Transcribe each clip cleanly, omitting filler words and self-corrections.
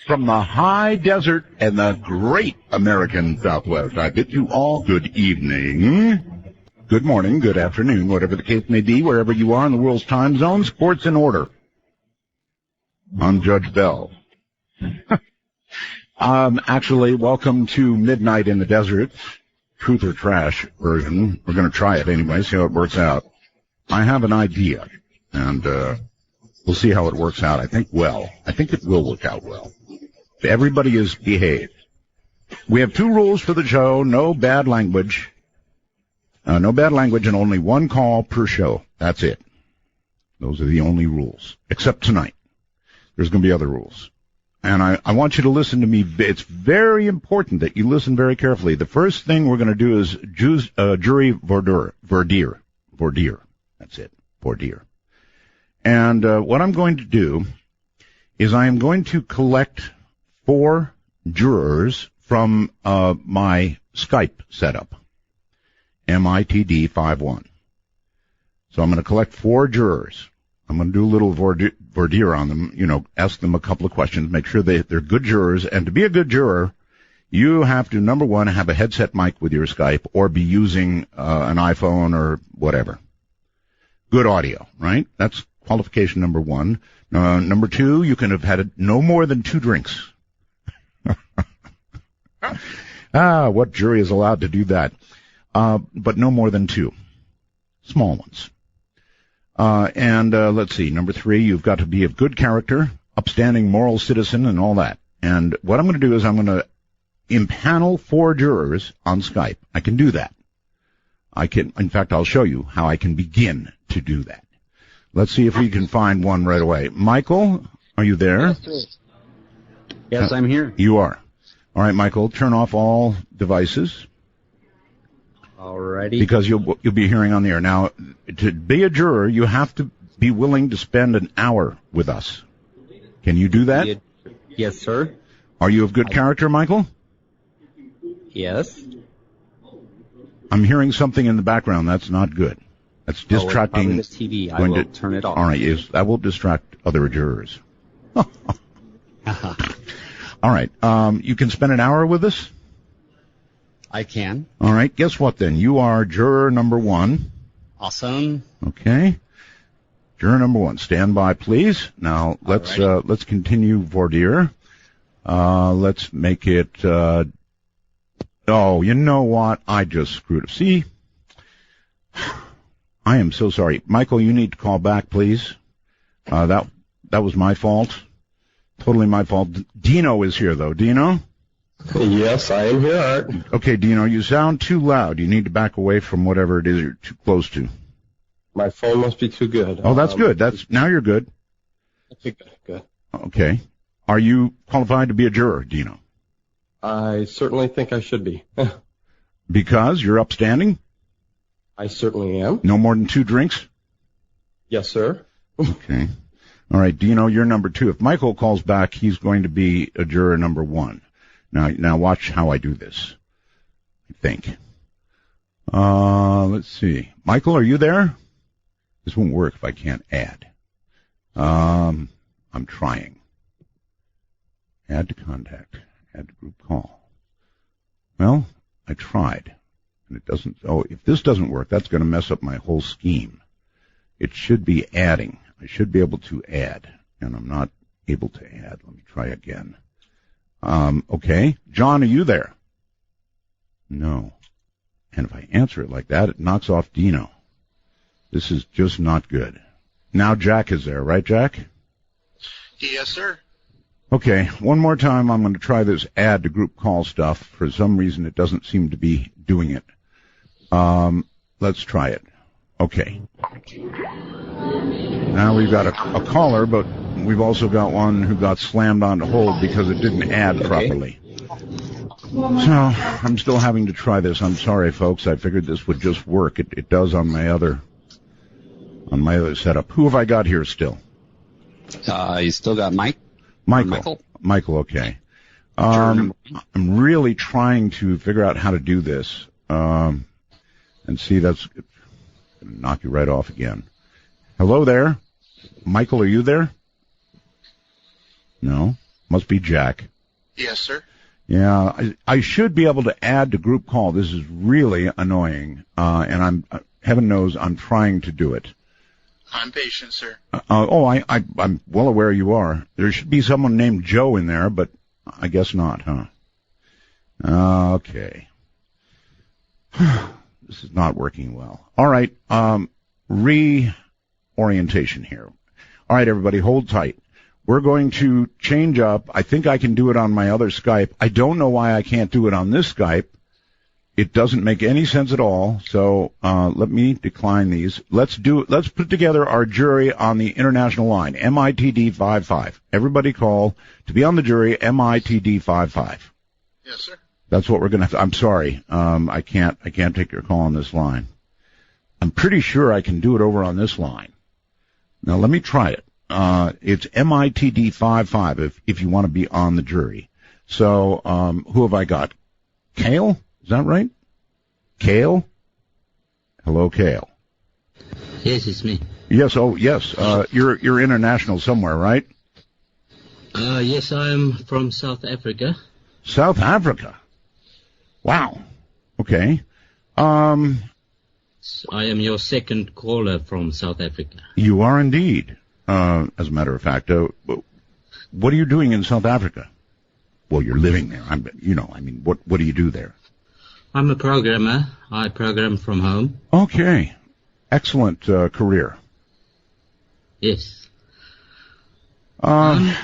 From the high desert and the great American Southwest, I bid you all good evening, good morning, good afternoon, whatever the case may be, wherever you are in the world's time zone. Sports in order. I'm Judge Bell. Actually, welcome to Midnight in the Desert, truth or trash version. We're going to try it anyway, see how it works out. I have an idea, and we'll see how it works out. I think it will work out well. Everybody is behaved. We have 2 rules for the show: no bad language, and only 1 call per show. That's it. Those are the only rules, except tonight. There's going to be other rules. And I want you to listen to me. It's very important that you listen very carefully. The first thing we're going to do is jury voir dire. That's it, voir dire. And what I'm going to do is I am going to collect 4 jurors from my Skype setup, MITD51. So I'm going to collect 4 jurors. I'm going to do a little voir dire on them, ask them a couple of questions, make sure they're good jurors. And to be a good juror, you have to, number 1, have a headset mic with your Skype or be using an iPhone or whatever. Good audio, right? That's qualification number 1. Number 2, you can have had no more than 2 drinks. What jury is allowed to do that? But no more than 2. Small ones. And let's see, number 3, you've got to be of good character, upstanding moral citizen, and all that. And what I'm going to do is I'm going to impanel 4 jurors on Skype. I can do that. In fact, I'll show you how I can begin to do that. Let's see if we can find one right away. Michael, are you there? Yes, I'm here. You are. All right, Michael, turn off all devices. Alrighty. Because you'll be hearing on the air. Now, to be a juror, you have to be willing to spend an hour with us. Can you do that? Yes, sir. Are you of good character, Michael? Yes. I'm hearing something in the background. That's not good. That's distracting. The TV. I will turn it off. All right, that will distract other jurors. All right. You can spend an hour with us? I can. All right. Guess what, then? You are juror number 1. Awesome. Okay. Juror number 1. Stand by, please. Now, let's continue voir dire. Let's make it, oh, you know what? I just screwed up. See? I am so sorry. Michael, you need to call back, please. That was my fault. Totally my fault. Dino is here, though. Dino? Yes, I am here, Art. Okay, Dino, you sound too loud. You need to back away from whatever it is you're too close to. My phone must be too good. Oh, that's good. Now you're good. Okay, good. Okay. Are you qualified to be a juror, Dino? I certainly think I should be. Because you're upstanding? I certainly am. No more than 2 drinks? Yes, sir. Okay. All right, Dino, you're number 2. If Michael calls back, he's going to be a juror number 1. Now watch how I do this, I think. Let's see. Michael, are you there? This won't work if I can't add. I'm trying. Add to contact. Add to group call. Well, I tried, and it doesn't. Oh, if this doesn't work, that's going to mess up my whole scheme. It should be adding. I should be able to add, and I'm not able to add. Let me try again. Okay. John, are you there? No. And if I answer it like that, it knocks off Dino. This is just not good. Now Jack is there, right, Jack? Yes, sir. Okay. One more time, I'm going to try this add to group call stuff. For some reason, it doesn't seem to be doing it. Let's try it. Okay. Now we've got a caller, but we've also got one who got slammed onto hold because it didn't add properly. So I'm still having to try this. I'm sorry, folks. I figured this would just work. It does on my other setup. Who have I got here still? You still got Mike? Michael, okay. I'm really trying to figure out how to do this. And see, that's going to knock you right off again. Hello there. Michael, are you there? No. Must be Jack. Yes, sir. Yeah, I should be able to add to group call. This is really annoying, and heaven knows I'm trying to do it. I'm patient, sir. I'm well aware you are. There should be someone named Joe in there, but I guess not, huh? Okay. This is not working well. All right, reorientation here. All right, everybody, hold tight. We're going to change up. I think I can do it on my other Skype. I don't know why I can't do it on this Skype. It doesn't make any sense at all. So let me decline these. Let's put together our jury on the international line, MITD 55. Everybody call to be on the jury, MITD 55. Yes, sir. That's what we're going to have to. I'm sorry. I can't take your call on this line. I'm pretty sure I can do it over on this line. Now let me try it. It's MITD 55 if you want to be on the jury. So, who have I got? Kale? Is that right? Kale? Hello, Kale. Yes, it's me. Yes, oh, yes. You're international somewhere, right? Yes, I'm from South Africa. South Africa? Wow. Okay. I am your second caller from South Africa. You are indeed. As a matter of fact, what are you doing in South Africa? Well, you're living there. What do you do there? I'm a programmer. I program from home. Okay. Excellent career. Yes. I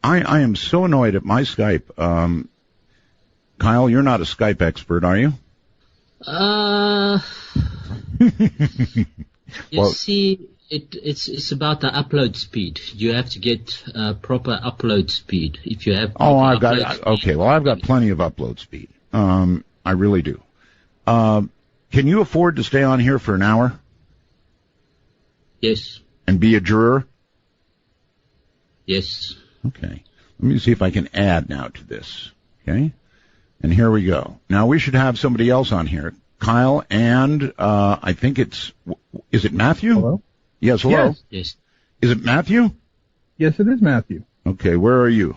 am so annoyed at my Skype. Kyle, you're not a Skype expert, are you? You see, it's about the upload speed. You have to get proper upload speed. If you have I've got plenty of upload speed. I really do. Can you afford to stay on here for an hour? Yes. And be a juror? Yes. Okay. Let me see if I can add now to this. Okay. And here we go. Now we should have somebody else on here. Kyle and I think is it Matthew? Hello? Yes, hello. Yes. Is it Matthew? Yes, it is Matthew. Okay, where are you?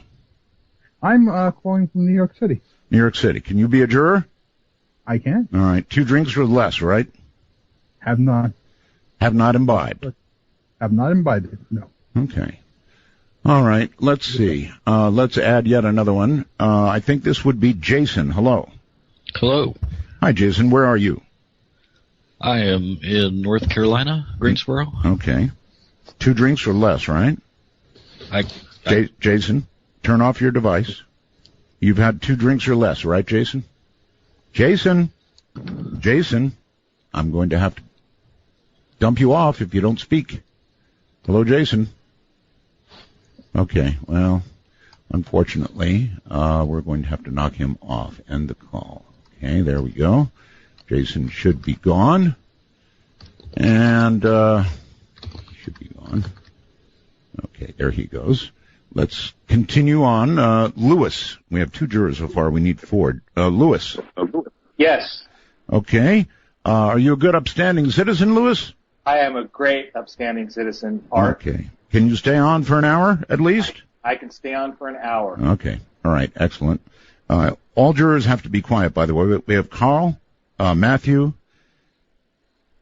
I'm calling from New York City. New York City. Can you be a juror? I can. All right. 2 drinks or less, right? Have not. Have not imbibed. Have not imbibed. No. Okay. All right. Let's see. Let's add yet another one. I think this would be Jason. Hello. Hello. Hi, Jason. Where are you? I am in North Carolina, Greensboro. Okay. 2 drinks or less, right? Jason, turn off your device. You've had 2 drinks or less, right, Jason? Jason, I'm going to have to dump you off if you don't speak. Hello, Jason. Okay, well, unfortunately, we're going to have to knock him off. End the call. Okay, there we go. Jason should be gone. And, should be gone. Okay, there he goes. Let's continue on. Lewis. We have 2 jurors so far. We need 4. Lewis. Yes. Okay. Are you a good upstanding citizen, Lewis? I am a great upstanding citizen, Art. Okay. Can you stay on for an hour at least? I can stay on for an hour. Okay. All right. Excellent. All jurors have to be quiet, by the way. We have Carl, Matthew.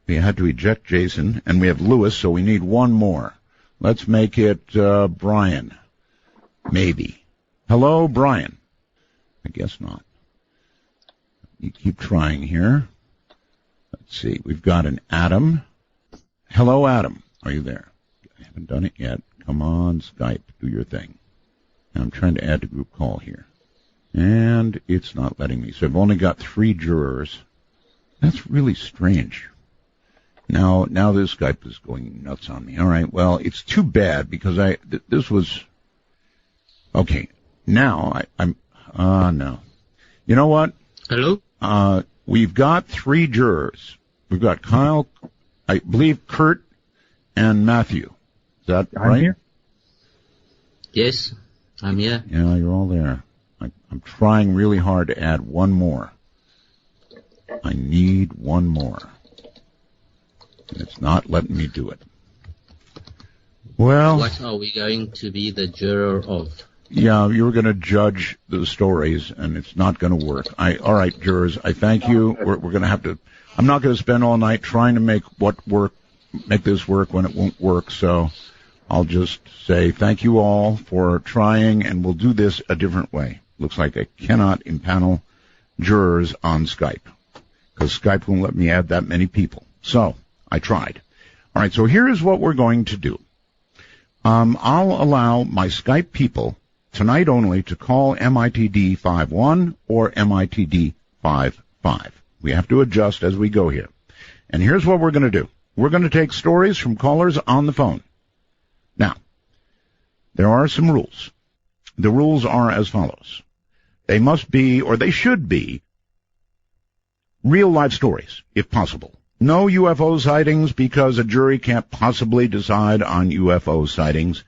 We had to eject Jason, and we have Lewis, so we need 1 more. Let's make it Brian. Maybe. Hello, Brian. I guess not. You keep trying here. Let's see. We've got an Adam. Hello, Adam. Are you there? I haven't done it yet. Come on, Skype. Do your thing. I'm trying to add to group call here. And it's not letting me. So I've only got 3 jurors. That's really strange. Now this Skype is going nuts on me. All right. Well, it's too bad because this was okay. Now I'm no. You know what? Hello? We've got 3 jurors. We've got Kyle, I believe Kurt, and Matthew. Is that right? I'm here. Yes, I'm here. Yeah, you're all there. I'm trying really hard to add 1 more. I need 1 more. And it's not letting me do it. Well, What are we going to be the juror of? Yeah, you were going to judge the stories, and it's not going to work. All right, jurors, I thank you. We're going to have to. I'm not going to spend all night trying to make this work when it won't work. So I'll just say thank you all for trying, and we'll do this a different way. Looks like I cannot impanel jurors on Skype because Skype won't let me add that many people. So I tried. All right, so here is what we're going to do. I'll allow my Skype people tonight only to call MITD 51 or MITD 55. We have to adjust as we go here. And here's what we're going to do. We're going to take stories from callers on the phone. Now, there are some rules. The rules are as follows. They must be, or they should be, real life stories, if possible. No UFO sightings because a jury can't possibly decide on UFO sightings,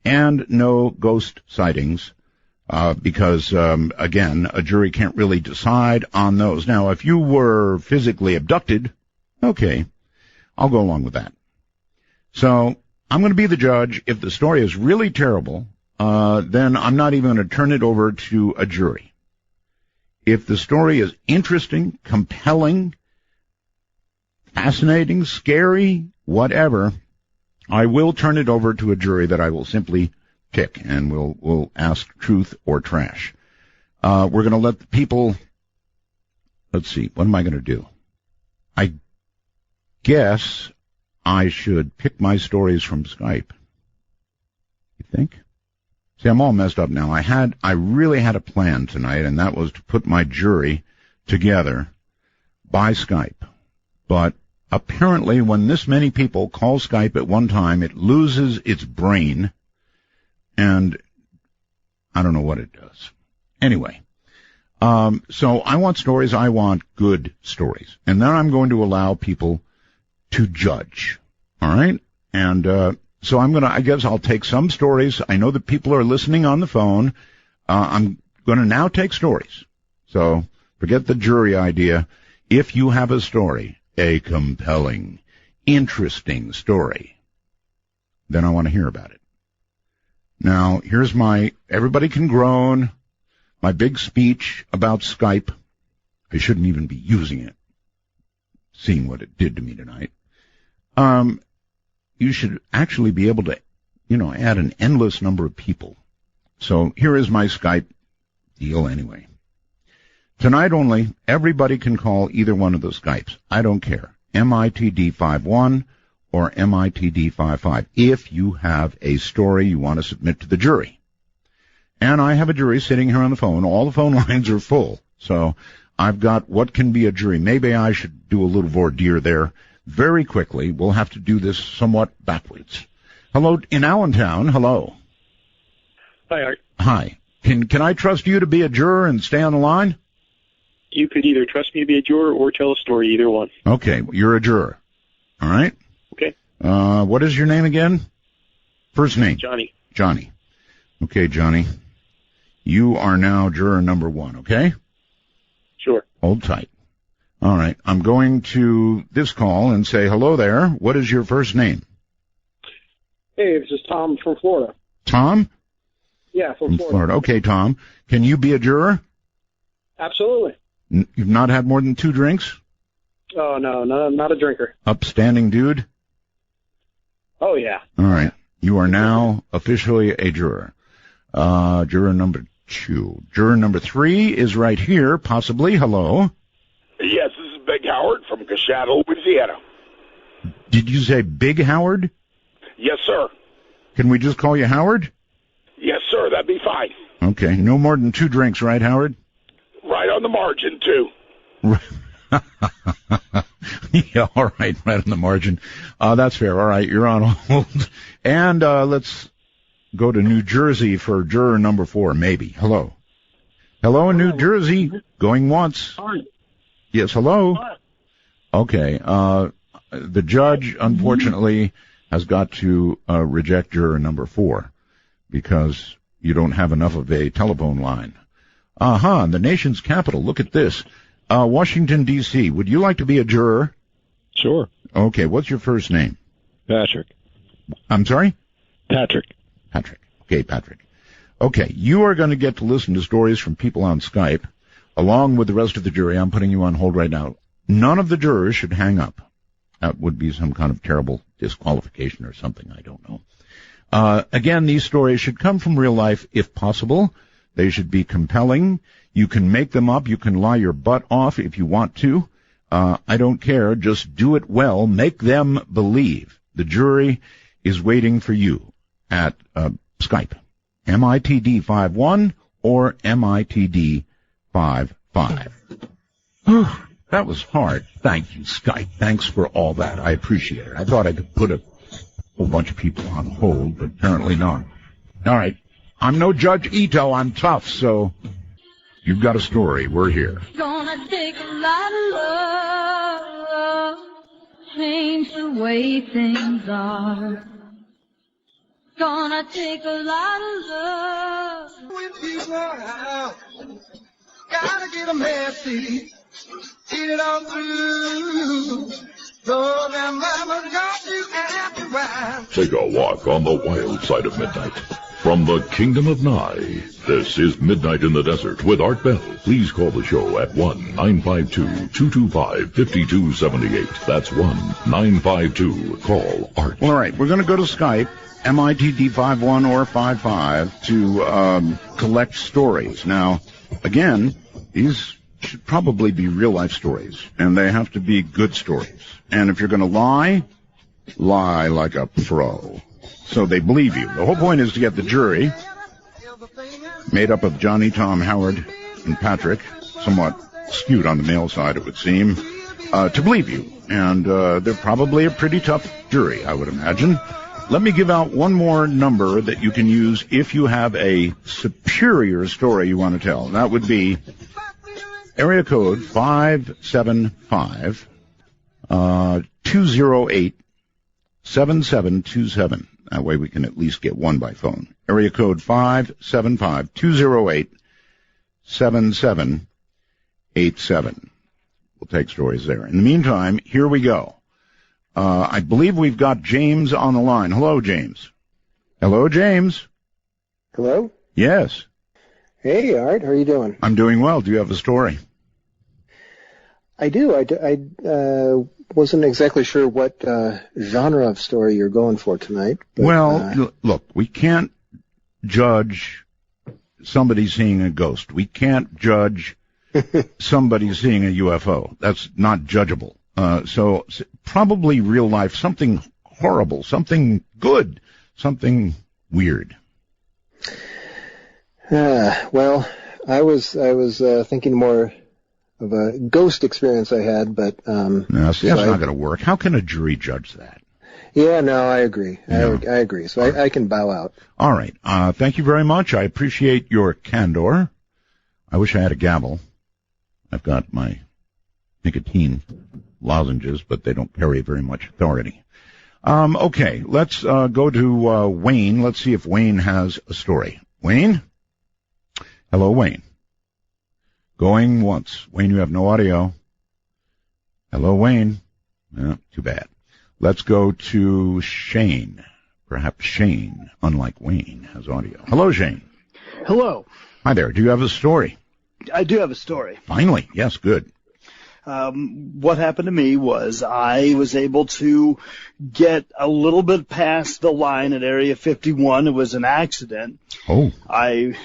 and no ghost sightings because, again, a jury can't really decide on those. Now, if you were physically abducted, okay, I'll go along with that. So I'm going to be the judge. If the story is really terrible, then I'm not even going to turn it over to a jury. If the story is interesting, compelling, fascinating, scary, whatever, I will turn it over to a jury that I will simply pick, and we'll ask truth or trash. We're going to let the people, let's see, what am I going to do? I guess I should pick my stories from Skype. You think? See, I'm all messed up now. I really had a plan tonight, and that was to put my jury together by Skype. But apparently when this many people call Skype at one time, it loses its brain, and I don't know what it does. Anyway, so I want stories. I want good stories. And then I'm going to allow people to judge. All right? And so I guess I'll take some stories. I know that people are listening on the phone. I'm going to now take stories. So forget the jury idea. If you have a story, a compelling, interesting story, then I want to hear about it. Now, here's everybody can groan, my big speech about Skype. I shouldn't even be using it, seeing what it did to me tonight. You should actually be able to, add an endless number of people. So here is my Skype deal anyway. Tonight only, everybody can call either one of the Skypes. I don't care. MITD 51 or MITD 55 if you have a story you want to submit to the jury. And I have a jury sitting here on the phone. All the phone lines are full. So I've got what can be a jury. Maybe I should do a little voir dire there very quickly. We'll have to do this somewhat backwards. Hello, in Allentown. Hello. Hi, Art. Hi. Can I trust you to be a juror and stay on the line? You could either trust me to be a juror or tell a story, either one. Okay, you're a juror. All right? Okay. What is your name again? First name? Johnny. Johnny. Okay, Johnny. You are now juror number 1, okay? Sure. Hold tight. All right, I'm going to this call and say, hello there. What is your first name? Hey, this is Tom from Florida. Tom? Yeah, from Florida. Okay, Tom. Can you be a juror? Absolutely. You've not had more than 2 drinks? Oh, no, not a drinker. Upstanding dude? Oh, yeah. All right. You are now officially a juror. Juror number 2. Juror number 3 is right here, possibly. Hello. Yes, this is Big Howard from Coshada, Louisiana. Did you say Big Howard? Yes, sir. Can we just call you Howard? Yes, sir. That'd be fine. Okay. No more than 2 drinks, right, Howard? Right on the margin, too. Yeah, all right on the margin. That's fair. All right, you're on hold. And let's go to New Jersey for juror number 4, maybe. Hello. Hello in New Jersey. Going once. Hi. Yes, hello. Okay. The judge, unfortunately, has got to reject juror number 4 because you don't have enough of a telephone line. The nation's capital. Look at this. Washington, D.C. Would you like to be a juror? Sure. Okay, what's your first name? Patrick. I'm sorry? Patrick. Patrick. Okay, Patrick. Okay, you are going to get to listen to stories from people on Skype, along with the rest of the jury. I'm putting you on hold right now. None of the jurors should hang up. That would be some kind of terrible disqualification or something. I don't know. Again, these stories should come from real life if possible. They should be compelling. You can make them up. You can lie your butt off if you want to. I don't care. Just do it well. Make them believe. The jury is waiting for you at Skype. MITD51 or MITD55. That was hard. Thank you, Skype. Thanks for all that. I appreciate it. I thought I could put a whole bunch of people on hold, but apparently not. All right. I'm no Judge Ito. I'm tough, so you've got a story. We're here. Gonna take a lot of love, change the way things are. Gonna take a lot of love. When people are out, gotta get a messy, get it all through. So that mama got you after right. Take a walk on the wild side of midnight. From the Kingdom of Nye, this is Midnight in the Desert with Art Bell. Please call the show at 1-952-225-5278. That's 1-952-CALL-ART. All right, we're going to go to Skype, MITD51 or 55, to collect stories. Now, again, these should probably be real-life stories, and they have to be good stories. And if you're going to lie, lie like a pro, so they believe you. The whole point is to get the jury, made up of Johnny, Tom, Howard, and Patrick, somewhat skewed on the male side, it would seem, to believe you. And they're probably a pretty tough jury, I would imagine. Let me give out one more number that you can use if you have a superior story you want to tell. That would be area code 575-208-7727. That way we can at least get one by phone. Area code 575-208-7727. We'll take stories there. In the meantime, here we go. I believe we've got James on the line. Hello, James. Hello, James. Hello? Yes. Hey, Art. How are you doing? I'm doing well. Do you have a story? I do. I wasn't exactly sure what genre of story you're going for tonight. But, well, look, we can't judge somebody seeing a ghost. We can't judge somebody seeing a UFO. That's not judgeable. So probably real life, something horrible, something good, something weird. Well, I was thinking more of a ghost experience I had, but no, see, that's not going to work. How can a jury judge that? Yeah, no, I agree. No. I agree. So I can bow out. All right. Thank you very much. I appreciate your candor. I wish I had a gavel. I've got my nicotine lozenges, but they don't carry very much authority. Okay, let's go to Wayne. Let's see if Wayne has a story. Wayne? Hello, Wayne. Going once. Wayne, you have no audio. Hello, Wayne. Too bad. Let's go to Shane. Perhaps Shane, unlike Wayne, has audio. Hello, Shane. Hello. Hi there. Do you have a story? I do have a story. Finally. Yes, good. What happened to me was I was able to get a little bit past the line at Area 51. It was an accident. Oh. I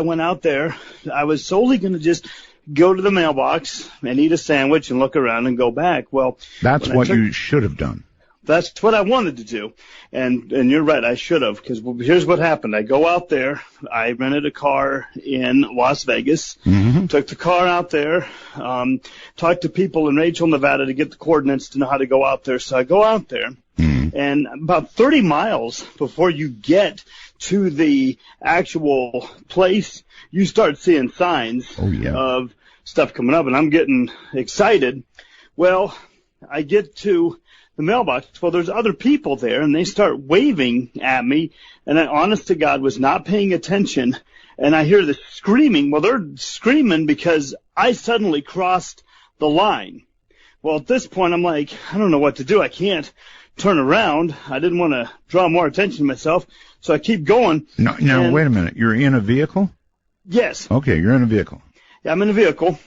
went out there. I was solely going to just go to the mailbox and eat a sandwich and look around and go back. Well, that's what you should have done. That's what I wanted to do. And you're right, I should have, because here's what happened. I go out there. I rented a car in Las Vegas, took the car out there, talked to people in Rachel, Nevada to get the coordinates to know how to go out there. So I go out there, and about 30 miles before you get to the actual place, you start seeing signs of stuff coming up, and I'm getting excited. Well, I get to the mailbox. Well, there's other people there, and they start waving at me, and I, honest to God, was not paying attention, and I hear the screaming. Well, they're screaming because I suddenly crossed the line. Well, at this point, I'm like, I don't know what to do. I can't turn around. I didn't want to draw more attention to myself, so I keep going. Now, wait a minute. You're in a vehicle? Yes. Okay, you're in a vehicle. Yeah, I'm in a vehicle.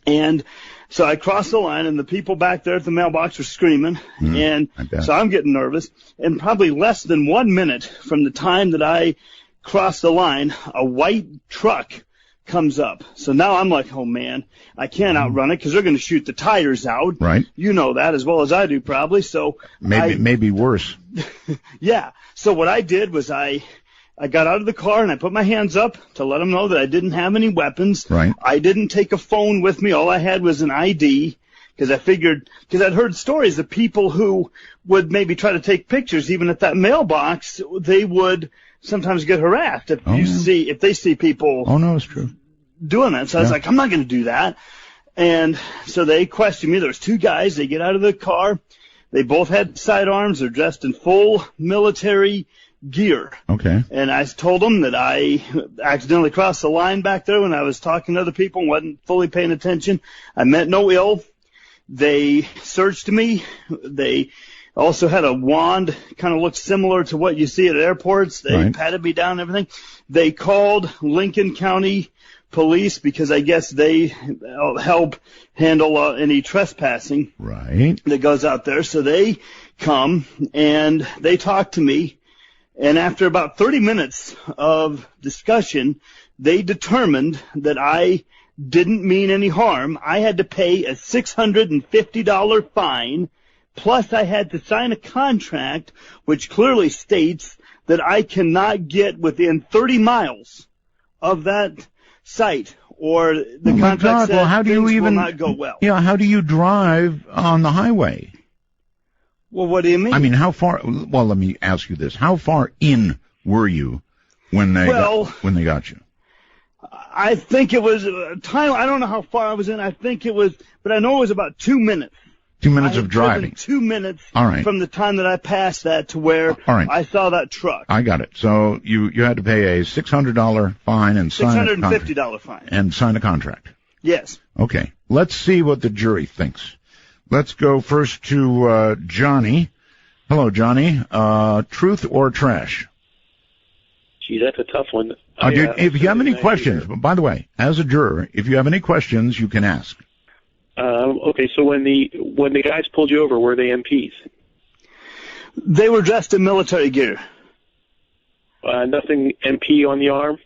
And so I crossed the line, and the people back there at the mailbox were screaming. And so I'm getting nervous. And probably less than 1 minute from the time that I crossed the line, a white truck comes up. So now I'm like, oh, man, I can't outrun it because they're going to shoot the tires out. Right. You know that as well as I do probably. So maybe worse. Yeah. So what I did was I got out of the car and I put my hands up to let them know that I didn't have any weapons. Right. I didn't take a phone with me. All I had was an ID because I figured, because I'd heard stories of people who would maybe try to take pictures even at that mailbox. They would sometimes get harassed if if they see people. Oh, no, it's true. Doing that. So I was like, I'm not going to do that. And so they questioned me. There's two guys. They get out of the car. They both had sidearms. They're dressed in full military gear. Okay. And I told them that I accidentally crossed the line back there when I was talking to other people and wasn't fully paying attention. I meant no ill. They searched me. They also had a wand, kind of looked similar to what you see at airports. They patted me down and everything. They called Lincoln County Police because I guess they help handle any trespassing that goes out there. So they come and they talk to me. And after about 30 minutes of discussion, they determined that I didn't mean any harm. I had to pay a $650 fine, plus I had to sign a contract which clearly states that I cannot get within 30 miles of that site, or the contract says how do you things even will not go well. Yeah, how do you drive on the highway? Well, what do you mean? I mean, how far? Well, let me ask you this: how far in were you when they got you? I think it was time. I don't know how far I was in. I think it was, but I know it was about 2 minutes. 2 minutes of driving. 2 minutes. All right. From the time that I passed that to where I saw that truck. I got it. So you had to pay a $600 fine and sign a contract. $650 fine. And sign a contract. Yes. Okay. Let's see what the jury thinks. Let's go first to Johnny. Hello, Johnny. Truth or trash? Gee, that's a tough one. If you have any questions, by the way, as a juror, if you have any questions, you can ask. Okay, so when the guys pulled you over, were they MPs? They were dressed in military gear. Nothing MP on the arm?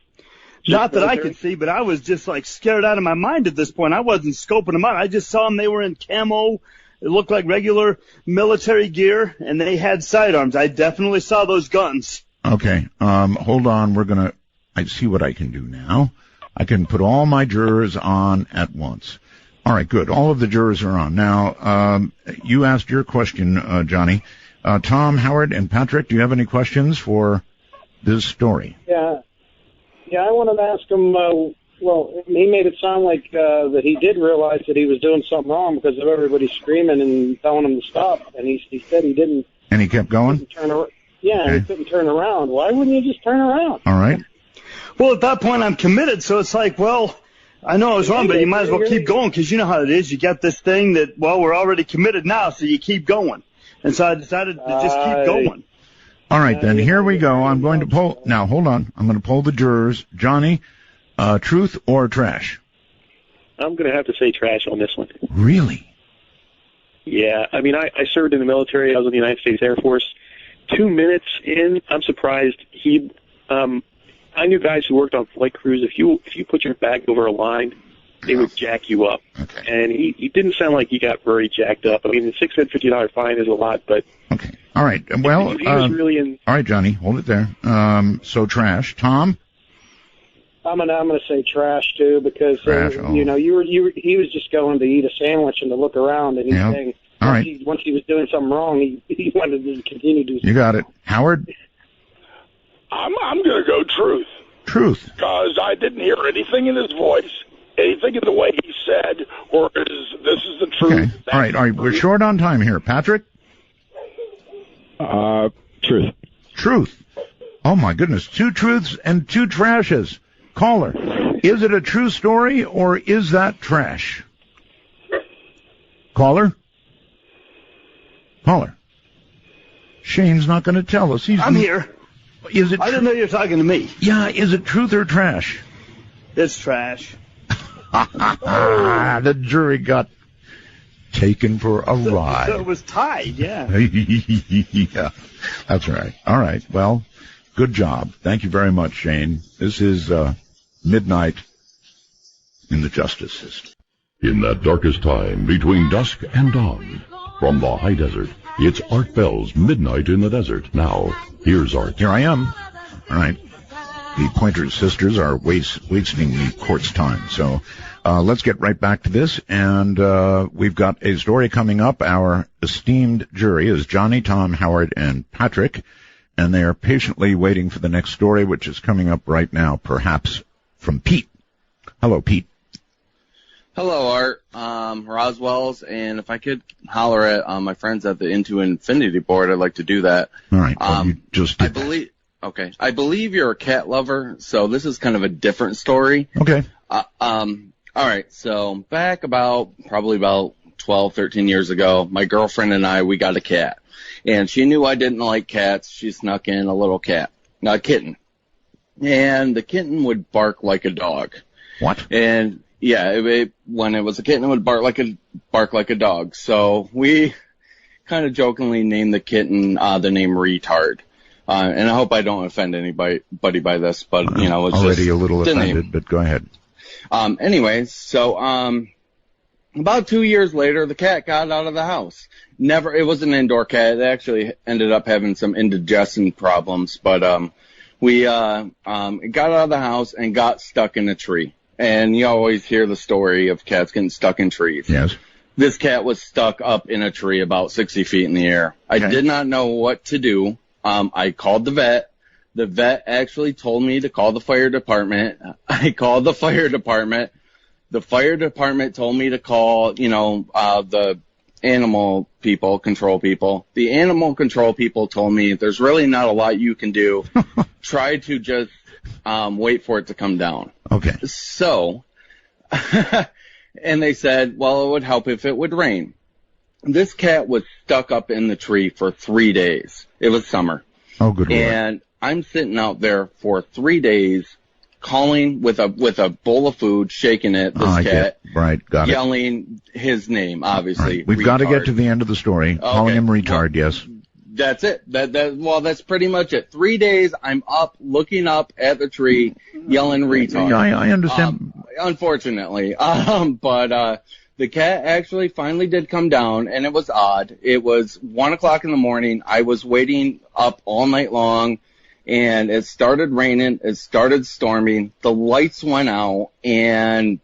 Not that I could see, but I was just like scared out of my mind at this point. I wasn't scoping them out. I just saw them. They were in camo. It looked like regular military gear, and they had sidearms. I definitely saw those guns. Okay. Hold on. I see what I can do now. I can put all my jurors on at once. All right, good. All of the jurors are on. Now, you asked your question, Johnny. Tom, Howard, and Patrick, do you have any questions for this story? Yeah, I wanted to ask him, well, he made it sound like that he did realize that he was doing something wrong because of everybody screaming and telling him to stop, and he said he didn't. And he kept going? He couldn't turn around. Why wouldn't you just turn around? All right. Well, at that point, I'm committed, so it's like, well, I know I was wrong, but you might as well keep going because you know how it is. You get this thing that, well, we're already committed now, so you keep going. And so I decided to just keep going. All right, then, here we go. I'm going to poll. Now, hold on. I'm going to poll the jurors. Johnny, truth or trash? I'm going to have to say trash on this one. Really? Yeah. I mean, I served in the military. I was in the United States Air Force. 2 minutes in, I'm surprised I knew guys who worked on flight crews. If you put your bag over a line, they would jack you up. Okay. And he didn't sound like he got very jacked up. I mean, the $650 fine is a lot, but okay. All right. Well, he was really in. All right, Johnny, hold it there. So trash. Tom? I'm gonna say trash too because you know he was just going to eat a sandwich and to look around and he's saying once he was doing something wrong he wanted to continue to. You got it, Howard. I'm going to go truth. Truth. Because I didn't hear anything in his voice, anything in the way he said, or this is the truth. Okay. All right. We're short on time here. Patrick? Truth. Truth. Oh, my goodness. 2 truths and 2 trashes. Caller, is it a true story or is that trash? Caller? Shane's not going to tell us. I'm here. Is it? I didn't know you were talking to me. Yeah, is it truth or trash? It's trash. The jury got taken for a ride. So it was tied, yeah. Yeah, that's right. All right, well, good job. Thank you very much, Shane. This is Midnight in the Justice System. In that darkest time between dusk and dawn, from the high desert, it's Art Bell's Midnight in the Desert. Now, here's Art. Here I am. All right. The Pointer sisters are wasting the court's time. So let's get right back to this. And we've got a story coming up. Our esteemed jury is Johnny, Tom, Howard, and Patrick. And they are patiently waiting for the next story, which is coming up right now, perhaps from Pete. Hello, Pete. Hello, Art. Roswell's, and if I could holler at my friends at the Into Infinity board, I'd like to do that. All right. Well, you just did that. Okay. I believe you're a cat lover, so this is kind of a different story. Okay. All right. So back probably about 12, 13 years ago, my girlfriend and I, we got a cat. And she knew I didn't like cats. She snuck in a kitten. And the kitten would bark like a dog. What? And yeah, when it was a kitten, it would bark like a dog. So we kind of jokingly named the kitten the name Retard. And I hope I don't offend anybody by this, but it's already just a little the offended, name. but go ahead. Anyways, so about 2 years later, the cat got out of the house. It was an indoor cat. It actually ended up having some indigestion problems, but we got out of the house and got stuck in a tree. And you always hear the story of cats getting stuck in trees. Yes. This cat was stuck up in a tree about 60 feet in the air. Okay. I did not know what to do. I called the vet. The vet actually told me to call the fire department. I called the fire department. The fire department told me to call, the animal control people. The animal control people told me there's really not a lot you can do. Try to just wait for it to come down. Okay. So, and they said, well, it would help if it would rain. This cat was stuck up in the tree for 3 days. It was summer. Oh, good Lord. And I'm sitting out there for 3 days calling with a bowl of food, shaking it, this cat, got yelling his name, obviously. Right. We've got to get to the end of the story. Calling him retard, yes. That's it. That's pretty much it. 3 days, I'm up, looking up at the tree, yelling retard. I understand. Unfortunately. But the cat actually finally did come down, and it was odd. It was 1 o'clock in the morning. I was waiting up all night long, and it started raining. It started storming. The lights went out, and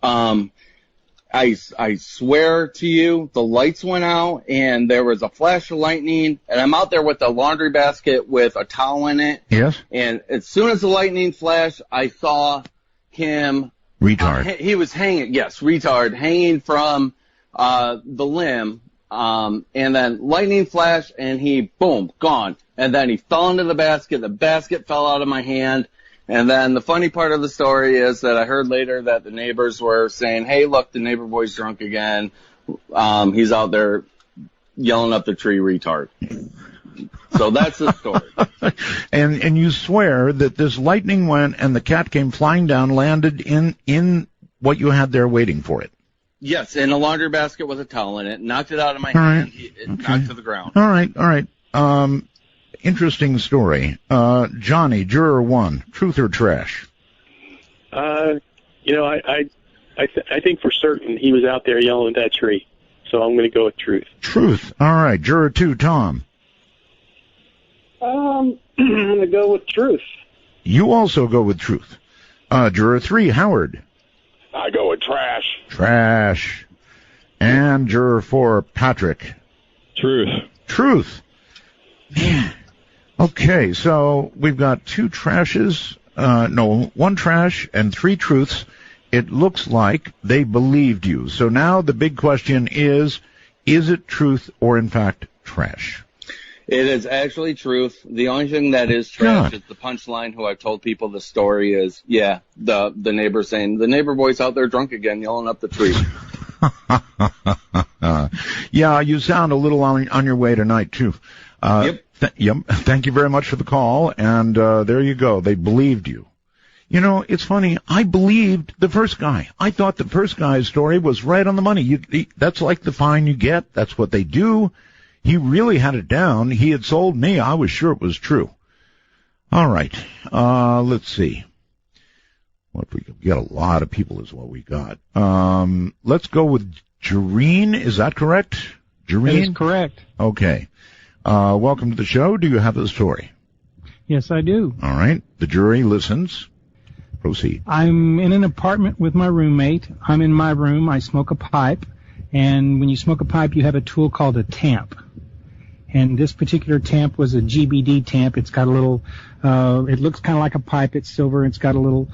I swear to you, the lights went out, and there was a flash of lightning, and I'm out there with a laundry basket with a towel in it. Yes. And as soon as the lightning flashed, I saw him. Retard. He was retard, hanging from the limb, and then lightning flash, and he, boom, gone. And then he fell into the basket fell out of my hand, and then the funny part of the story is that I heard later that the neighbors were saying, hey, look, the neighbor boy's drunk again. He's out there yelling up the tree, retard. So that's the story. And you swear that this lightning went and the cat came flying down, landed in what you had there waiting for it. Yes, in a laundry basket with a towel in it, knocked it out of my hand, it knocked to the ground. All right. Interesting story. Johnny, juror 1, truth or trash? I think for certain he was out there yelling at that tree. So I'm going to go with truth. Truth. All right. Juror 2, Tom. I'm going to go with truth. You also go with truth. Juror 3, Howard. I go with trash. Trash. And juror 4, Patrick. Truth. Man. Okay, so we've got 2 trashes. 1 trash and 3 truths. It looks like they believed you. So now the big question is it truth or, in fact, trash? It is actually truth. The only thing that is trash is the punchline who I've told people the story is, the neighbor saying, the neighbor boy's out there drunk again, yelling up the tree. Yeah, you sound a little on your way tonight, too. Yep. Yep. Thank you very much for the call. And there you go. They believed you. You know, it's funny. I believed the first guy. I thought the first guy's story was right on the money. That's like the fine you get. That's what they do. He really had it down. He had sold me. I was sure it was true. All right. Let's see. What if we get a lot of people is what we got. Let's go with Jareen. Is that correct? Jareen? That is correct. Okay. Welcome to the show. Do you have the story? Yes, I do. All right. The jury listens. Proceed. I'm in an apartment with my roommate. I'm in my room. I smoke a pipe. And when you smoke a pipe, you have a tool called a tamp. And this particular tamp was a GBD tamp. It's got a little, it looks kind of like a pipe. It's silver. It's got a little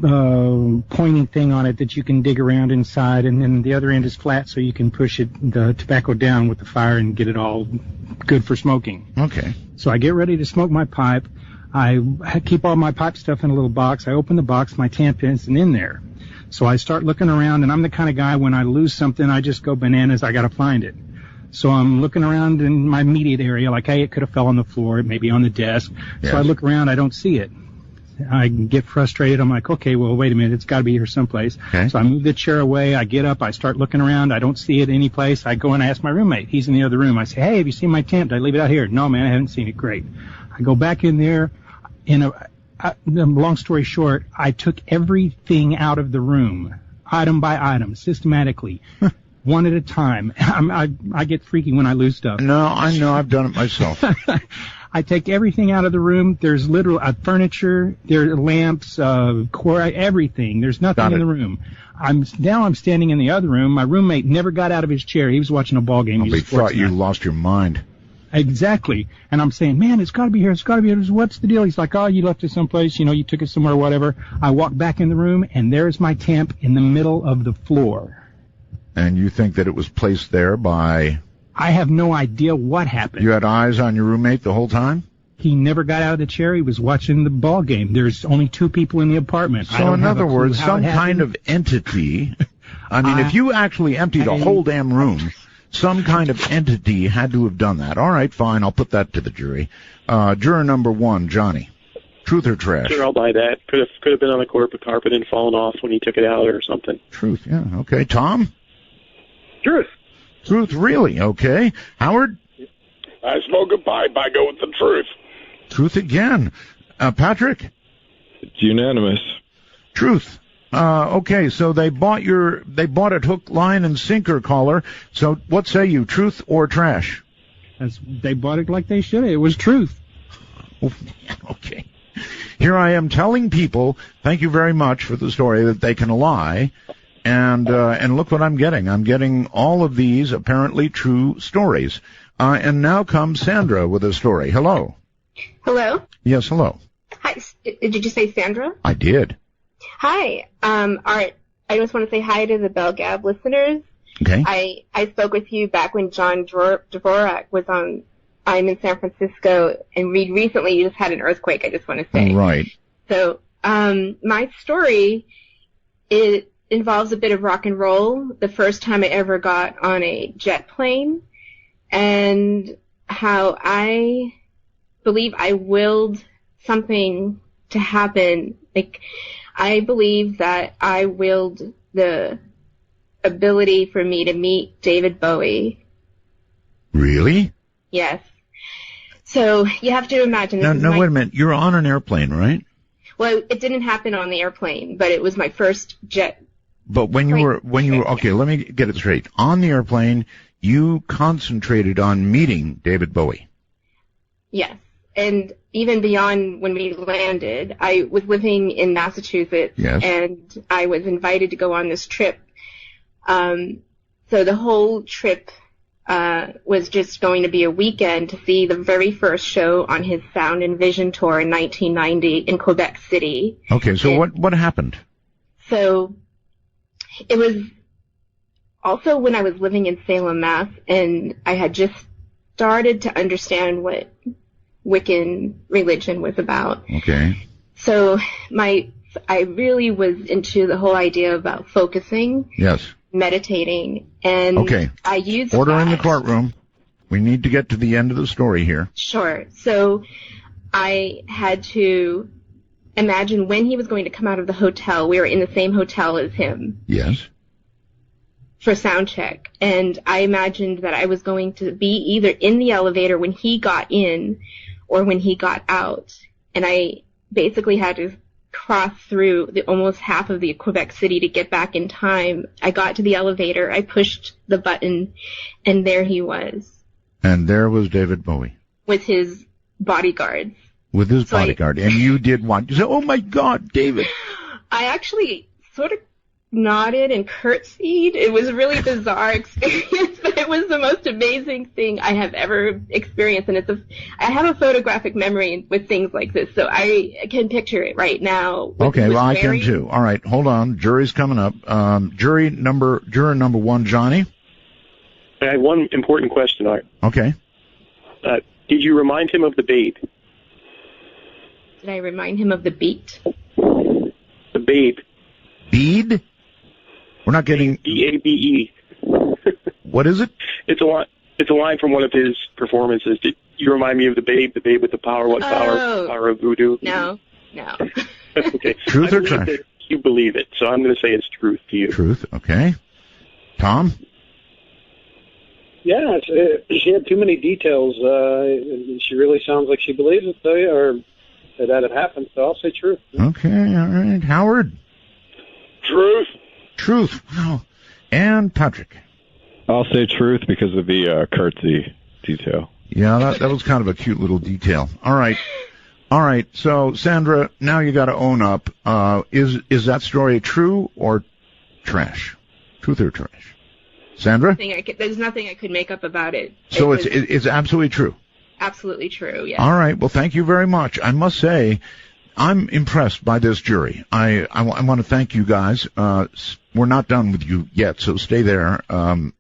pointing thing on it that you can dig around inside. And then the other end is flat, so you can push the tobacco down with the fire and get it all good for smoking. Okay. So I get ready to smoke my pipe. I keep all my pipe stuff in a little box. I open the box. My tamp isn't in there. So I start looking around, and I'm the kind of guy, when I lose something, I just go bananas. I got to find it. So I'm looking around in my immediate area, like, hey, it could have fell on the floor, it may be on the desk. Yes. So I look around, I don't see it. I get frustrated. I'm like, okay, well, wait a minute, it's got to be here someplace. Okay. So I move the chair away. I get up. I start looking around. I don't see it any place. I go and ask my roommate. He's in the other room. I say, hey, have you seen my tamp? Did I leave it out here? No, man, I haven't seen it. Great. I go back in there. Long story short, I took everything out of the room, item by item, systematically, one at a time. I get freaky when I lose stuff. No, I know. I've done it myself. I take everything out of the room. There's literal furniture, there are lamps, everything. There's nothing in the room. I'm standing in the other room. My roommate never got out of his chair. He was watching a ball game. He thought you lost your mind. Exactly. And I'm saying, man, it's got to be here. It's got to be here. What's the deal? He's like, oh, you left it someplace. You took it somewhere, whatever. I walk back in the room, and there's my tamp in the middle of the floor. And you think that it was placed there by... I have no idea what happened. You had eyes on your roommate the whole time? He never got out of the chair. He was watching the ball game. There's only 2 people in the apartment. So in other words, some kind of entity... I mean, if you actually emptied a whole damn room... Some kind of entity had to have done that. All right, fine. I'll put that to the jury. Juror number 1, Johnny. Truth or trash? Sure, I'll buy that. Could have been on the carpet and fallen off when he took it out or something. Truth, yeah. Okay, Tom? Truth. Truth, really? Okay. Howard? I smoke a pipe. I go with the truth. Truth again. Patrick? It's unanimous. Truth. Okay, so they bought it hook, line, and sinker, caller. So what say you, truth or trash? They bought it like they should have. It was truth. Okay. Here I am telling people, thank you very much for the story, that they can lie. And look what I'm getting. I'm getting all of these apparently true stories. And now comes Sandra with a story. Hello. Hello? Yes, hello. Hi. Did you say Sandra? I did. Hi. All right. I just want to say hi to the Bell Gab listeners. Okay. I spoke with you back when John Dvorak was on. I'm in San Francisco, and recently you just had an earthquake. I just want to say. Right. So, my story, it involves a bit of rock and roll. The first time I ever got on a jet plane, and how I believe I willed something to happen. Like, I believe that I willed the ability for me to meet David Bowie. Really? Yes. So you have to imagine. Now, wait a minute. You're on an airplane, right? Well, it didn't happen on the airplane, but it was my first jet. But when you were okay, let me get it straight. On the airplane, you concentrated on meeting David Bowie. Yes. And even beyond when we landed, I was living in Massachusetts, yes, and I was invited to go on this trip. So the whole trip was just going to be a weekend to see the very first show on his Sound and Vision tour in 1990 in Quebec City. Okay, so what happened? So it was also when I was living in Salem, Mass, and I had just started to understand what Wiccan religion was about. Okay. So I really was into the whole idea about focusing. Yes. Meditating, and okay. I used order that. in the courtroom. We need to get to the end of the story here. Sure. So I had to imagine when he was going to come out of the hotel. We were in the same hotel as him. Yes. For sound check. And I imagined that I was going to be either in the elevator when he got in or when he got out. And I basically had to cross through almost half of the Quebec City to get back in time. I got to the elevator, I pushed the button, and there he was. And there was David Bowie. With his bodyguards. With his bodyguard. And you did what? You said, oh my God, David. I actually sort of nodded and curtsied. It was a really bizarre experience, but it was the most amazing thing I have ever experienced. And I have a photographic memory with things like this, so I can picture it right now. Okay, well, I can too. All right, hold on. Jury's coming up. Juror number one, Johnny. I have one important question, Art. Okay. Did you remind him of the bait? Did I remind him of the beat? The bait. Bead? We're not getting... B-A-B-E. What is it? It's a line from one of his performances. Did you remind me of the babe with the power? What power of voodoo? No. Okay. Truth or trash? You believe it, so I'm going to say it's truth to you. Truth, okay. Tom? Yeah, she had too many details. She really sounds like she believes it, though, or that it happened, so I'll say truth. Okay, all right. Howard? Truth. Truth, wow. And Patrick? I'll say truth because of the curtsy detail. Yeah, that was kind of a cute little detail. All right. So, Sandra, now you got to own up. Is that story true or trash? Truth or trash? Sandra? There's nothing I could make up about it. So it's absolutely true. Absolutely true. Yeah. All right. Well, thank you very much. I must say, I'm impressed by this jury. I want to thank you guys. We're not done with you yet, so stay there. I'm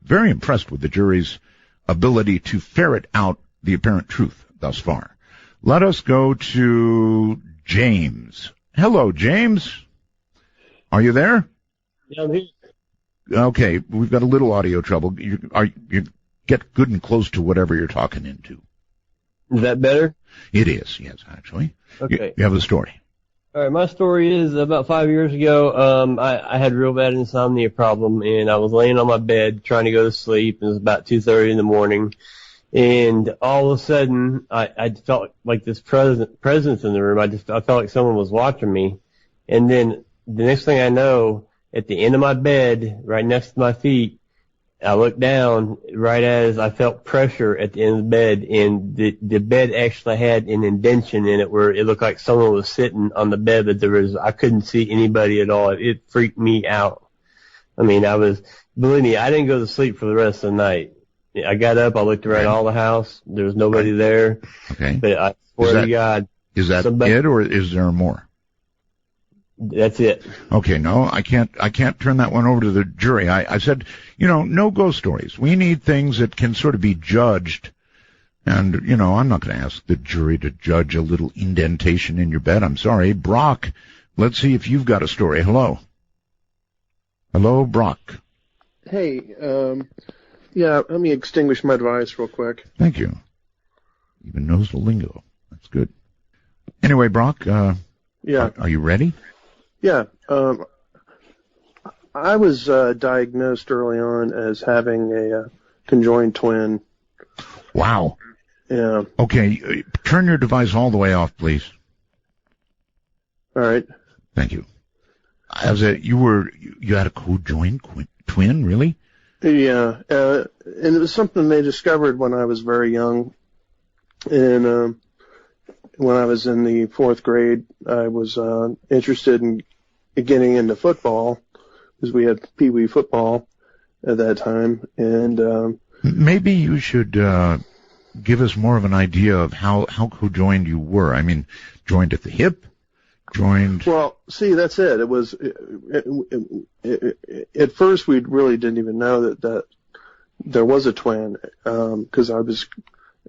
very impressed with the jury's ability to ferret out the apparent truth thus far. Let us go to James. Hello, James. Are you there? Yeah, I'm here. Okay, we've got a little audio trouble. You get good and close to whatever you're talking into. Is that better? It is, yes, actually. Okay. You have the story. All right, my story is about 5 years ago. I had real bad insomnia problem, and I was laying on my bed trying to go to sleep. It was about 2:30 in the morning, and all of a sudden, I felt like this presence in the room. I felt like someone was watching me, and then the next thing I know, at the end of my bed, right next to my feet, I looked down right as I felt pressure at the end of the bed, and the bed actually had an indentation in it where it looked like someone was sitting on the bed, but I couldn't see anybody at all. It freaked me out. I mean, believe me, I didn't go to sleep for the rest of the night. I got up, I looked around all the house, there was nobody there. Okay. But I swear to God. Is that it, or is there more? That's it. Okay, no, I can't turn that one over to the jury. I said, no ghost stories. We need things that can sort of be judged. And, I'm not going to ask the jury to judge a little indentation in your bed. I'm sorry. Brock, let's see if you've got a story. Hello. Hello, Brock. Hey, yeah, let me extinguish my device real quick. Thank you. Even knows the lingo. That's good. Anyway, Brock, yeah. Are you ready? Yeah, I was diagnosed early on as having a conjoined twin. Wow. Yeah. Okay, turn your device all the way off, please. All right. Thank you. You had a conjoined twin, really? Yeah, and it was something they discovered when I was very young, and when I was in the 4th grade, I was interested in getting into football because we had Pee Wee football at that time. And maybe you should give us more of an idea of how conjoined you were. I mean, joined at the hip, joined. Well, see, that's it. It was at first we really didn't even know that there was a twin because I was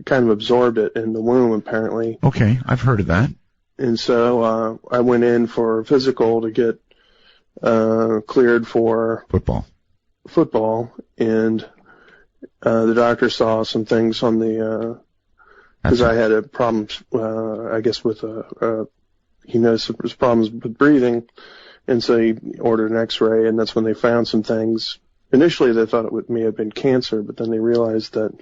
kind of absorbed it in the womb, apparently. Okay, I've heard of that. And so I went in for physical to get cleared for football, and the doctor saw some things on the, because I had a problem, I guess with, he noticed there was problems with breathing, and so he ordered an x-ray, and that's when they found some things. Initially they thought may have been cancer, but then they realized that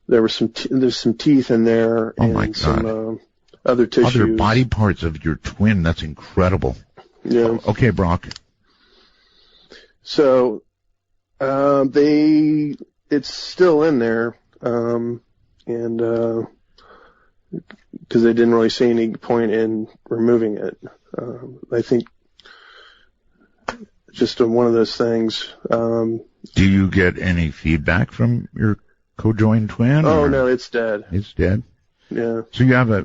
there was there's some teeth in there and some, other tissues. Other body parts of your twin. That's incredible. Yeah. Okay, Brock. So, it's still in there, and, because they didn't really see any point in removing it. I think just one of those things. Do you get any feedback from your co-joined twin? Oh, no, it's dead. It's dead? Yeah. So you have a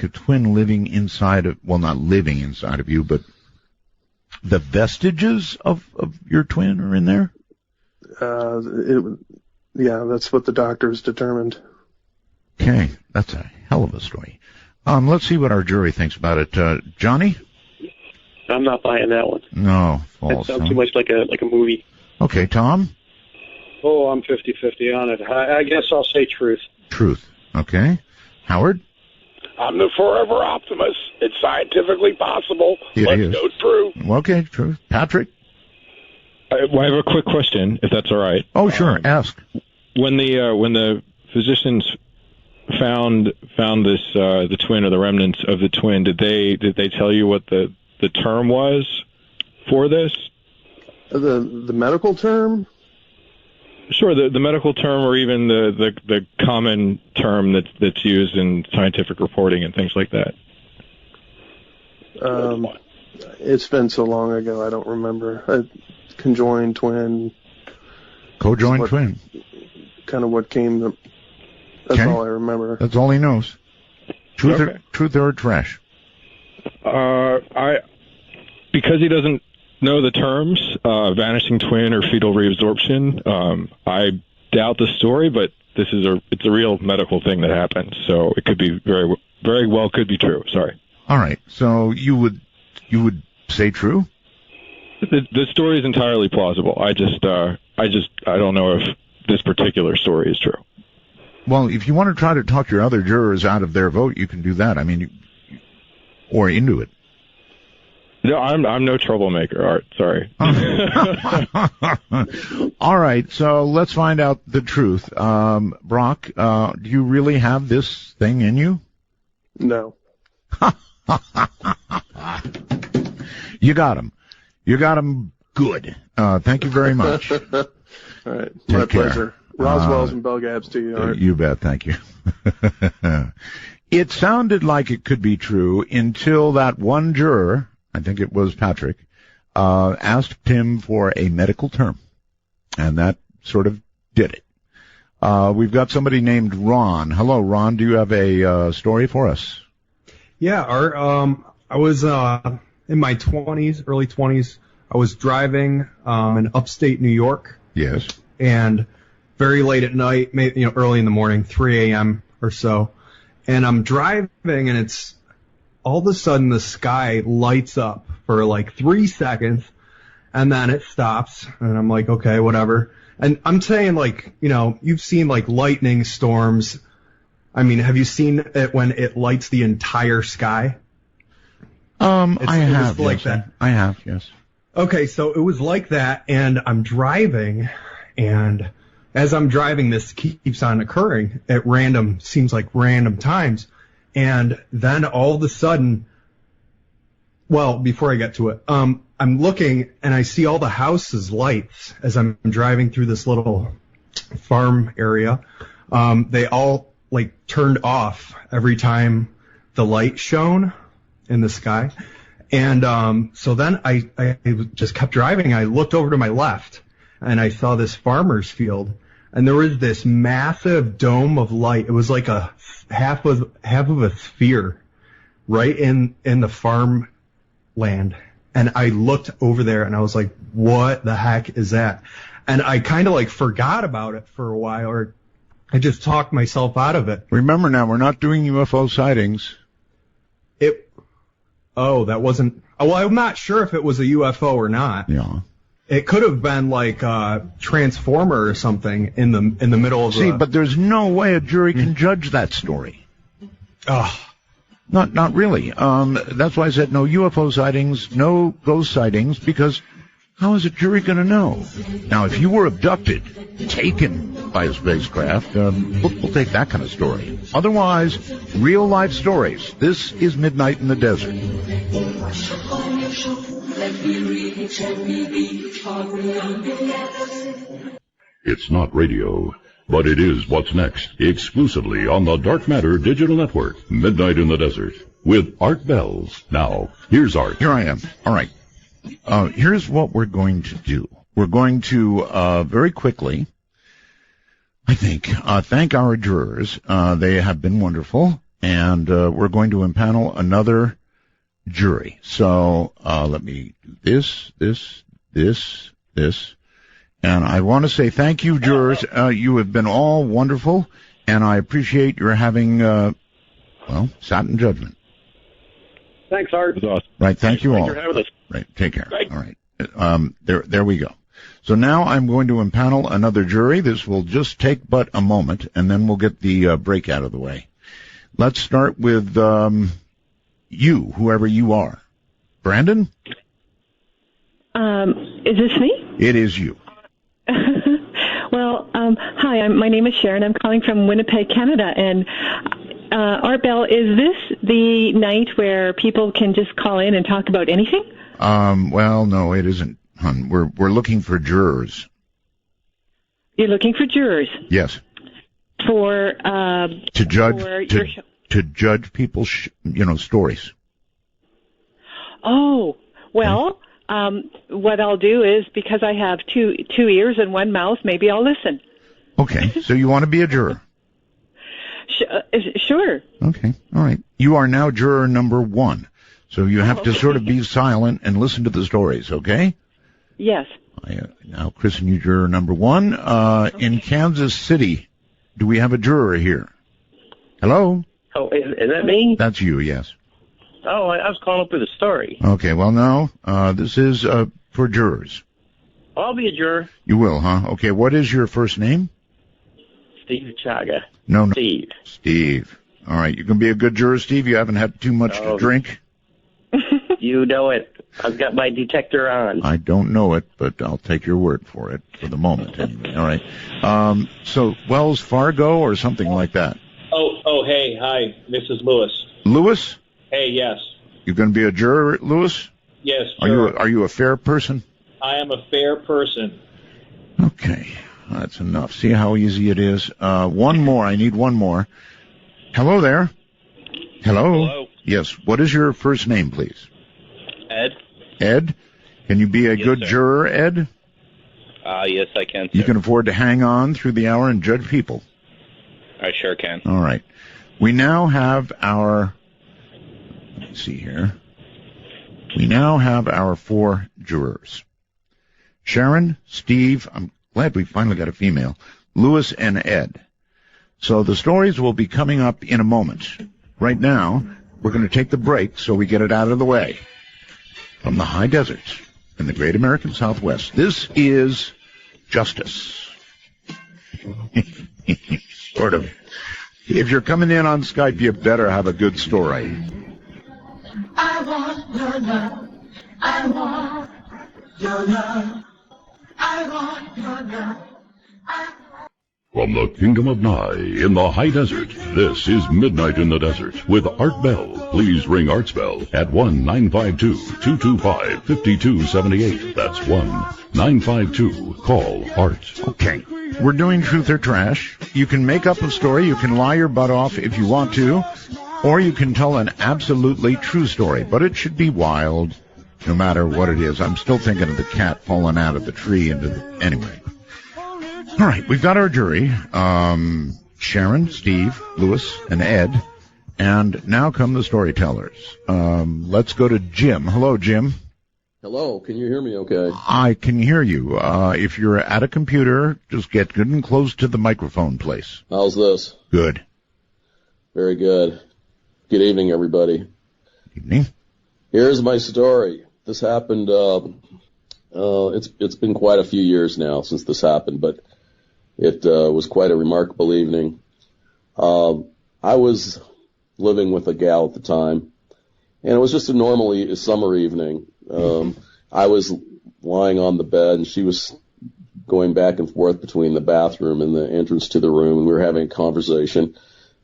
twin living inside of, well, not living inside of you, but the vestiges of your twin are in there? Yeah, that's what the doctors determined. Okay, that's a hell of a story. Let's see what our jury thinks about it. Johnny? I'm not buying that one. No, false. That sounds too much like a movie. Okay, Tom? Oh, I'm 50-50 on it. I guess I'll say truth. Truth. Okay. Howard? I'm the forever optimist. It's scientifically possible. Let's go true. Okay, true. Patrick? I have a quick question, if that's all right. Oh, sure. Ask. When the physicians found this the twin or the remnants of the twin, did they tell you what the term was for this? The medical term? Sure, the medical term, or even the common term that's used in scientific reporting and things like that. It's been so long ago, I don't remember. Conjoined twin. Co-joined twin. Kind of what came. That's all I remember. That's all he knows. Truth or trash? Because he doesn't know the terms, vanishing twin or fetal reabsorption, I doubt the story, but it's a real medical thing that happens, so it could be very well could be true. Sorry. All right. So you would say true? The story is entirely plausible. I don't know if this particular story is true. Well, if you want to try to talk your other jurors out of their vote, you can do that. I mean, or into it. No, I'm no troublemaker, Art. Sorry. All right, so let's find out the truth. Brock, do you really have this thing in you? No. You got him. You got him good. Thank you very much. All right. Take My care. pleasure. Roswell's and Bell Gabs to you, Art. You bet. Thank you. It sounded like it could be true until that one juror, I think it was Patrick, asked him for a medical term. And that sort of did it. We've got somebody named Ron. Hello, Ron. Do you have a story for us? Yeah, Art. I was in my 20s, early 20s. I was driving in upstate New York. Yes. And very late at night, maybe, early in the morning, 3 a.m. or so. And I'm driving, and it's all of a sudden the sky lights up for like 3 seconds, and then it stops, and I'm like, okay, whatever. And I'm saying, like, you've seen like lightning storms. I mean, have you seen it when it lights the entire sky? I have. Like yes, that. I have, yes. Okay, so it was like that, and I'm driving, and as I'm driving, this keeps on occurring at random times. And then all of a sudden, well, before I get to it, I'm looking and I see all the houses' lights as I'm driving through this little farm area. They all like turned off every time the light shone in the sky. And so then I just kept driving. I looked over to my left and I saw this farmer's field. And there was this massive dome of light. It was like a half of a sphere right in the farmland. And I looked over there and I was like, what the heck is that? And I kind of like forgot about it for a while, or I just talked myself out of it. Remember now, we're not doing UFO sightings. That wasn't, well, I'm not sure if it was a UFO or not. Yeah. It could have been like a Transformer or something in the middle of See, but there's no way a jury can judge that story. Oh. Not really. That's why I said no UFO sightings, no ghost sightings, because how is a jury going to know? Now, if you were abducted, taken by a spacecraft, we'll take that kind of story. Otherwise, real-life stories. This is Midnight in the Desert. It's not radio, but it is what's next, exclusively on the Dark Matter Digital Network. Midnight in the Desert with Art Bells. Now, here's Art. Here I am. All right. Here's what we're going to do. We're going to very quickly, I think, thank our jurors. They have been wonderful, and we're going to impanel another jury. So let me do this, and I want to say thank you, jurors. You have been all wonderful, and I appreciate your having, sat in judgment. Thanks, Art. Right, thank you all. Thanks for having us. Right, take care. Right. All right. There we go. So now I'm going to impanel another jury. This will just take but a moment, and then we'll get the break out of the way. Let's start with you, whoever you are. Brandon? Is this me? It is you. Well, hi, my name is Sharon. I'm calling from Winnipeg, Canada. And Art Bell, is this the night where people can just call in and talk about anything? Well, no, it isn't, hon. We're looking for jurors. You're looking for jurors? Yes. For to judge for your show. To judge people's stories. Oh, well, what I'll do is, because I have two ears and one mouth, maybe I'll listen. Okay, so you want to be a juror? Sure. Okay, all right. You are now juror number 1, so you have to sort of be silent and listen to the stories, okay? Yes. I now christen you juror number 1. In Kansas City, do we have a juror here? Hello? Oh, is that me? That's you, yes. Oh, I was calling up with a story. Okay, well, no, this is for jurors. I'll be a juror. You will, huh? Okay, what is your first name? Steve Chaga. No. Steve. Steve. All right, you can be a good juror, Steve. You haven't had too much to drink? You know it. I've got my detector on. I don't know it, but I'll take your word for it for the moment, anyway. All right. So, Wells Fargo or something like that? Oh, hey, hi, Mrs. Lewis. Lewis? Hey, yes. You going to be a juror, Lewis? Yes, juror. Are you a fair person? I am a fair person. Okay, that's enough. See how easy it is. One more. I need one more. Hello there. Hello. Yes. What is your first name, please? Ed. Ed? Can you be a good juror, Ed? Yes, I can, sir. You can afford to hang on through the hour and judge people. I sure can. All right. We now have our... Let's see here. We now have our 4 jurors. Sharon, Steve, I'm glad we finally got a female, Lewis, and Ed. So the stories will be coming up in a moment. Right now, we're going to take the break so we get it out of the way. From the high deserts in the great American Southwest, this is Justice. Sort of. If you're coming in on Skype, you better have a good story. I want your love. I want your love. I want your love. From the Kingdom of Nye in the high desert, this is Midnight in the Desert with Art Bell. Please ring Art's bell at 1-952-225-5278. That's 1-952-CALL-ART. Okay. We're doing Truth or Trash. You can make up a story. You can lie your butt off if you want to, or you can tell an absolutely true story, but it should be wild no matter what it is. I'm still thinking of the cat falling out of the tree anyway. All right, we've got our jury, Sharon, Steve, Lewis, and Ed, and now come the storytellers. Let's go to Jim. Hello, Jim. Hello, can you hear me okay? I can hear you. If you're at a computer, just get good and close to the microphone, please. How's this? Good. Very good. Good evening, everybody. Evening. Here's my story. This happened It's been quite a few years now since this happened, but it was quite a remarkable evening. I was living with a gal at the time, and it was just a summer evening. I was lying on the bed, and she was going back and forth between the bathroom and the entrance to the room, and we were having a conversation.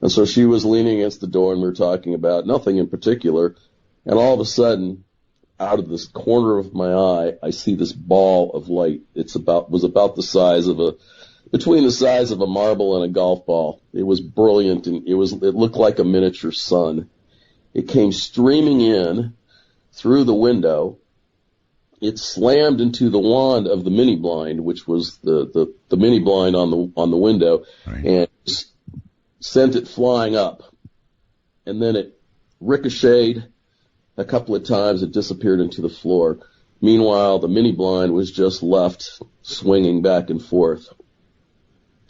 And so she was leaning against the door, and we were talking about nothing in particular. And all of a sudden, out of this corner of my eye, I see this ball of light. Was about the size of between the size of a marble and a golf ball. It was brilliant, and it looked like a miniature sun. It came streaming in through the window. It slammed into the wand of the mini blind, which was the mini blind on the window, right, and sent it flying up. And then it ricocheted a couple of times. It disappeared into the floor. Meanwhile, the mini blind was just left swinging back and forth.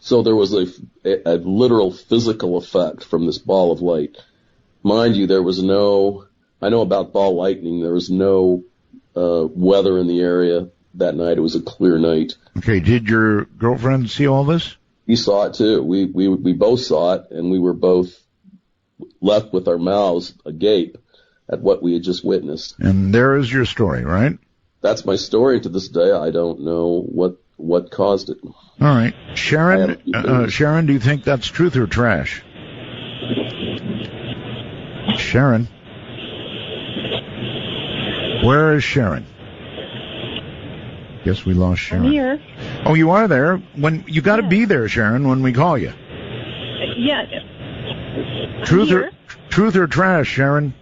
So there was a literal physical effect from this ball of light. Mind you, I know about ball lightning, there was no weather in the area that night. It was a clear night. Okay, did your girlfriend see all this? He saw it too. We both saw it, and we were both left with our mouths agape at what we had just witnessed. And there is your story, right? That's my story. To this day, I don't know what caused it. All right. Sharon, Sharon, do you think that's truth or trash? Sharon? Where is Sharon? Guess we lost Sharon. I'm here. Oh, you are there? You got to be there, Sharon, when we call you. Yeah. Truth or trash, Sharon?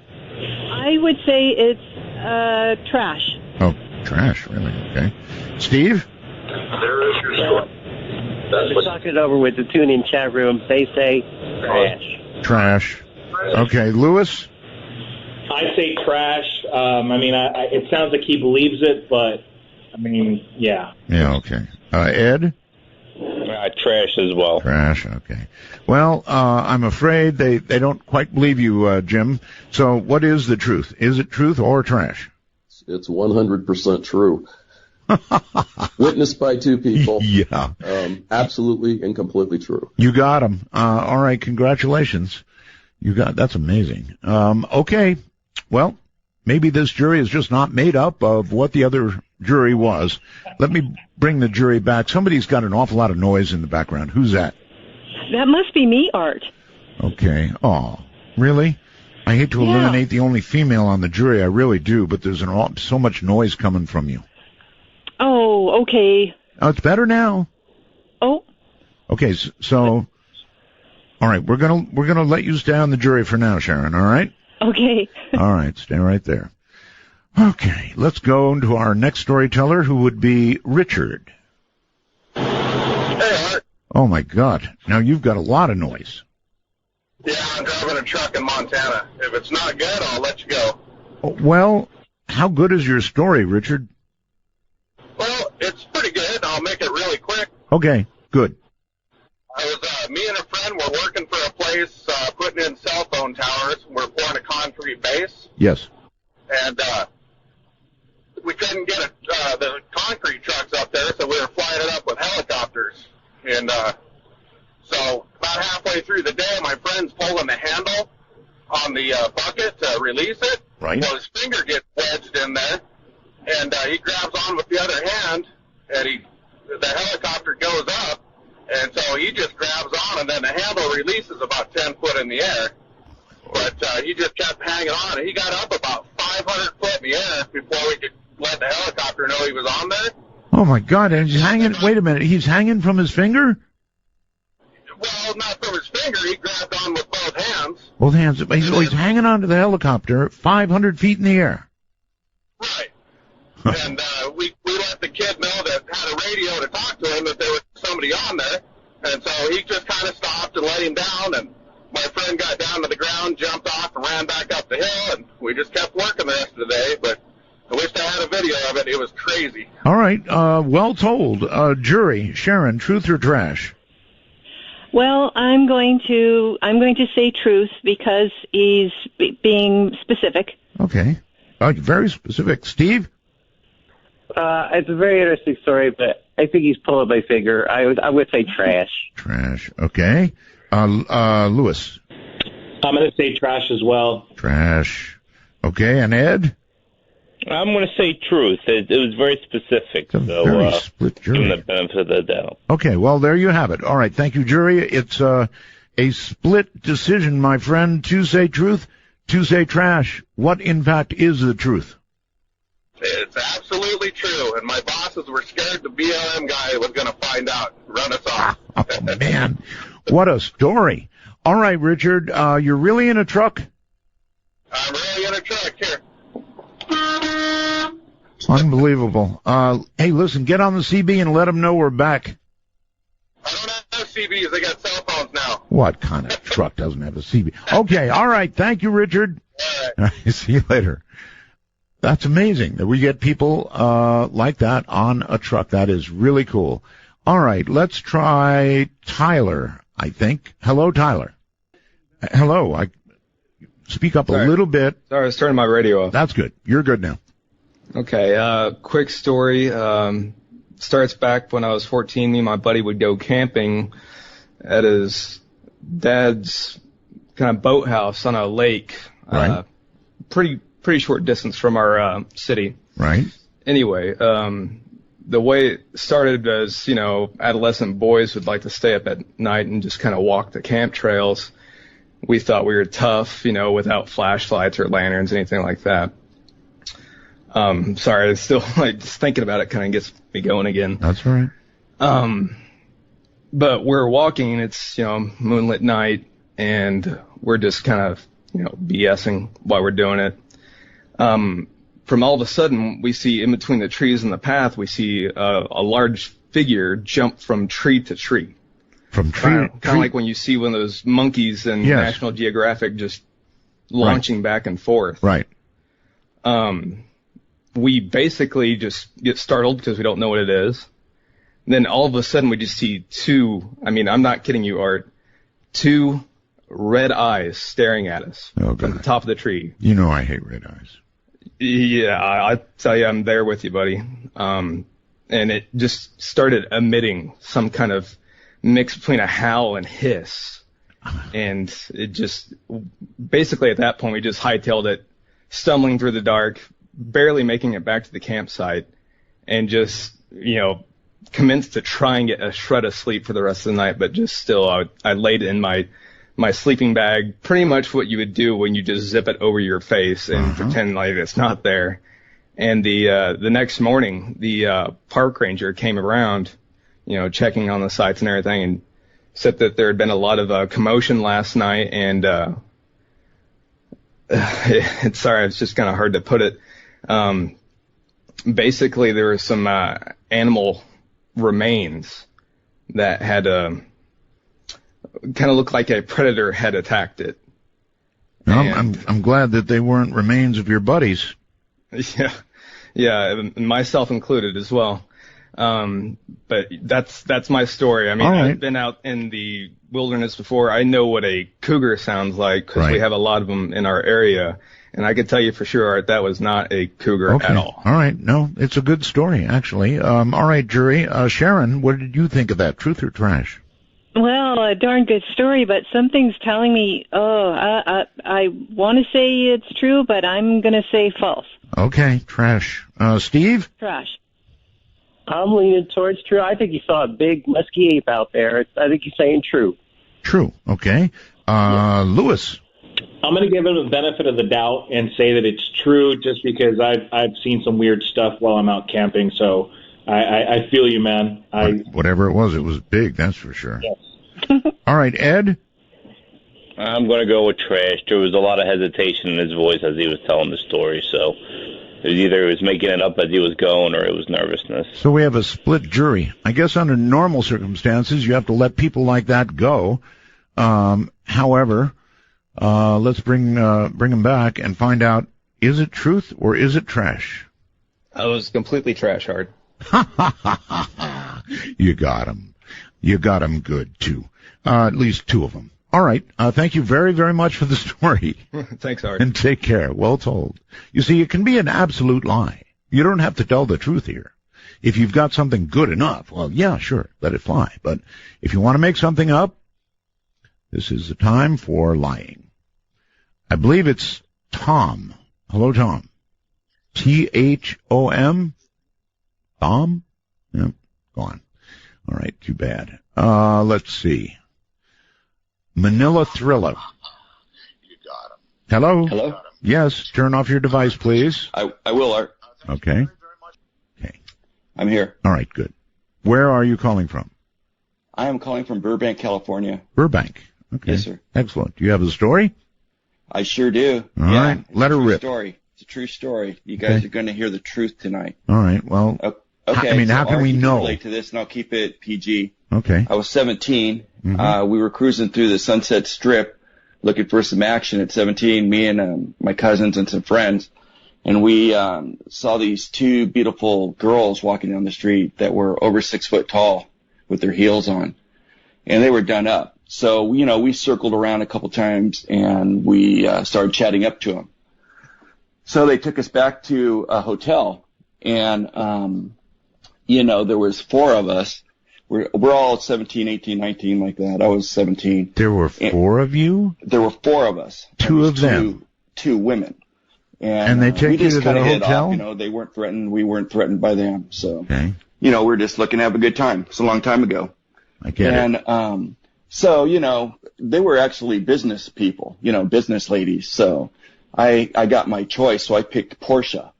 I would say it's trash. Oh, trash, really? Okay. Steve? There is your story. We're talking it over with the tune-in chat room. They say trash. Trash. Okay, Lewis? I say trash. It sounds like he believes it, but, yeah. Yeah, okay. Ed? Trash as well. Trash, okay. Well, I'm afraid they don't quite believe you, Jim. So what is the truth? Is it truth or trash? It's 100% true. Witnessed by two people. Yeah. Absolutely and completely true. You got them. All right, congratulations. That's amazing. Okay. Well, maybe this jury is just not made up of what the other jury was. Let me bring the jury back. Somebody's got an awful lot of noise in the background. Who's that? That must be me, Art. Okay. Oh, really? I hate to eliminate the only female on the jury. I really do, but there's so much noise coming from you. Oh, okay. Oh, it's better now. Oh. Okay, so all right, we're gonna let you stay on the jury for now, Sharon. All right? Okay. All right, stay right there. Okay, let's go to our next storyteller, who would be Richard. Hey, Art. Oh my God! Now you've got a lot of noise. Yeah, I'm driving a truck in Montana. If it's not good, I'll let you go. Well, how good is your story, Richard? Well, it's pretty good. I'll make it really quick. Okay, good. Me and a friend were working for a place putting in cell phone towers. We're pouring a concrete base. Yes. And we couldn't get the concrete trucks up there, so we were flying it up with helicopters. And so about halfway through the day, my friend's pulling the handle on the bucket to release it. Right. Well, his finger gets wedged in there, and he grabs on with the other hand, and the helicopter goes up, and so he just grabs on, and then the handle releases about 10 foot in the air. But he just kept hanging on, and he got up about 500 foot in the air before we could let the helicopter know he was on there. Oh my God! And he's hanging. Wait a minute. He's hanging from his finger? Well, not from his finger. He grabbed on with both hands. Both hands. He's hanging onto the helicopter 500 feet in the air. Right. And we let the kid know that had a radio to talk to him that there was somebody on there. And so he just kind of stopped and let him down. And my friend got down to the ground, jumped off, and ran back up the hill. And we just kept working the rest of the day. But I wish I had a video of it. It was crazy. All right. Well told. Jury, Sharon, truth or trash? Well, I'm going to say truth because he's being specific. Okay. Very specific. Steve? It's a very interesting story, but I think he's pulling my finger. I would say trash. Trash. Okay. Lewis. I'm going to say trash as well. Trash. Okay, and Ed? I'm going to say truth. It was very specific. It's a very split jury. Give him the benefit of the doubt. Okay, well, there you have it. All right, thank you, jury. It's a split decision, my friend. Two say truth, two say trash. What, in fact, is the truth? It's absolutely true, and my bosses were scared the BLM guy was going to find out, run us off. Oh, man. What a story. All right, Richard, you're really in a truck? I'm really in a truck here. Unbelievable. Hey, listen, get on the CB and let them know we're back. I don't have CBs. They got cell phones now. What kind of truck doesn't have a CB? Okay, all right. Thank you, Richard. All right. See you later. That's amazing that we get people like that on a truck. That is really cool. All right, let's try Tyler, I think. Hello, Tyler. Hello. Speak up a little bit. Sorry, I was turning my radio off. That's good. You're good now. Okay, quick story. Starts back when I was 14. Me and my buddy would go camping at his dad's kind of boathouse on a lake. Right. Pretty short distance from our city. Right. Anyway, the way it started as, adolescent boys would like to stay up at night and just kind of walk the camp trails. We thought we were tough, without flashlights or lanterns, anything like that. Sorry, it's still just thinking about it kind of gets me going again. That's all right. But we're walking, it's, moonlit night, and we're just kind of, BSing while we're doing it. From all of a sudden, we see in between the trees and the path, we see a large figure jump from tree to tree. From tree? Kind of like when you see one of those monkeys in National Geographic just launching back and forth. Right. We basically just get startled because we don't know what it is. And then all of a sudden we just see I'm not kidding you, Art, two red eyes staring at us from the top of the tree. You know I hate red eyes. Yeah, I tell you, I'm there with you, buddy. And it just started emitting some kind of mix between a howl and hiss. And it just, basically at that point, we just hightailed it, stumbling through the dark, barely making it back to the campsite, and just, commenced to try and get a shred of sleep for the rest of the night, but just still, I laid in my sleeping bag, pretty much what you would do when you just zip it over your face and pretend like it's not there. And the next morning, the park ranger came around, checking on the sites and everything, and said that there had been a lot of commotion last night, and sorry, it's just kind of hard to put it. Basically, there were some animal remains that had kind of looked like a predator had attacked it. I'm glad that they weren't remains of your buddies. Yeah, myself included as well. But that's my story. I mean, right. I've been out in the wilderness before. I know what a cougar sounds like because we have a lot of them in our area. And I can tell you for sure, Art, that was not a cougar at all. All right. No, it's a good story, actually. All right, jury. Sharon, what did you think of that? Truth or trash? Well, a darn good story, but something's telling me, I want to say it's true, but I'm going to say false. Okay, trash. Steve? Trash. I'm leaning towards true. I think he saw a big musky ape out there. I think he's saying true. True. Okay. Lewis? I'm going to give him the benefit of the doubt and say that it's true just because I've seen some weird stuff while I'm out camping, so I feel you, man. Whatever it was big, that's for sure. Yes. All right, Ed? I'm going to go with trash. There was a lot of hesitation in his voice as he was telling the story, so it was either he was making it up as he was going or it was nervousness. So we have a split jury. I guess under normal circumstances, you have to let people like that go. However, let's bring him back and find out, is it truth or is it trash? I was completely trash, Art. You got him. You got him good, too. At least two of them. All right. Thank you very, very much for the story. Thanks, Art. And take care. Well told. You see, it can be an absolute lie. You don't have to tell the truth here. If you've got something good enough, well, yeah, sure, let it fly. But if you want to make something up, this is the time for lying. I believe it's Tom. Hello, Tom. T-H-O-M? Tom? Yep, gone. All right, too bad. Let's see. Manila Thriller. You got him. Hello? Hello? Yes, turn off your device, please. I will, Art. Okay. I'm here. All right, good. Where are you calling from? I am calling from Burbank, California. Burbank. Okay. Yes, sir. Excellent. Do you have a story? I sure do. All right. Let her rip. It's a true story. You guys Okay. are going to hear the truth tonight. All right. Well, Okay. I mean, so how can Art, we you know? relate to this, and I'll keep it PG. Okay. I was 17. Mhm. We were cruising through the Sunset Strip looking for some action at 17, me and my cousins and some friends. And we saw these two beautiful girls walking down the street that were over 6 foot tall with their heels on. And they were done up. So, we circled around a couple times and we started chatting up to them. So they took us back to a hotel. And, there was 4 of us. We're all 17, 18, 19 like that. I was 17. There were 4 of you? There were 4 of us. 2 of them? 2 women. And they take we you just to kinda the hit hotel? Off, they weren't threatened. We weren't threatened by them. So, Okay. we're just looking to have a good time. It's a long time ago. I get it. And, so, they were actually business people, business ladies. So I got my choice. So I picked Portia,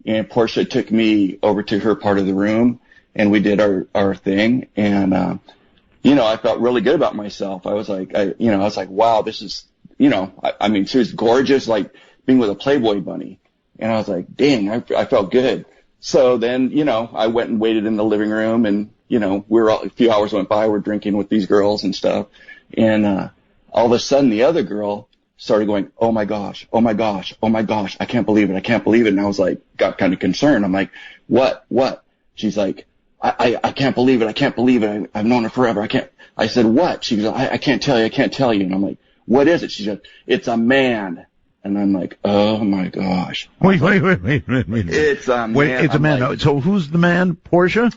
and Portia took me over to her part of the room and we did our thing. And, I felt really good about myself. I was like, wow, this is, I mean, she was gorgeous, like being with a Playboy bunny. And I was like, dang, I felt good. So then, I went and waited in the living room and, a few hours went by, we're drinking with these girls and stuff. And, all of a sudden the other girl started going, oh my gosh, oh my gosh, oh my gosh, I can't believe it, I can't believe it. And I was like, got kind of concerned. I'm like, what? She's like, I can't believe it, I can't believe it. I've known her forever. I said, what? She goes, I can't tell you. And I'm like, what is it? She goes, it's a man. And I'm like, oh my gosh. Wait. It's a man. Wait, it's a man. Like, so who's the man? Portia?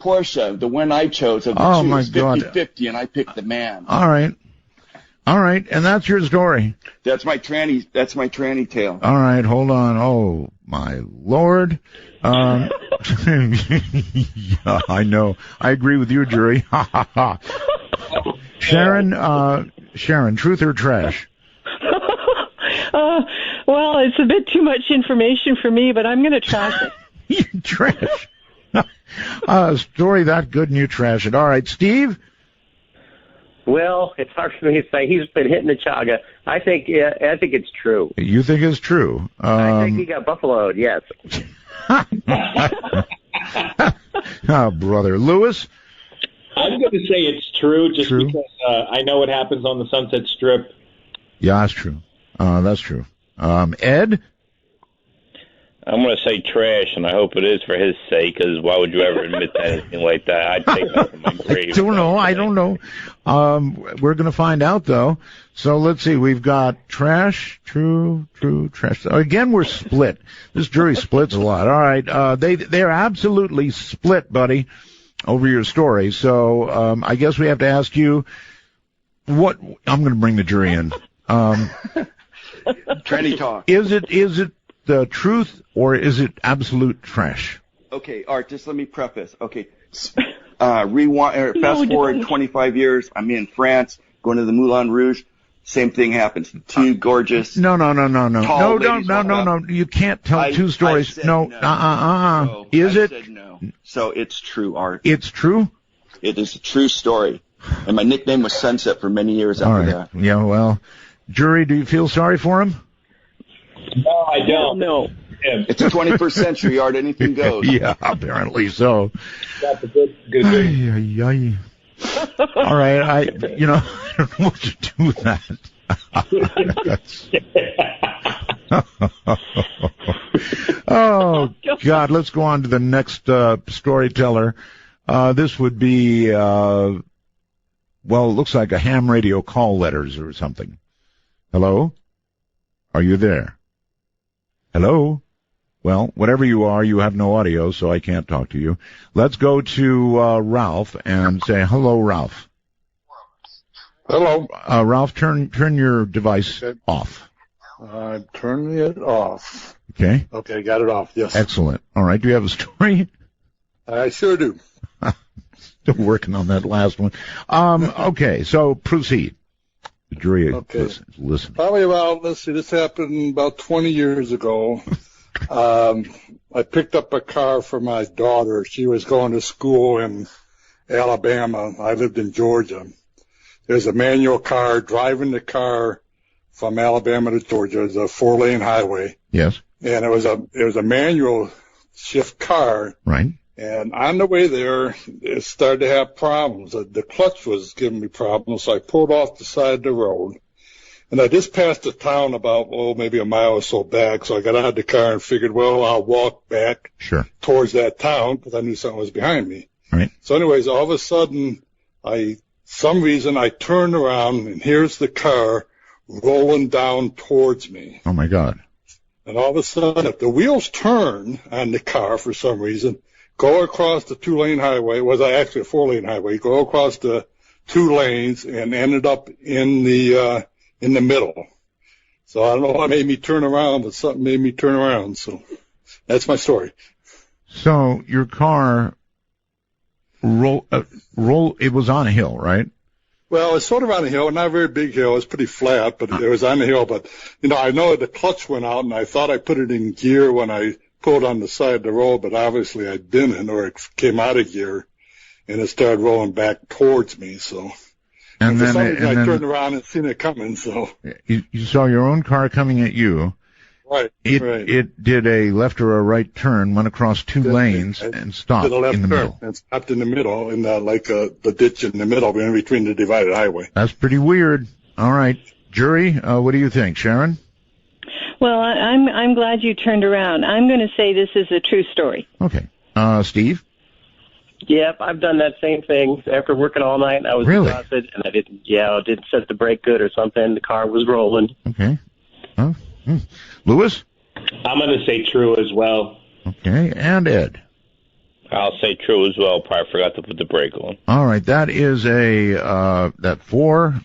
Portia, the one I chose of the Oh two, my is God. 50-50, and I picked the man. All right. And that's your story. That's my tranny tale. All right. Hold on. Oh my Lord. Yeah, I know. I agree with you, jury. Ha ha ha. Sharon, truth or trash? Well, it's a bit too much information for me, but I'm going to trash it. You trash. A story that good and you trash it. All right, Steve? Well, it's hard for me to say. He's been hitting the chaga. I think it's true. You think it's true? I think he got buffaloed, yes. Oh, brother. Lewis? I'm going to say it's true just because I know what happens on the Sunset Strip. Yeah, that's true. That's true. Ed? I'm going to say trash, and I hope it is for his sake, because why would you ever admit to anything like that? I'd take that from my grave. I don't know. We're going to find out, though. So let's see. We've got trash, true, trash. Again, we're split. This jury splits a lot. All right. They're absolutely split, buddy, over your story. So I guess we have to ask you what – I'm going to bring the jury in. Tranny talk. Is it the truth or is it absolute trash? Okay, Art, just let me preface. Okay, rewind, fast forward 25 years. I'm in France, going to the Moulin Rouge. Same thing happens. Two gorgeous. No. tall ladies walk up. No. You can't tell two stories. No. Is it? Said no. So it's true, Art. It's true? It is a true story. And my nickname was Sunset for many years All after right. that. Yeah, well, jury, do you feel sorry for him? No, I don't. No. It's the 21st century, Art. Anything goes. Yeah, apparently so. That's a good. Ay. All right, I don't know what to do with that. Oh, God, let's go on to the next storyteller. This would be, it looks like a ham radio call letters or something. Hello? Are you there? Hello? Well, whatever you are, you have no audio, so I can't talk to you. Let's go to Ralph and say hello, Ralph. Hello. Ralph, turn your device off. Turn it off. Okay. Okay, got it off. Yes. Excellent. All right. Do you have a story? I sure do. Still working on that last one. Okay, so proceed. The jury listen. Probably about, let's see, this happened about 20 years ago. I picked up a car for my daughter. She was going to school in Alabama. I lived in Georgia. There's a manual car driving the car from Alabama to Georgia. It's a 4-lane highway. Yes. And it was a manual shift car. Right. And on the way there, it started to have problems. The clutch was giving me problems, so I pulled off the side of the road. And I just passed the town about, maybe a mile or so back, so I got out of the car and figured, I'll walk back towards that town because I knew something was behind me. Right. So anyways, all of a sudden, I turned around, and here's the car rolling down towards me. Oh, my God. And all of a sudden, if the wheels turn on the car for some reason, go across the 2-lane highway, it was actually a 4-lane highway, go across the 2 lanes and ended up in the middle. So I don't know what made me turn around, but something made me turn around. So that's my story. So your car it was on a hill, right? Well, it's sort of on a hill, not a very big hill. It's pretty flat, but it was on the hill. But, I know the clutch went out, and I thought I put it in gear when I pulled on the side of the road, but obviously I didn't, or it came out of gear, and it started rolling back towards me. So, and for some reason I turned around and seen it coming. So you saw your own car coming at you. Right. It did a left or a right turn, went across 2 lanes, and stopped in the middle. And stopped in the middle, in the ditch in the middle, in between the divided highway. That's pretty weird. All right, jury, what do you think, Sharon? Well, I'm glad you turned around. I'm going to say this is a true story. Okay, Steve. Yep, I've done that same thing. After working all night, I was exhausted, and I didn't set the brake good or something. The car was rolling. Okay. Lewis? I'm going to say true as well. Okay, and Ed? I'll say true as well. Probably forgot to put the brake on. All right, that is that 4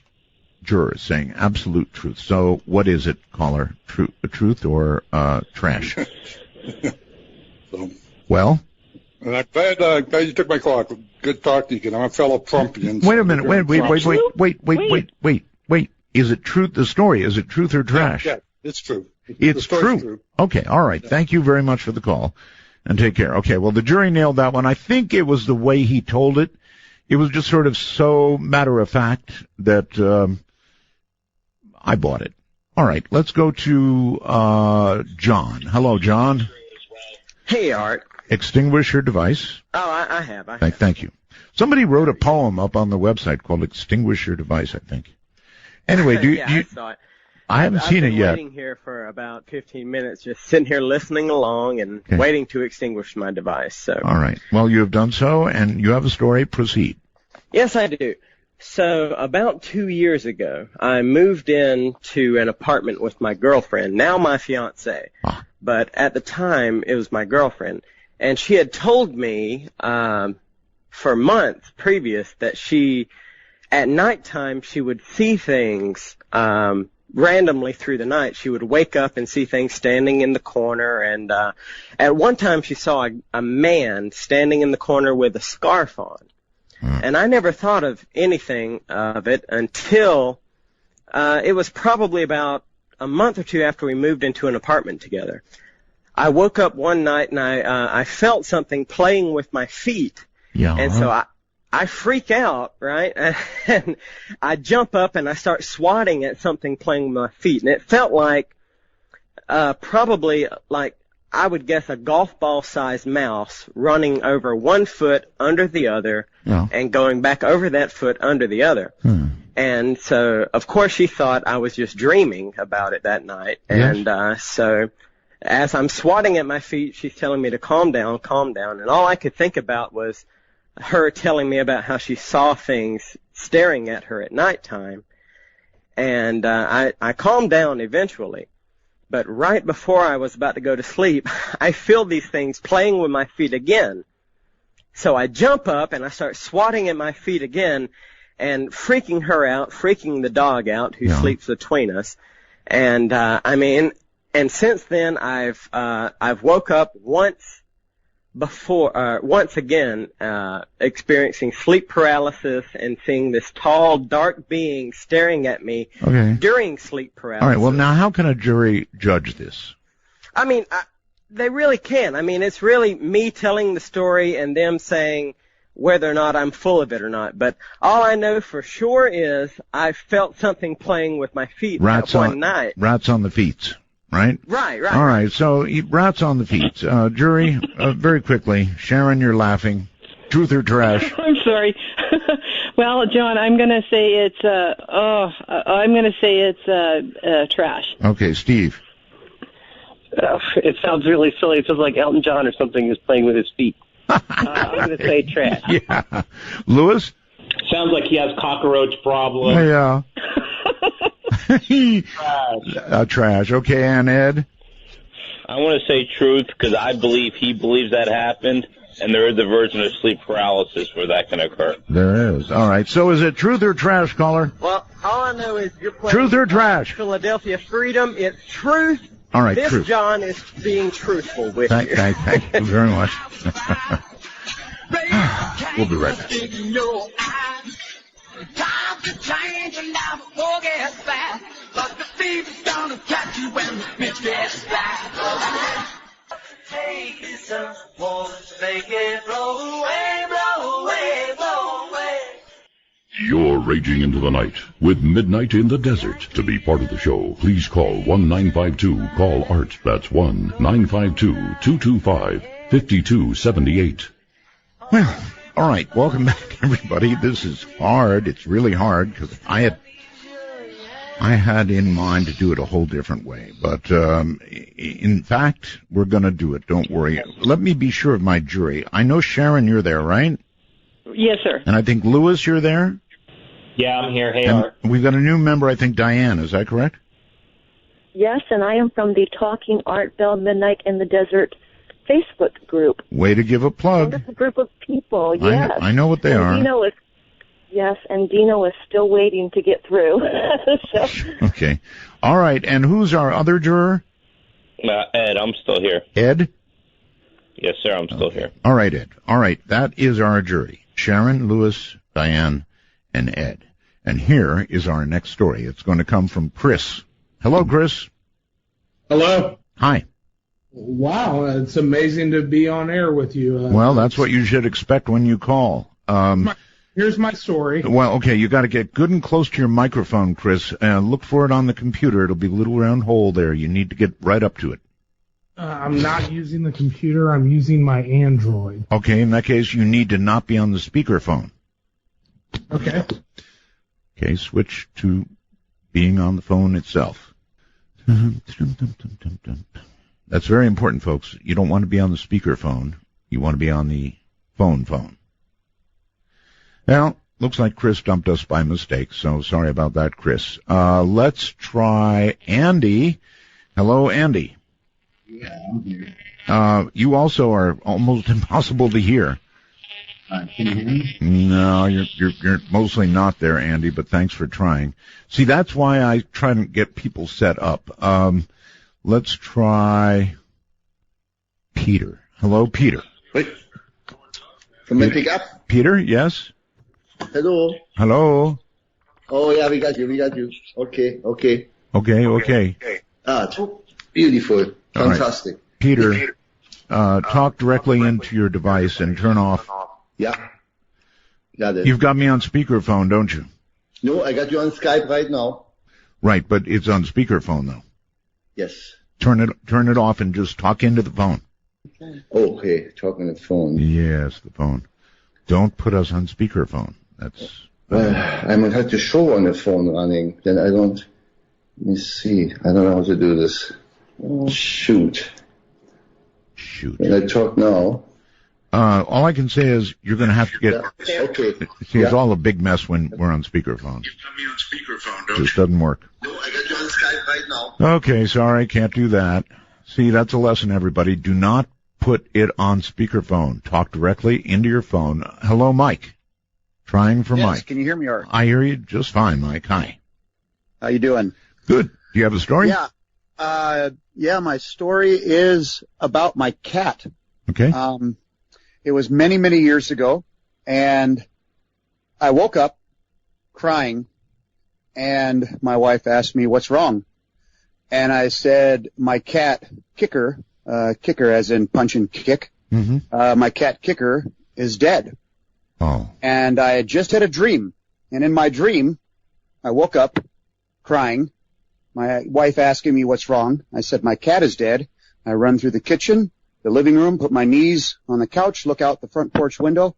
jurors saying absolute truth. So what is it, caller? Truth or trash? Well? And I'm glad you took my call. Good talk to you. I'm a fellow Trumpian. Wait a minute. Wait. Is it truth? The story, is it truth or trash? Yeah, it's true. It's true. Okay, all right. Thank you very much for the call, and take care. Okay, well, the jury nailed that one. I think it was the way he told it. It was just sort of so matter-of-fact that I bought it. All right, let's go to John. Hello, John. Hey, Art. Extinguish your device. Oh, I have. Thank you. Somebody wrote a poem up on the website called Extinguish Your Device, I think. Anyway, I saw it. I haven't seen it yet. I've been waiting here for about 15 minutes, just sitting here listening along and waiting to extinguish my device. So. All right. Well, you have done so, and you have a story. Proceed. Yes, I do. So about 2 years ago, I moved into an apartment with my girlfriend, now my fiance. But at the time, it was my girlfriend. And she had told me for months previous that at nighttime, she would see things randomly through the night. She would wake up and see things standing in the corner. And at one time, she saw a man standing in the corner with a scarf on. And I never thought of anything of it until it was probably about a month or two after we moved into an apartment together. I woke up one night and I felt something playing with my feet. Yeah. And so I freak out, right? And I jump up and I start swatting at something playing with my feet. And it felt like probably like I would guess a golf ball sized mouse running over one foot under the other and going back over that foot under the other. And so, of course, she thought I was just dreaming about it that night. And so as I'm swatting at my feet, she's telling me to calm down. And all I could think about was her telling me about how she saw things staring at her at nighttime. And I calmed down eventually. But right before I was about to go to sleep, I feel these things playing with my feet again. So I jump up and I start swatting at my feet again and freaking her out, freaking the dog out who sleeps between us. And, and since then I've woke up once again, experiencing sleep paralysis and seeing this tall, dark being staring at me during sleep paralysis. All right, well, now how can a jury judge this? They really can. It's really me telling the story and them saying whether or not I'm full of it or not. But all I know for sure is I felt something playing with my feet one night. Rats on the feet, right? Right. All right, so rats on the feet. Jury, very quickly. Sharon, you're laughing. Truth or trash? I'm sorry. Well, John, I'm going to say it's trash. Okay, Steve. It sounds really silly. It sounds like Elton John or something is playing with his feet. I'm going to say trash. Yeah. Lewis? Sounds like he has cockroach problems. Yeah. Trash. Okay, and Ed? I want to say truth because I believe he believes that happened, and there is a version of sleep paralysis where that can occur. There is. All right. So is it truth or trash, caller? Well, all I know is you're playing truth or trash. Philadelphia Freedom. It's truth. All right, this truth. John is being truthful with you. Thank you very much. We'll be right back. Time to change and now before gets fast. But the fever's gonna catch you when the bitch gets back. Take this unwanted, make it blow away, blow away, blow away. You're raging into the night with Midnight in the Desert. To be part of the show, please call 1-952-CALL-ART. That's 1-952-225-5278. Well, all right. Welcome back, everybody. This is hard. It's really hard because I had in mind to do it a whole different way. But in fact, we're going to do it. Don't worry. Let me be sure of my jury. I know, Sharon, you're there, right? Yes, sir. And I think, Lewis, you're there? Yeah, I'm here. Hey, and Art. We've got a new member, I think, Diane. Is that correct? Yes, and I am from the Talking Art Bell Midnight in the Desert Facebook group. Way to give a plug. Wonderful group of people, yes. I know what they are. Dino is still waiting to get through. So. Okay. All right, and who's our other juror? Ed, I'm still here. Ed? Yes, sir, I'm still here. All right, Ed. All right, that is our jury. Sharon, Lewis, Diane, and Ed. And here is our next story. It's going to come from Chris. Hello, Chris. Hello. Hi. Wow, it's amazing to be on air with you. Well, that's what you should expect when you call. Here's my story. Well, okay, you got to get good and close to your microphone, Chris. Look for it on the computer. It'll be a little round hole there. You need to get right up to it. I'm not using the computer. I'm using my Android. Okay, in that case, you need to not be on the speakerphone. Okay. Okay, switch to being on the phone itself. That's very important, folks. You don't want to be on the speakerphone. You want to be on the phone. Well, looks like Chris dumped us by mistake, so sorry about that, Chris. Let's try Andy. Hello, Andy. Yeah, I'm here. You also are almost impossible to hear. Can you hear me? No, you're mostly not there, Andy, but thanks for trying. See, that's why I try to get people set up. Let's try Peter. Hello, Peter. Wait. Can we pick up? Peter, yes? Hello. Hello. Oh, yeah, we got you. Okay. Okay. Beautiful. Fantastic. Right. Peter, talk directly into your device and turn off. Yeah. Got it. You've got me on speakerphone, don't you? No, I got you on Skype right now. Right, but it's on speakerphone, though. Yes. Turn it off and just talk into the phone. Okay, talking on the phone. Yes, the phone. Don't put us on speakerphone. That's... I might have to show on the phone running. Then I don't... Let me see. I don't know how to do this. Oh, shoot. When I talk now... all I can say is you're going to have to get... Yeah. Okay. See, it's all a big mess when we're on speakerphone. You put me on speakerphone, don't It just doesn't work. No, I got you on Skype right now. Okay, sorry, can't do that. See, that's a lesson, everybody. Do not put it on speakerphone. Talk directly into your phone. Hello, Mike. Trying for Mike. Can you hear me, Art? I hear you just fine, Mike. Hi. How you doing? Good. Do you have a story? Yeah, my story is about my cat. Okay. It was many, many years ago, and I woke up crying, and my wife asked me, what's wrong? And I said, my cat, Kicker, Kicker as in punch and kick, my cat Kicker is dead. Oh. And I had just had a dream, and in my dream, I woke up crying, my wife asking me what's wrong. I said, my cat is dead. I run through the kitchen, the living room, put my knees on the couch, look out the front porch window,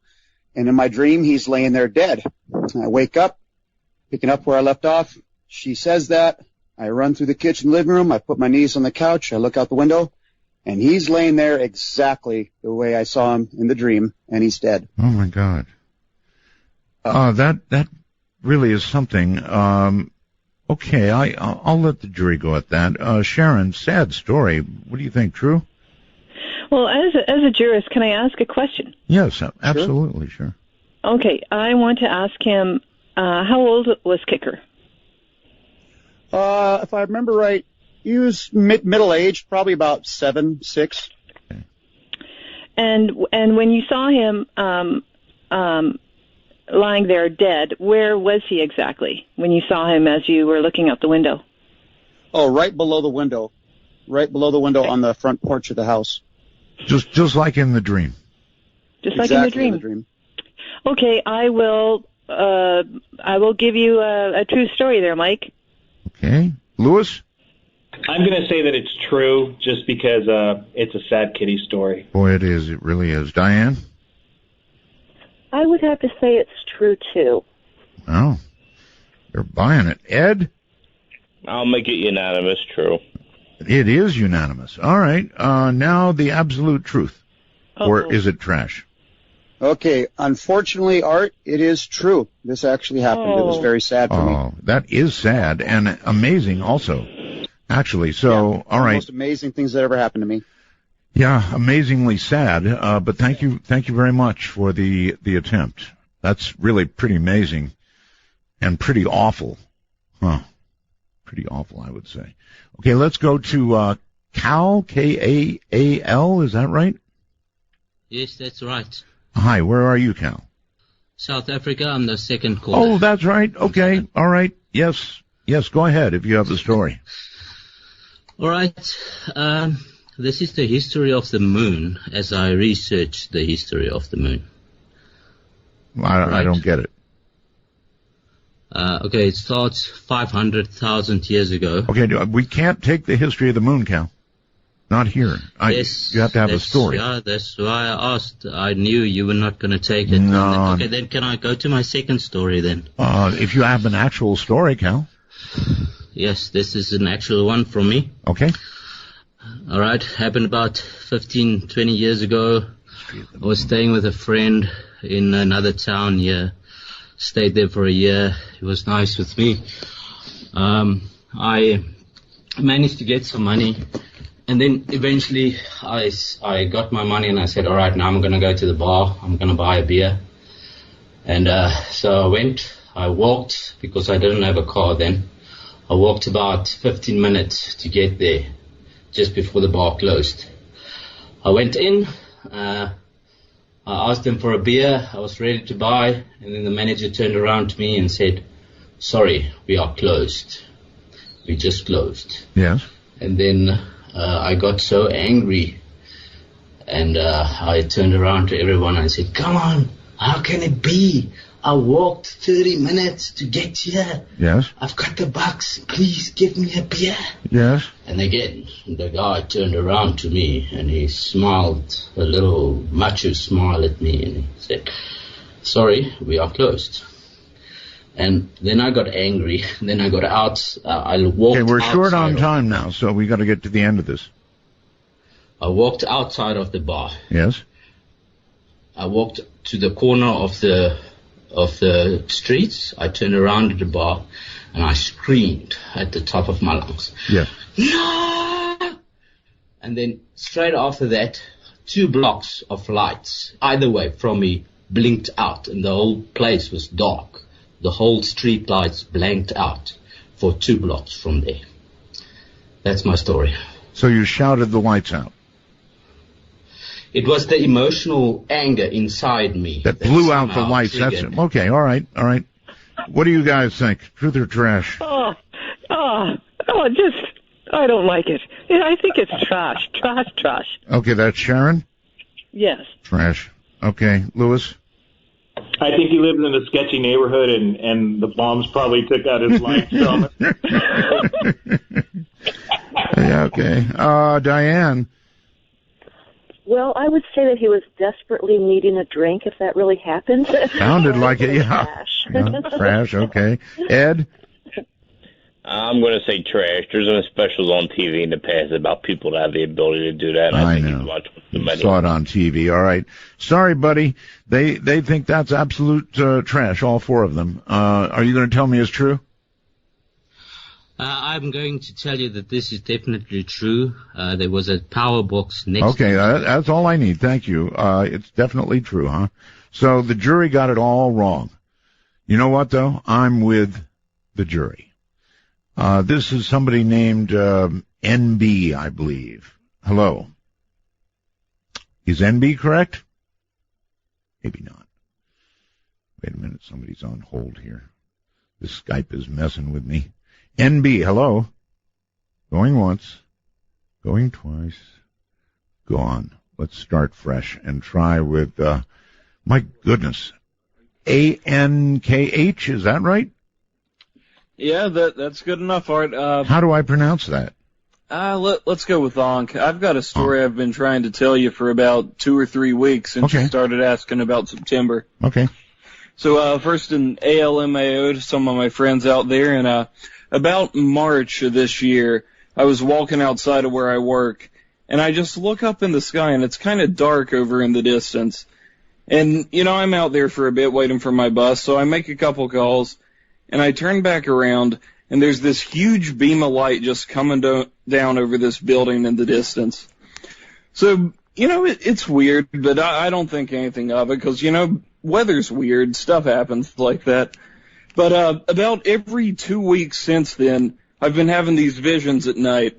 and in my dream, he's laying there dead. I wake up, picking up where I left off. She says that. I run through the kitchen, living room. I put my knees on the couch. I look out the window, and he's laying there exactly the way I saw him in the dream, and he's dead. Oh, my God. That really is something. Okay, I'll let the jury go at that. Sharon, sad story. What do you think, true? Well, as a jurist, can I ask a question? Yes, absolutely, sure. Okay, I want to ask him, how old was Kicker? If I remember right, he was middle-aged, probably about 7, 6. Okay. And when you saw him lying there dead, where was he exactly when you saw him as you were looking out the window? Oh, right below the window. Right below the window on the front porch of the house. Just like in the dream. Just like in the dream. Okay, I will give you a true story there, Mike. Okay. Lewis? I'm going to say that it's true just because it's a sad kitty story. Boy, it is. It really is. Diane? I would have to say it's true, too. Oh, you're buying it. Ed? I'll make it unanimous, true. It is unanimous. All right. Now the absolute truth. Or is it trash? Okay. Unfortunately, Art, it is true. This actually happened. It was very sad for me. Oh, that is sad and amazing also. Actually, so, yeah, all right. The most amazing things that ever happened to me. Yeah, amazingly sad, but thank you very much for the attempt. That's really pretty amazing and pretty awful. Pretty awful, I would say. Okay, let's go to Cal, K-A-A-L, is that right? Yes, that's right. Hi, where are you, Cal? South Africa, I'm the second caller. Oh, that's right. Okay, all right. Yes, go ahead if you have the story. All right. This is the history of the moon as I researched the history of the moon. I don't get it. Okay, it starts 500,000 years ago. Okay, we can't take the history of the moon, Cal. Not here. Yes, you have to have a story. Yeah, that's why I asked. I knew you were not going to take it. No. Okay, then can I go to my second story then? If you have an actual story, Cal. Yes, this is an actual one from me. Okay. All right, happened about 15, 20 years ago. I was staying with a friend in another town here. Stayed there for a year. He was nice with me. I managed to get some money. And then eventually I got my money and I said, all right, now I'm going to go to the bar. I'm going to buy a beer. And so I walked because I didn't have a car then. I walked about 15 minutes to get there just before the bar closed. I went in. I asked them for a beer. I was ready to buy. And then the manager turned around to me and said, sorry, we are closed. We just closed. Yes. And then I got so angry, and I turned around to everyone and said, come on, how can it be? I walked 30 minutes to get here. Yes. I've got the bucks. Please give me a beer. Yes. And again, the guy turned around to me, and he smiled a little macho smile at me, and he said, sorry, we are closed. And then I got angry. Then I got out. I walked. Okay, we're short on time now, so we got to get to the end of this. I walked outside of the bar. Yes. I walked to the corner of the streets. I turned around at the bar. and I screamed at the top of my lungs. Yeah. No! And then straight after that, 2 blocks of lights either way from me blinked out, and the whole place was dark. The whole street lights blanked out for 2 blocks from there. That's my story. So you shouted the lights out. It was the emotional anger inside me that blew out the somehow lights. That's triggered. okay. All right. What do you guys think? Truth or trash? I don't like it. I think it's trash. Okay, that's Sharon. Yes. Trash. Okay, Lewis. I think he lives in a sketchy neighborhood, and the bombs probably took out his lights from it. Yeah, okay. Diane. Well, I would say that he was desperately needing a drink, if that really happened. Sounded like it, yeah. Trash, okay. Ed? I'm going to say trash. There's been specials on TV in the past about people that have the ability to do that. I think know. you watch too many. Saw it on TV. All right. Sorry, buddy. They think that's absolute trash, all 4 of them. Are you going to tell me it's true? I'm going to tell you that this is definitely true. There was a power box next to Okay, that's all I need. Thank you. It's definitely true, huh? So the jury got it all wrong. You know what, though? I'm with the jury. This is somebody named NB, I believe. Hello. Is NB correct? Maybe not. Wait a minute. Somebody's on hold here. This Skype is messing with me. NB, hello. Going once. Going twice. Gone. Let's start fresh and try with, my goodness, ANKH, is that right? Yeah, that's good enough, Art. How do I pronounce that? Let's go with Ankh. I've got a story I've been trying to tell you for about 2 or 3 weeks since you started asking about September. Okay. So, first an ALMAO to some of my friends out there, and about March of this year, I was walking outside of where I work, and I just look up in the sky, and it's kind of dark over in the distance. And, I'm out there for a bit waiting for my bus, so I make a couple calls, and I turn back around, and there's this huge beam of light just coming down over this building in the distance. So, it's weird, but I don't think anything of it, because, weather's weird, stuff happens like that. But about every 2 weeks since then, I've been having these visions at night.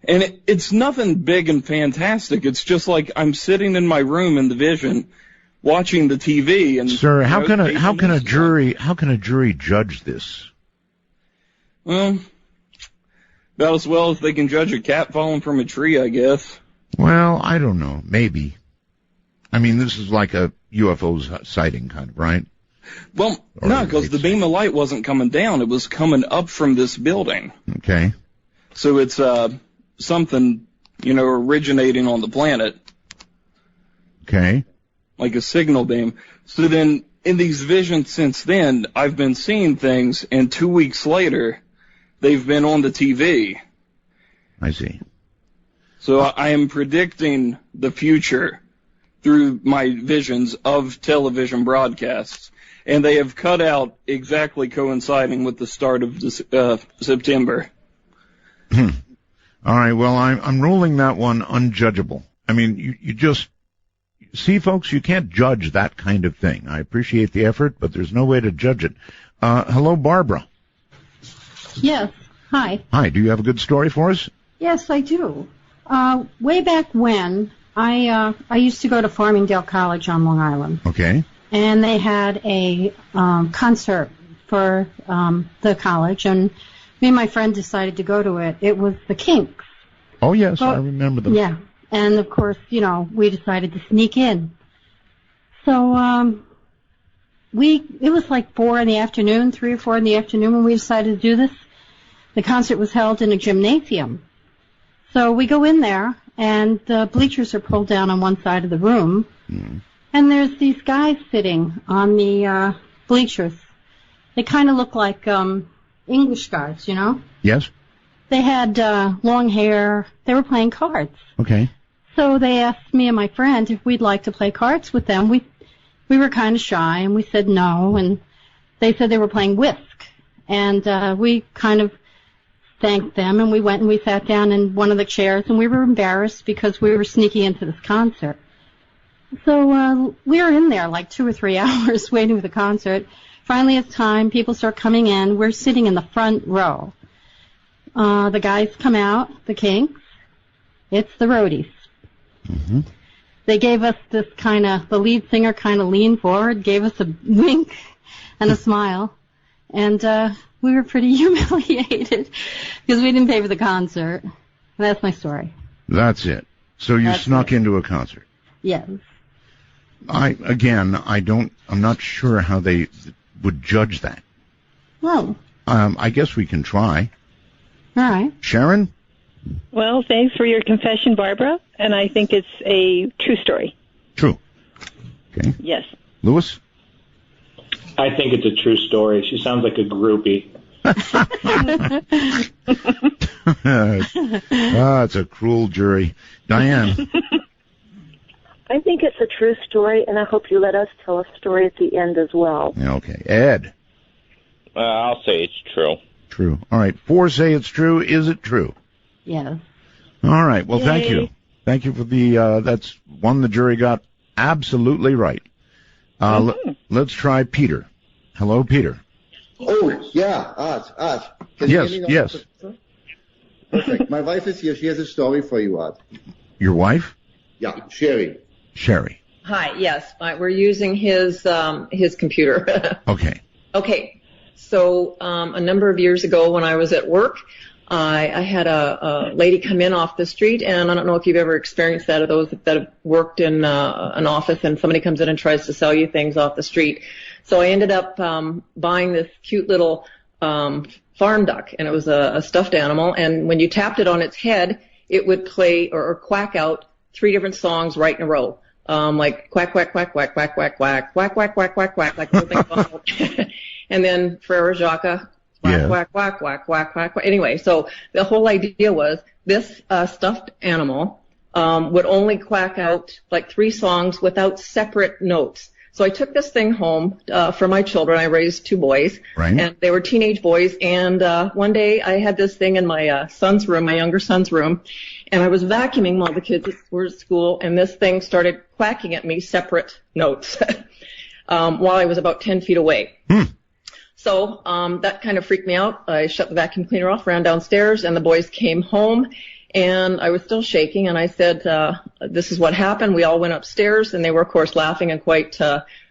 And it's nothing big and fantastic. It's just like I'm sitting in my room in the vision, watching the TV. And sir, how can a jury judge this? Well, about as well as they can judge a cat falling from a tree, I guess. Well, I don't know. Maybe. I mean, this is like a UFO sighting kind of, right? Well, no, because the beam of light wasn't coming down. It was coming up from this building. Okay. So it's something, originating on the planet. Okay. Like a signal beam. So then, in these visions since then, I've been seeing things, and 2 weeks later, they've been on the TV. I see. So I am predicting the future through my visions of television broadcasts. And they have cut out exactly coinciding with the start of September. All right, well, I'm ruling that one unjudgeable. I mean, you just, see, folks, you can't judge that kind of thing. I appreciate the effort, but there's no way to judge it. Hello, Barbara. Yes, hi. Hi, do you have a good story for us? Yes, I do. Way back when, I used to go to Farmingdale College on Long Island. Okay. And they had a concert for the college, and me and my friend decided to go to it. It was the Kinks. Oh, yes, I remember them. Yeah, and of course, we decided to sneak in. So it was like 3 or 4 in the afternoon when we decided to do this. The concert was held in a gymnasium. So we go in there, and the bleachers are pulled down on one side of the room. And there's these guys sitting on the bleachers. They kind of look like English guys, Yes. They had long hair. They were playing cards. Okay. So they asked me and my friend if we'd like to play cards with them. We were kind of shy, and we said no. And they said they were playing Whisk. And we kind of thanked them, and we went and we sat down in one of the chairs, and we were embarrassed because we were sneaking into this concert. So we were in there like 2 or 3 hours waiting for the concert. Finally, it's time. People start coming in. We're sitting in the front row. The guys come out, the Kinks. It's the Roadies. Mm-hmm. They gave us this kind of, the lead singer kind of leaned forward, gave us a wink and a smile, and we were pretty humiliated because we didn't pay for the concert. And that's my story. That's it. So you snuck into a concert. Yes. I'm not sure how they would judge that. Well. I guess we can try. All right. Sharon? Well, thanks for your confession, Barbara, and I think it's a true story. True. Okay. Yes. Lewis? I think it's a true story. She sounds like a groupie. It's a cruel jury. Diane? I think it's a true story, and I hope you let us tell a story at the end as well. Okay. Ed? I'll say it's true. True. All right. 4 say it's true. Is it true? Yes. All right. Well, Yay. thank you. Thank you for that's one the jury got absolutely right. Let's try Peter. Hello, Peter. Oh, yeah, Art. Can you Yes, hear me now? yes. Perfect. My wife is here. She has a story for you, Art. Your wife? Yeah, Sherry. Sherry. Hi, yes. We're using his computer. Okay. Okay. So a number of years ago when I was at work, I had a lady come in off the street, and I don't know if you've ever experienced that, or those that have worked in an office and somebody comes in and tries to sell you things off the street. So I ended up buying this cute little farm duck, and it was a stuffed animal, and when you tapped it on its head, it would play or quack out 3 different songs right in a row. Like quack, quack, quack, quack, quack, quack, quack, quack, quack, quack, quack, quack, like the whole thing. And then Frere Jacques, quack, quack, quack, quack, quack, quack, quack. Anyway, so the whole idea was this stuffed animal would only quack out like 3 songs without separate notes. So I took this thing home for my children. I raised 2 boys, right. And they were teenage boys. And one day I had this thing in my son's room, my younger son's room, and I was vacuuming while the kids were at school, and this thing started quacking at me separate notes while I was about 10 feet away. So that kind of freaked me out. I shut the vacuum cleaner off, ran downstairs, and the boys came home, and I was still shaking, and I said, this is what happened. We all went upstairs, and they were, of course, laughing and quite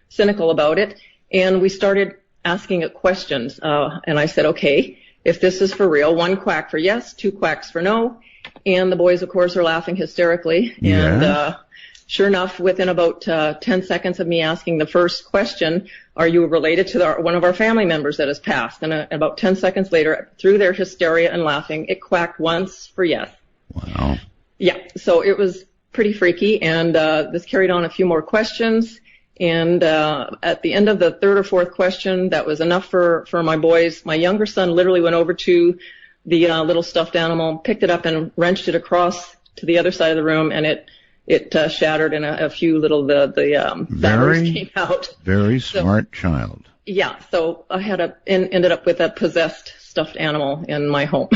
cynical about it, and we started asking it questions, and I said, okay, if this is for real, 1 quack for yes, 2 quacks for no, and the boys, of course, are laughing hysterically, and sure enough, within about 10 seconds of me asking the first question, are you related to one of our family members that has passed? And about 10 seconds later, through their hysteria and laughing, it quacked once for yes. Wow. Yeah, so it was pretty freaky, and this carried on a few more questions, and at the end of the 3rd or 4th question, that was enough for my boys. My younger son literally went over to the little stuffed animal, picked it up and wrenched it across to the other side of the room, and it shattered, and a few little batteries came out. Very smart child. Yeah, so I ended up with a possessed stuffed animal in my home.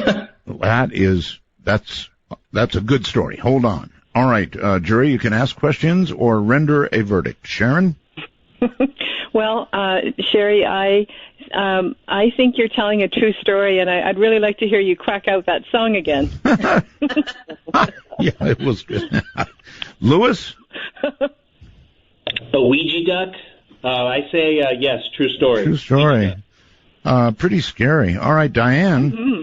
That's a good story. Hold on. All right, jury, you can ask questions or render a verdict. Sharon? Well, Sherry, I think you're telling a true story, and I'd really like to hear you quack out that song again. Yeah, it was good. Lewis? A Ouija duck? I say yes, true story. True story. Pretty scary. All right, Diane. Mm-hmm.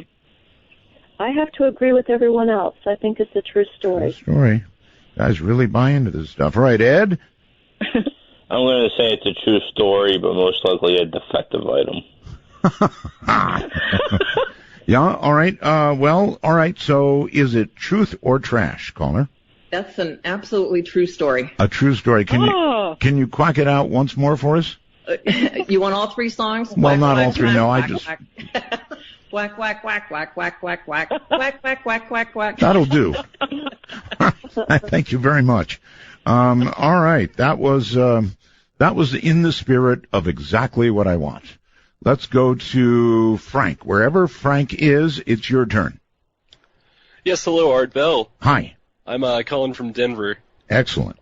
I have to agree with everyone else. I think it's a true story. True story. Guys really buy into this stuff. All right, Ed? I'm going to say it's a true story, but most likely a defective item. Yeah, all right. Well, all right. So is it truth or trash, caller? That's an absolutely true story. A true story. Can you quack it out once more for us? You want all 3 songs? Well, Quack, not quack, all 3. quack, No, quack, I just... Quack, quack, quack, quack, quack, quack, quack, quack, quack, quack, quack, quack. That'll do. Thank you very much. All right. That was in the spirit of exactly what I want. Let's go to Frank. Wherever Frank is, it's your turn. Yes, hello, Art Bell. Hi. I'm calling from Denver. Excellent.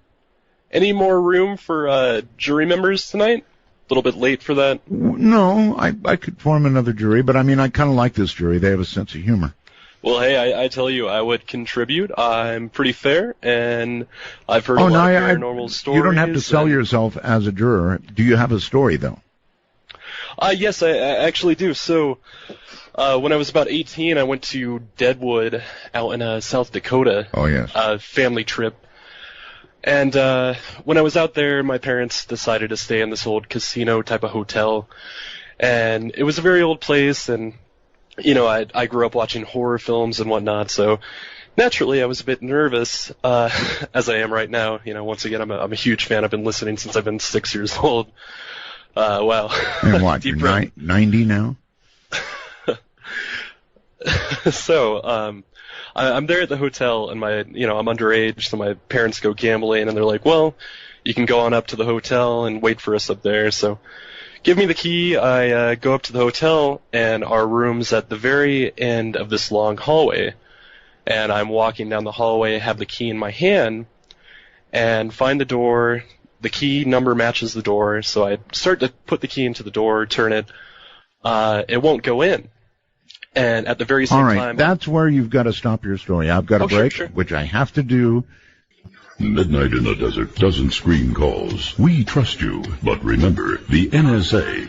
Any more room for jury members tonight? A little bit late for that? No, I could form another jury, but I mean, I kind of like this jury. They have a sense of humor. Well, hey, I tell you, I would contribute. I'm pretty fair, and I've heard a lot of paranormal stories. You don't have to sell yourself as a juror. Do you have a story, though? Yes, I actually do. So, when I was about 18, I went to Deadwood out in South Dakota. Oh, yes. Family trip. And when I was out there, my parents decided to stay in this old casino type of hotel. And it was a very old place, and, you know, I grew up watching horror films and whatnot, so naturally I was a bit nervous, as I am right now. You know, once again, I'm a huge fan. I've been listening since I've been 6 years old. Wow. And what, you're 90 now? So, I'm there at the hotel, and I'm underage, so my parents go gambling, and they're like, well, you can go on up to the hotel and wait for us up there. So give me the key. I go up to the hotel, and our room's at the very end of this long hallway. And I'm walking down the hallway, have the key in my hand, and find the door. The key number matches the door, so I start to put the key into the door, turn it. It won't go in. And at the very same time... All right, that's where you've got to stop your story. I've got a break, which I have to do. Midnight in the Desert doesn't screen calls. We trust you. But remember, the NSA,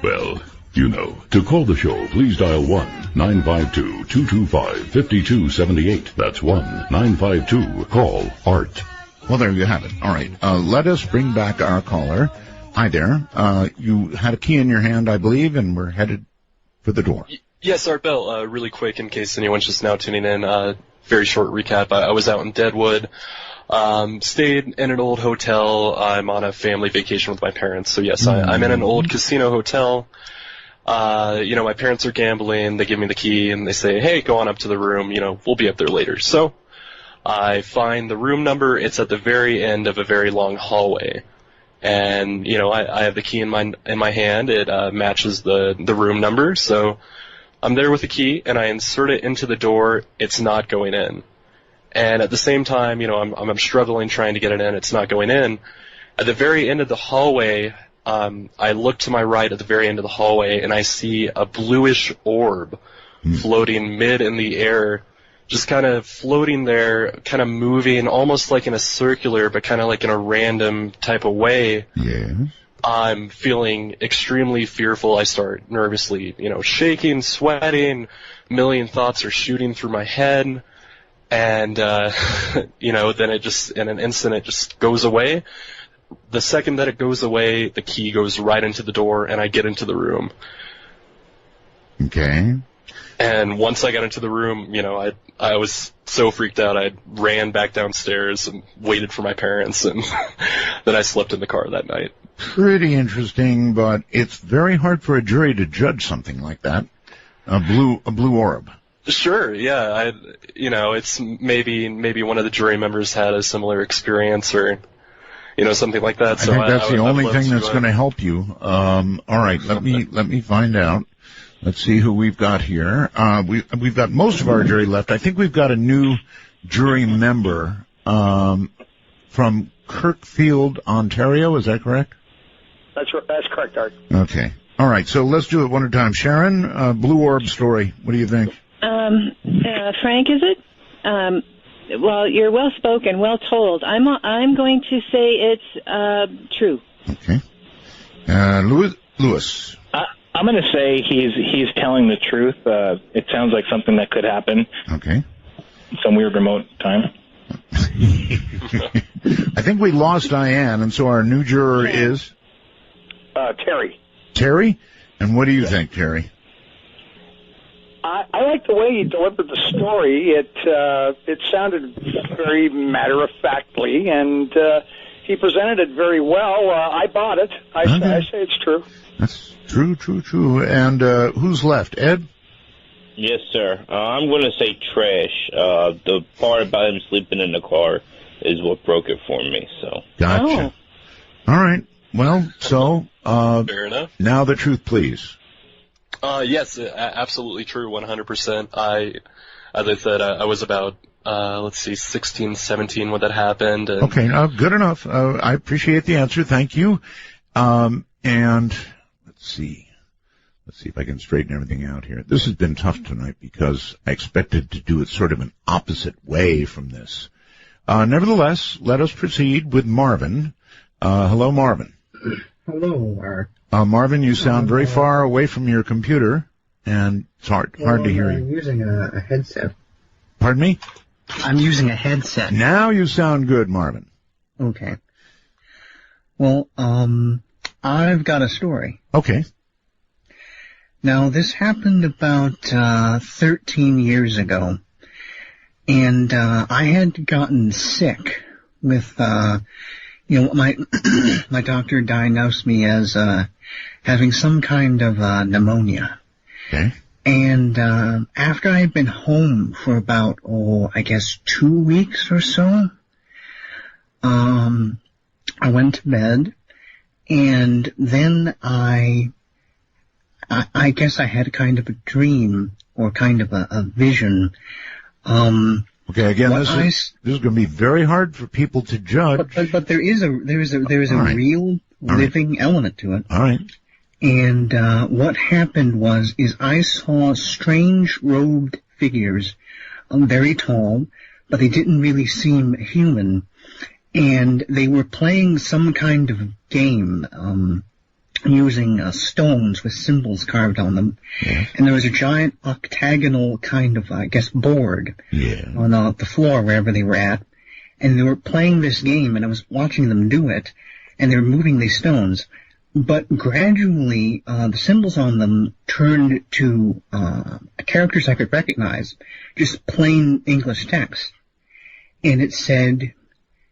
well, you know. To call the show, please dial 1-952-225-5278. That's 1-952-CALL-ART. Well, there you have it. All right, let us bring back our caller. Hi there. You had a key in your hand, I believe, and we're headed for the door. Yes, Art Bell, really quick in case anyone's just now tuning in, very short recap. I was out in Deadwood, stayed in an old hotel. I'm on a family vacation with my parents, so yes, I'm in an old casino hotel. My parents are gambling, they give me the key, and they say, hey, go on up to the room, we'll be up there later. So I find the room number, it's at the very end of a very long hallway. And, I have the key in my hand, it matches the room number, so I'm there with the key, and I insert it into the door. It's not going in. And at the same time, I'm struggling trying to get it in. It's not going in. At the very end of the hallway, I look to my right at the very end of the hallway, and I see a bluish orb floating mid in the air, just kind of floating there, kind of moving, almost like in a circular, but kind of like in a random type of way. Yeah. I'm feeling extremely fearful. I start nervously, shaking, sweating, a million thoughts are shooting through my head, and, then it just, in an instant, it just goes away. The second that it goes away, the key goes right into the door, and I get into the room. Okay. And once I got into the room, I was so freaked out, I ran back downstairs and waited for my parents, and then I slept in the car that night. Pretty interesting, but it's very hard for a jury to judge something like that. A blue orb. Sure, yeah. It's maybe one of the jury members had a similar experience, or something like that. I think that's the only thing that's going to help you. All right, let me find out. Let's see who we've got here. We've got most of our jury left. I think we've got a new jury member from Kirkfield, Ontario. Is that correct? That's correct, Art. Okay. All right. So let's do it one at a time. Sharon, Blue Orb story. What do you think? Frank, is it? Well, you're well spoken, well told. I'm going to say it's true. Okay. Lewis. I'm going to say he's telling the truth. It sounds like something that could happen. Okay. Some weird remote time. I think we lost Diane, and so our new juror is? Terry. Terry? And what do you think, Terry? I like the way he delivered the story. It sounded very matter-of-factly, and he presented it very well. I bought it. I say it's true. That's true. And who's left? Ed? Yes, sir. I'm going to say trash. The part about him sleeping in the car is what broke it for me. So. Gotcha. All right. Well, so fair enough. Now the truth, please. Yes, absolutely true, 100%. As I said, I was about, 16, 17 when that happened. And Okay, good enough. I appreciate the answer. Thank you. And let's see if I can straighten everything out here. This has been tough tonight because I expected to do it sort of an opposite way from this. Nevertheless, let us proceed with Marvin. Hello, Marvin. Hello, Art. Marvin, you sound very far away from your computer, and it's hard to hear you. I'm using a headset. Pardon me? I'm using a headset. Now you sound good, Marvin. Okay. Well, I've got a story. Okay. Now, this happened about 13 years ago, and I had gotten sick with, my my doctor diagnosed me as having some kind of pneumonia. Okay. And after I had been home for about, 2 weeks or so, I went to bed, and then I guess I had kind of a dream or kind of a vision. Okay, again, this is going to be very hard for people to judge. But there is a right. real living element to it. All right. And what happened is I saw strange robed figures, very tall, but they didn't really seem human. And they were playing some kind of game, using stones with symbols carved on them. Yes. And there was a giant octagonal kind of, board on the floor wherever they were at. And they were playing this game, and I was watching them do it, and they were moving these stones. But gradually, the symbols on them turned to characters I could recognize, just plain English text. And it said,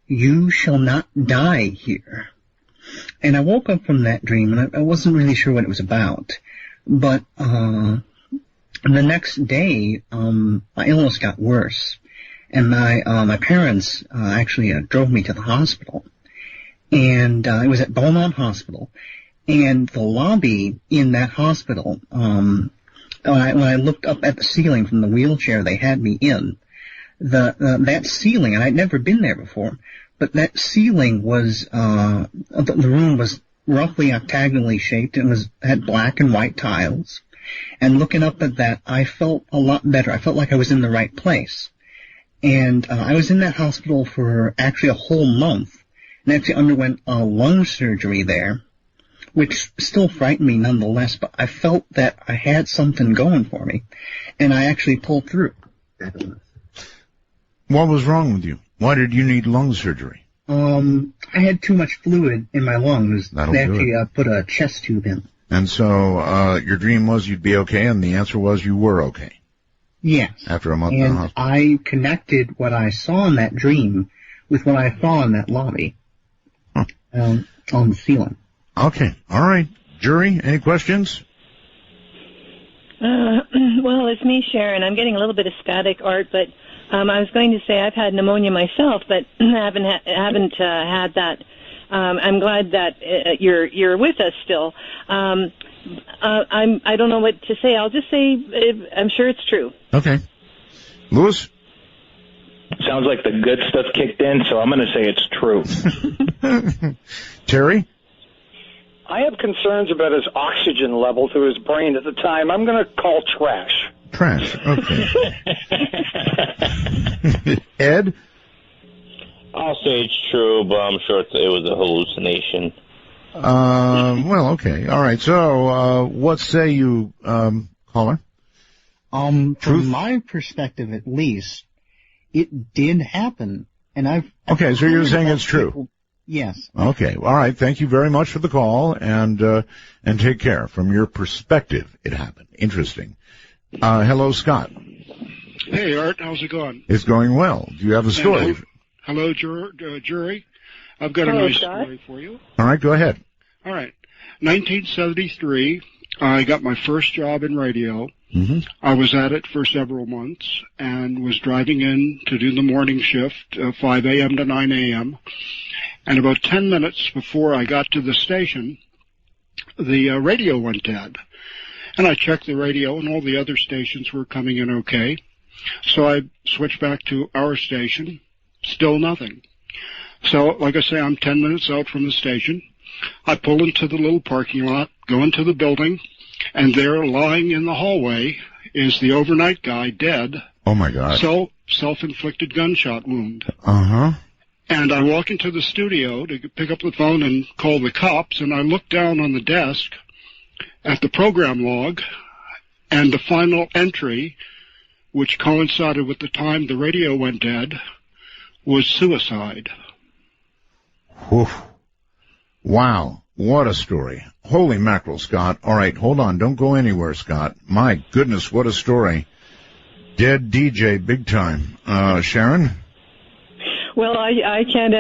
"You shall not die here." And I woke up from that dream, and I wasn't really sure what it was about. But the next day, my illness got worse, and my parents actually drove me to the hospital. And it was at Beaumont Hospital. And the lobby in that hospital, when I looked up at the ceiling from the wheelchair they had me in, that ceiling, and I'd never been there before, but that ceiling was, the room was roughly octagonally shaped and had black and white tiles. And looking up at that, I felt a lot better. I felt like I was in the right place. And I was in that hospital for actually a whole month, and actually underwent a lung surgery there, which still frightened me nonetheless, but I felt that I had something going for me, and I actually pulled through. What was wrong with you? Why did you need lung surgery? I had too much fluid in my lungs. That'll they do actually it. put a chest tube in. And so your dream was you'd be okay, and the answer was you were okay. Yes. After a month in the And hospital. I connected what I saw in that dream with what I saw in that lobby on the ceiling. Okay. All right. Jury, any questions? Well, it's me, Sharon. I'm getting a little bit of static, Art, but I was going to say I've had pneumonia myself, but haven't had that. I'm glad that you're with us still. I don't know what to say. I'll just say I'm sure it's true. Okay. Lewis? Sounds like the good stuff kicked in, so I'm going to say it's true. Terry? I have concerns about his oxygen level to his brain at the time. I'm going to call trash. Trash. Okay. Ed? I'll say it's true, but I'm sure it was a hallucination. Well, okay. All right. So, what say you, caller? From my perspective, at least, it did happen, and Okay, so you're saying it's true? Yes. Okay. All right. Thank you very much for the call, and take care. From your perspective, it happened. Interesting. Hello, Scott. Hey, Art. How's it going? It's going well. Do you have a story? Hello, jury. I've got a Hello, nice Scott. story for you. All right. Go ahead. All right. 1973, I got my first job in radio. Mm-hmm. I was at it for several months and was driving in to do the morning shift, 5 a.m. to 9 a.m. And about 10 minutes before I got to the station, the radio went dead. And I checked the radio, and all the other stations were coming in okay. So I switched back to our station. Still nothing. So, like I say, I'm 10 minutes out from the station. I pull into the little parking lot, go into the building, and there, lying in the hallway, is the overnight guy dead. Oh, my God. So, self-inflicted gunshot wound. Uh-huh. And I walk into the studio to pick up the phone and call the cops, and I look down on the desk at the program log, and the final entry, which coincided with the time the radio went dead, was suicide. Oof. Wow, what a story. Holy mackerel, Scott. All right, hold on. Don't go anywhere, Scott. My goodness, what a story. Dead DJ, big time. Sharon? Well, I can't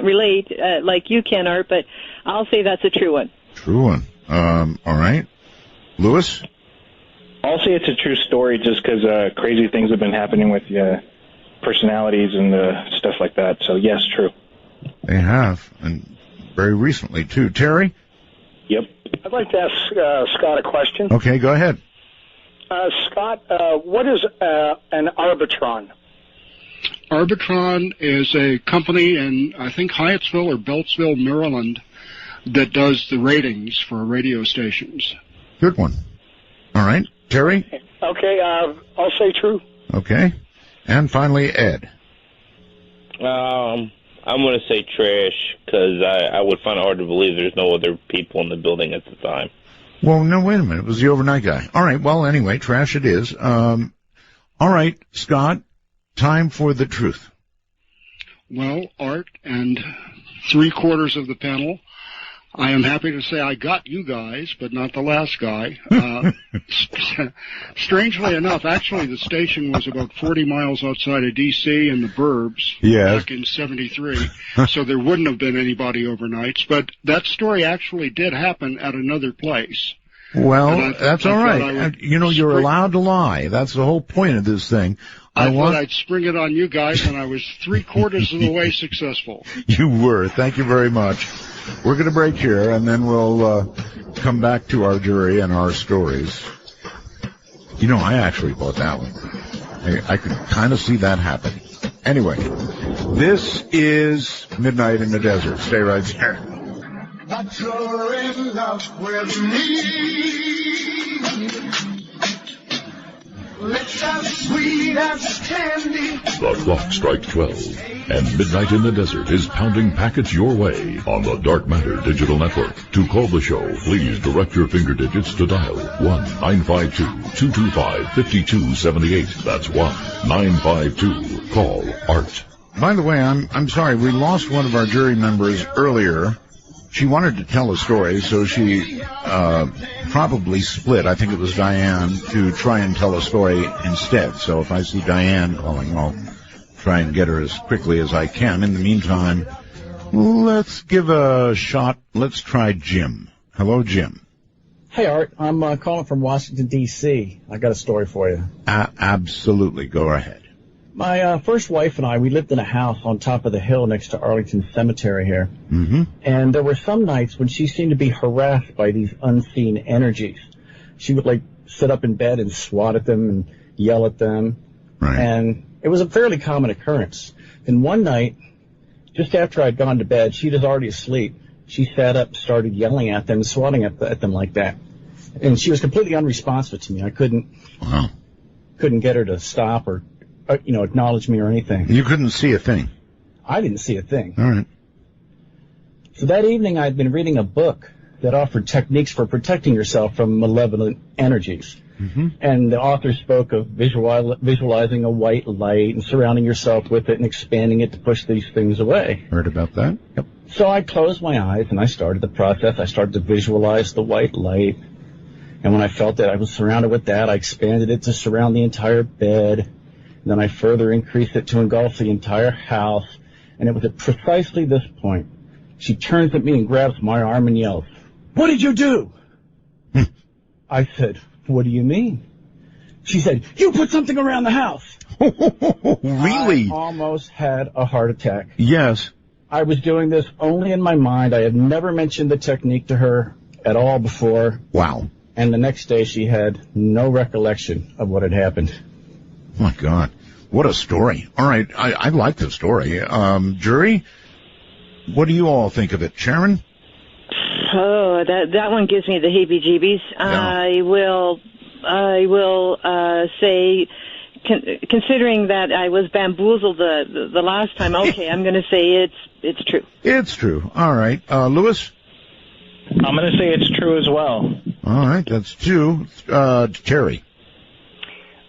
relate like you can, Art, but I'll say that's a true one. True one. All right. Lewis? I'll say it's a true story just because crazy things have been happening with personalities and stuff like that. So, yes, true. They have, and very recently, too. Terry? Yep. I'd like to ask Scott a question. Okay, go ahead. Scott, what is an Arbitron? Arbitron is a company in, I think, Hyattsville or Beltsville, Maryland, that does the ratings for radio stations. Good one. All right. Terry? Okay, I'll say true. Okay. And finally, Ed. I'm going to say trash because I would find it hard to believe there's no other people in the building at the time. Well, no, wait a minute. It was the overnight guy. All right. Well, anyway, trash it is. All right, Scott, time for the truth. Well, Art and 3/4 of the panel, I am happy to say I got you guys, but not the last guy. Strangely enough, actually, the station was about 40 miles outside of D.C. in the burbs back in 73, so there wouldn't have been anybody overnights. But that story actually did happen at another place. Well, that's all right. You're allowed to lie. That's the whole point of this thing. I thought I'd spring it on you guys, and I was 3/4 of the way successful. You were. Thank you very much. We're going to break here, and then we'll come back to our jury and our stories. I actually bought that one. I could kind of see that happen. Anyway, this is Midnight in the Desert. Stay right there. But you're in love with me. Lips as sweet as candy. The clock strikes 12, and Midnight in the Desert is pounding packets your way on the Dark Matter Digital Network. To call the show, please direct your finger digits to dial 1-952-225-5278. That's 1-952. Call Art. By the way, I'm sorry, we lost one of our jury members earlier. She wanted to tell a story, so she probably split. I think it was Diane to try and tell a story instead. So if I see Diane calling, I'll try and get her as quickly as I can. In the meantime, let's give a shot. Let's try Jim. Hello, Jim. Hey, Art. I'm calling from Washington, D.C. I got a story for you. Absolutely. Go ahead. My first wife and I, we lived in a house on top of the hill next to Arlington Cemetery here. Mm-hmm. And there were some nights when she seemed to be harassed by these unseen energies. She would, sit up in bed and swat at them and yell at them. Right. And it was a fairly common occurrence. And one night, just after I'd gone to bed, she was already asleep. She sat up and started yelling at them, swatting at them like that. And she was completely unresponsive to me. I couldn't get her to stop or acknowledge me or anything. You couldn't see a thing. I didn't see a thing. All right. So that evening I'd been reading a book that offered techniques for protecting yourself from malevolent energies. Mm-hmm. And the author spoke of visualizing a white light and surrounding yourself with it and expanding it to push these things away. Heard about that? Yep. So I closed my eyes and I started the process. I started to visualize the white light. And when I felt that I was surrounded with that, I expanded it to surround the entire bed. Then I further increased it to engulf the entire house. And it was at precisely this point, she turns at me and grabs my arm and yells, "What did you do?" I said, "What do you mean?" She said, "You put something around the house." Really? I almost had a heart attack. Yes. I was doing this only in my mind. I had never mentioned the technique to her at all before. Wow. And the next day she had no recollection of what had happened. Oh, my God. What a story. All right. I like the story. Jury, what do you all think of it? Sharon? Oh, that one gives me the heebie-jeebies. Yeah. I will say, considering that I was bamboozled the last time, okay, I'm going to say it's true. It's true. All right. Lewis? I'm going to say it's true as well. All right. That's 2. Terry?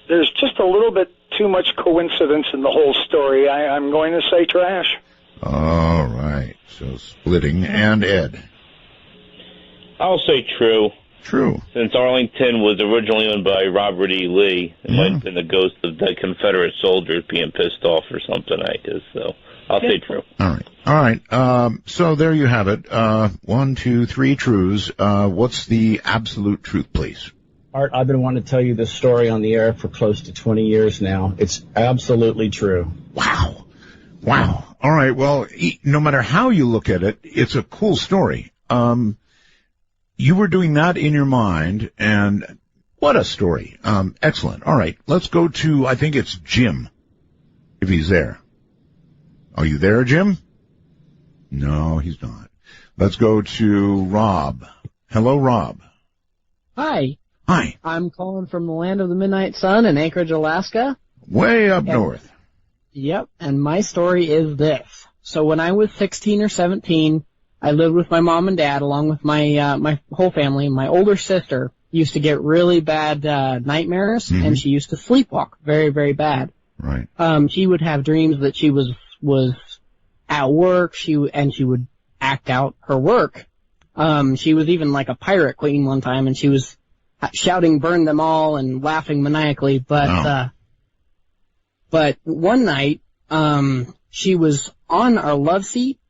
There's just a little bit too much coincidence in the whole story. I'm going to say trash. All right. So splitting. And Ed? I'll say true. True. Since Arlington was originally owned by Robert E. Lee, it might have been the ghost of dead Confederate soldiers being pissed off or something, I guess. So I'll say true. All right. So there you have it. 1, 2, 3 truths. What's the absolute truth, please? Art, I've been wanting to tell you this story on the air for close to 20 years now. It's absolutely true. Wow. All right. Well, no matter how you look at it, it's a cool story. You were doing that in your mind, and what a story. Excellent. All right. Let's go to, I think it's Jim, if he's there. Are you there, Jim? No, he's not. Let's go to Rob. Hello, Rob. Hi. Hi. I'm calling from the land of the midnight sun in Anchorage, Alaska. Way up north. Yep, and my story is this. So when I was 16 or 17, I lived with my mom and dad along with my my whole family. My older sister used to get really bad nightmares, and she used to sleepwalk very, very bad. Right. She would have dreams that she was at work. She would act out her work. She was even like a pirate queen one time, and she was shouting "burn them all" and laughing maniacally. But one night, she was on our love seat,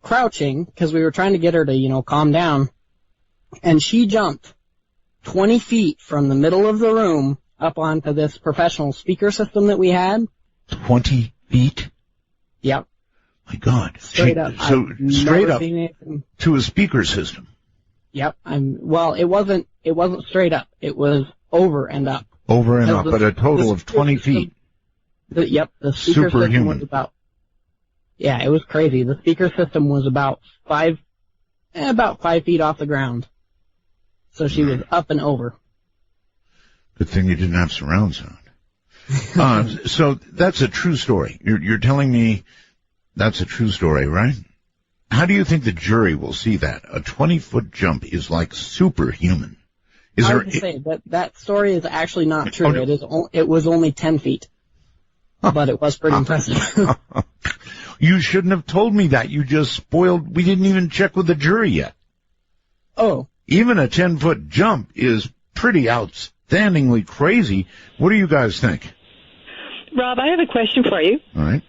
crouching, because we were trying to get her to, calm down, and she jumped 20 feet from the middle of the room up onto this professional speaker system that we had. 20 feet? Yep. My God. Straight up. So straight up to a speaker system. Yep. Well, it wasn't straight up. It was over and up. Over and up, but a total of 20 feet. The speaker system was about, it was crazy. The speaker system was about 5 feet off the ground. So she was up and over. Good thing you didn't have surround sound. So that's a true story. You're telling me that's a true story, right? How do you think the jury will see that? A 20-foot jump is like superhuman. I would say that story is actually not true. It was only 10 feet. But it was pretty impressive. You shouldn't have told me that. You just spoiled. We didn't even check with the jury yet. Oh. Even a 10-foot jump is pretty outstandingly crazy. What do you guys think? Rob, I have a question for you. All right.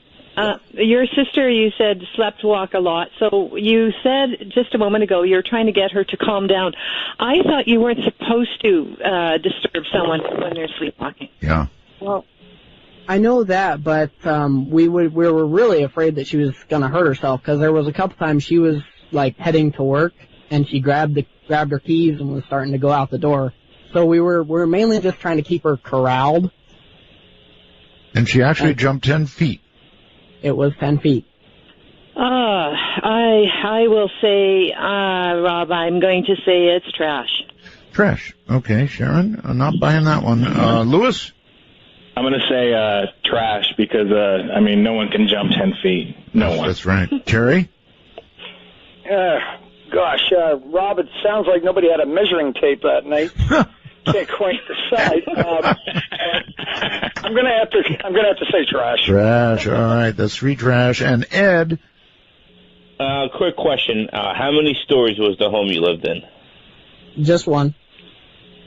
Your sister, you said, slept walk a lot. So you said just a moment ago you're trying to get her to calm down. I thought you weren't supposed to disturb someone when they're sleepwalking. Yeah. Well, I know that, but we were really afraid that she was going to hurt herself, because there was a couple times she was like heading to work and she grabbed her keys and was starting to go out the door. So we were mainly just trying to keep her corralled. And she actually jumped 10 feet. It was 10 feet. I will say, Rob, I'm going to say it's trash. Trash. Okay, Sharon, I'm not buying that one. Lewis? I'm going to say trash because, no one can jump 10 feet. No one. That's right. Terry? Gosh, Rob, it sounds like nobody had a measuring tape that night. Can't quite decide. I'm gonna have to say trash. Trash. All right, that's 3 trash. And Ed? Quick question. How many stories was the home you lived in? Just one.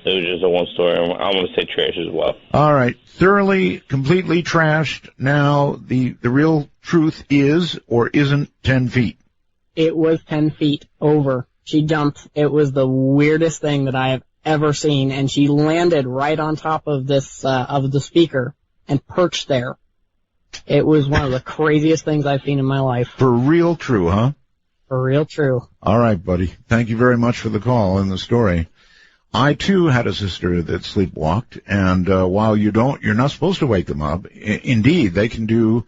It was just a one story. I'm going to say trash as well. All right. Thoroughly, completely trashed. Now, the real truth is or isn't 10 feet. It was 10 feet over. She jumped. It was the weirdest thing that I have ever seen, and she landed right on top of this of the speaker and perched there. It was one of the craziest things I've seen in my life. For real true, huh? For real true. All right, buddy. Thank you very much for the call and the story. I, too, had a sister that sleepwalked, and while you're not supposed to wake them up, indeed, they can do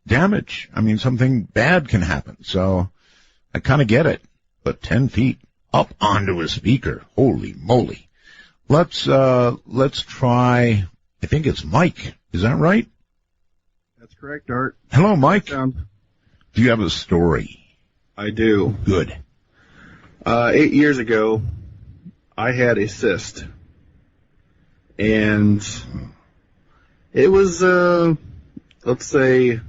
damage. I mean, something bad can happen, so I kind of get it. But 10 feet up onto a speaker, holy moly. Let's try, I think it's Mike. Is that right? That's correct, Art. Hello, Mike. Do you have a story? I do. Good. 8 years ago, I had a cyst. And it was, let's say...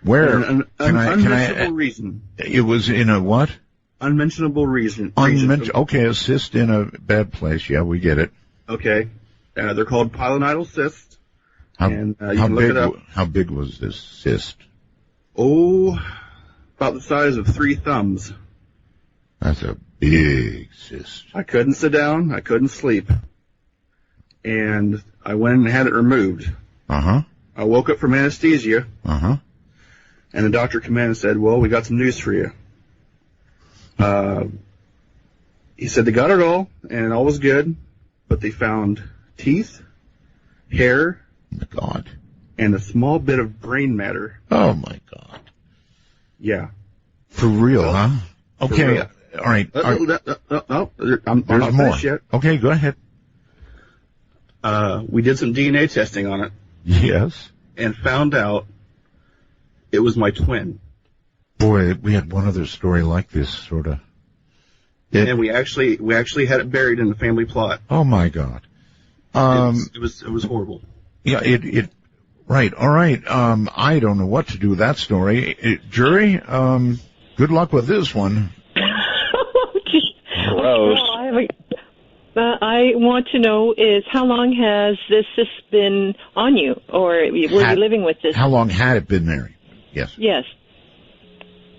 Where? An unmentionable reason. It was in a what? Unmentionable reason. Okay, a cyst in a bad place. Yeah, we get it. Okay. They're called pilonidal cysts. How can look it up. How big was this cyst? Oh, about the size of 3 thumbs. That's a big cyst. I couldn't sit down. I couldn't sleep. And I went and had it removed. Uh-huh. I woke up from anesthesia. Uh-huh. And the doctor came in and said, well, we got some news for you. He said they got it all, and all was good, but they found teeth, hair, God, and a small bit of brain matter. Oh, my God. Yeah. For real, huh? For Okay, real. all right. I'm There's not more. finished yet. Okay, go ahead. We did some DNA testing on it. Yes. And found out it was my twin. Boy, we had one other story like this, sort of. And we actually had it buried in the family plot. Oh, my God. It was horrible. Yeah, right, all right. I don't know what to do with that story. Jury, good luck with this one. Gross. Well, I want to know is how long has this been on you, or were you living with this? How long had it been there? Yes. Yes.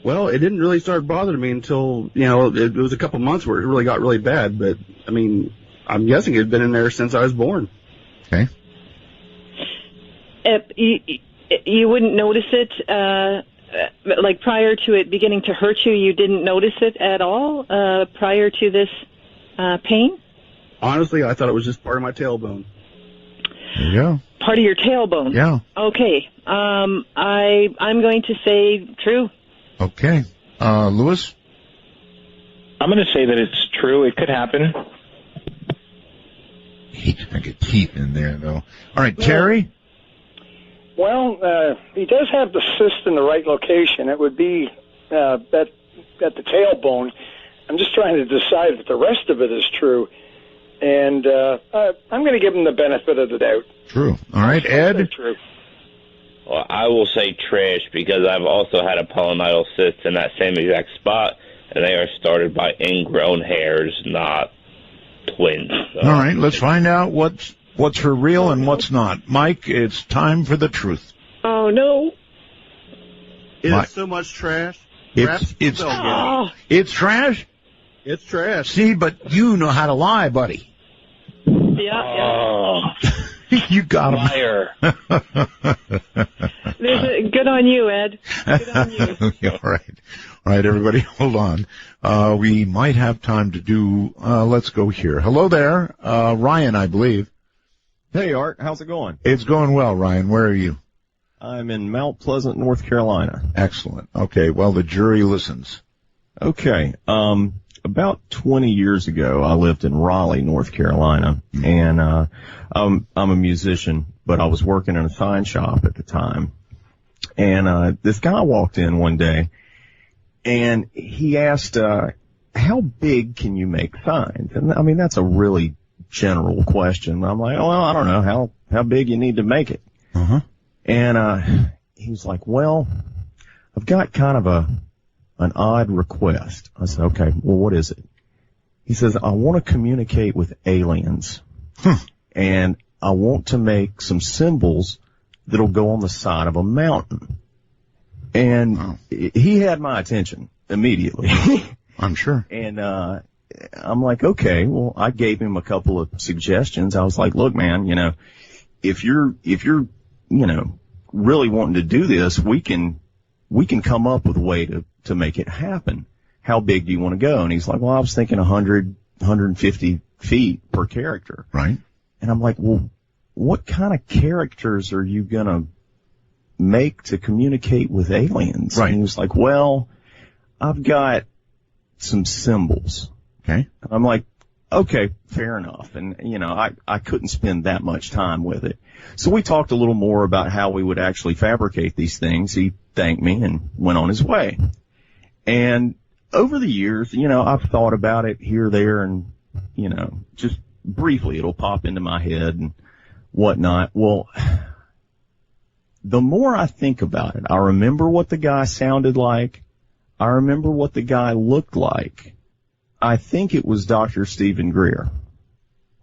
Well, it didn't really start bothering me until, it was a couple months where it really got really bad. But, I mean, I'm guessing it had been in there since I was born. Okay. You wouldn't notice it, like prior to it beginning to hurt you, you didn't notice it at all prior to this pain? Honestly, I thought it was just part of my tailbone. There you go. Part of your tailbone? Yeah. Okay. I'm going to say true. Okay. Lewis? I'm going to say that it's true. It could happen. Hate to think of teeth in there, though. All right, Terry? Well, he does have the cyst in the right location. It would be at the tailbone. I'm just trying to decide if the rest of it is true. And I'm going to give him the benefit of the doubt. True. All right, Ed? True. Well, I will say trash because I've also had a pilonidal cyst in that same exact spot, and they are started by ingrown hairs, not twins. So. All right, let's find out what's for real and what's not. Mike, it's time for the truth. Oh, no. It's so much trash. It's trash? It's trash. See, but you know how to lie, buddy. Yeah. You got him. Liar. Good on you, Ed. Good on you. All right, everybody, hold on. We might have time to do, let's go here. Hello there, Ryan, I believe. Hey, Art, how's it going? It's going well, Ryan. Where are you? I'm in Mount Pleasant, North Carolina. Excellent. Okay, well, the jury listens. Okay, about 20 years ago, I lived in Raleigh, North Carolina, and I'm a musician, but I was working in a sign shop at the time. And this guy walked in one day, and he asked, how big can you make signs? And, I mean, that's a really general question. I'm like, well, I don't know how big you need to make it. Uh-huh. And he was like, well, I've got kind of an odd request. I said, okay, well, what is it? He says, I want to communicate with aliens. And I want to make some symbols that'll go on the side of a mountain. And he had my attention immediately. I'm sure. And I'm like, okay, well, I gave him a couple of suggestions. I was like, look, man, if you're really wanting to do this, we can come up with a way to make it happen. how big do you want to go? And he's like, well, I was thinking 100, 150 feet per character. Right. And I'm like, well, what kind of characters are you going to make to communicate with aliens? Right. And he was like, well, I've got some symbols. Okay. And I'm like, okay, fair enough. And, I couldn't spend that much time with it. So we talked a little more about how we would actually fabricate these things. He thanked me and went on his way. And over the years, I've thought about it here, there, and, just briefly it'll pop into my head and whatnot. Well, the more I think about it, I remember what the guy sounded like. I remember what the guy looked like. I think it was Dr. Stephen Greer.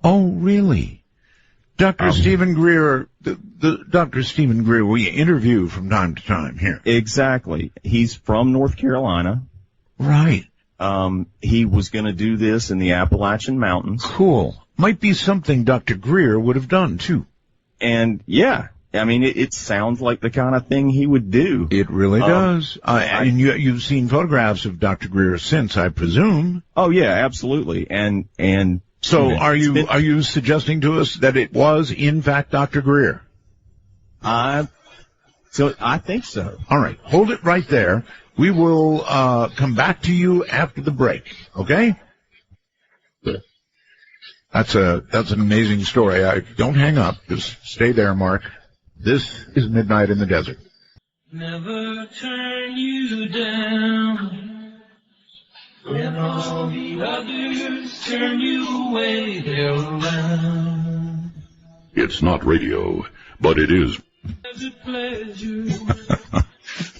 Oh, really? Dr. Stephen Greer, the Dr. Stephen Greer we interview from time to time here. Exactly. He's from North Carolina. Right. He was going to do this in the Appalachian Mountains. Cool. Might be something Dr. Greer would have done, too. And, yeah, I mean, it sounds like the kind of thing he would do. It really does. And you've seen photographs of Dr. Greer since, I presume. Oh, yeah, absolutely. And so are you suggesting to us that it was, in fact, Dr. Greer? So I think so. All right. Hold it right there. We will come back to you after the break, okay? That's an amazing story. Don't hang up. Just stay there, Mark. This is Midnight in the Desert. Never turn you down when all the others turn you away. They're around. It's not radio, but it is.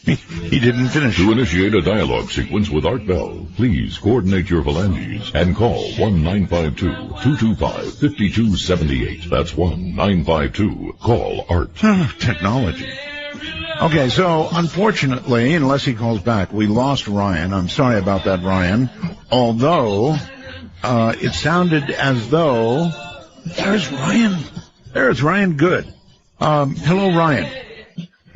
He didn't finish. To initiate a dialogue sequence with Art Bell, please coordinate your phalanges and call 1-952-225-5278. That's 1-952-CALL-ART. Technology. Okay, so unfortunately, unless he calls back, we lost Ryan. I'm sorry about that, Ryan. Although, it sounded as though... There's Ryan. There's Ryan Good. Hello, Ryan.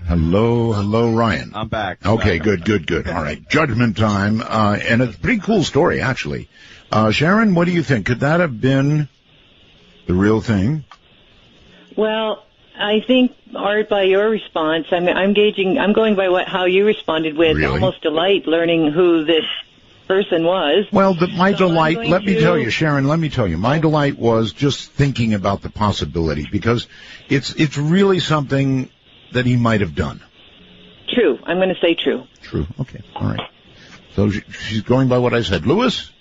Hello, Ryan. I'm back. Okay, good. All right, judgment time. And it's a pretty cool story, actually. Sharon, what do you think? Could that have been the real thing? Well, I think, Art, by your response, I'm going by how you responded with almost delight learning who this person was. Well, my delight, let me tell you, Sharon, my delight was just thinking about the possibility, because it's really something that he might have done. True. I'm going to say true. True. Okay. All right. So she's going by what I said. Lewis?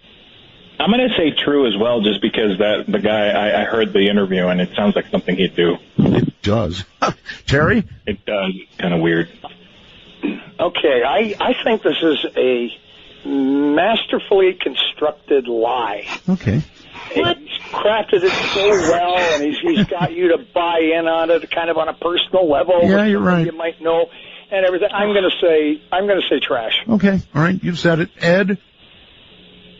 I'm going to say true as well, just because the guy, I heard the interview, and it sounds like something he'd do. It does. Terry? It does. Kind of weird. Okay, I think this is a masterfully constructed lie. Okay. He's crafted it so well, and he's got you to buy in on it, kind of on a personal level. Yeah, you're right. You might know, and everything. I'm going to say trash. Okay, all right, you've said it, Ed.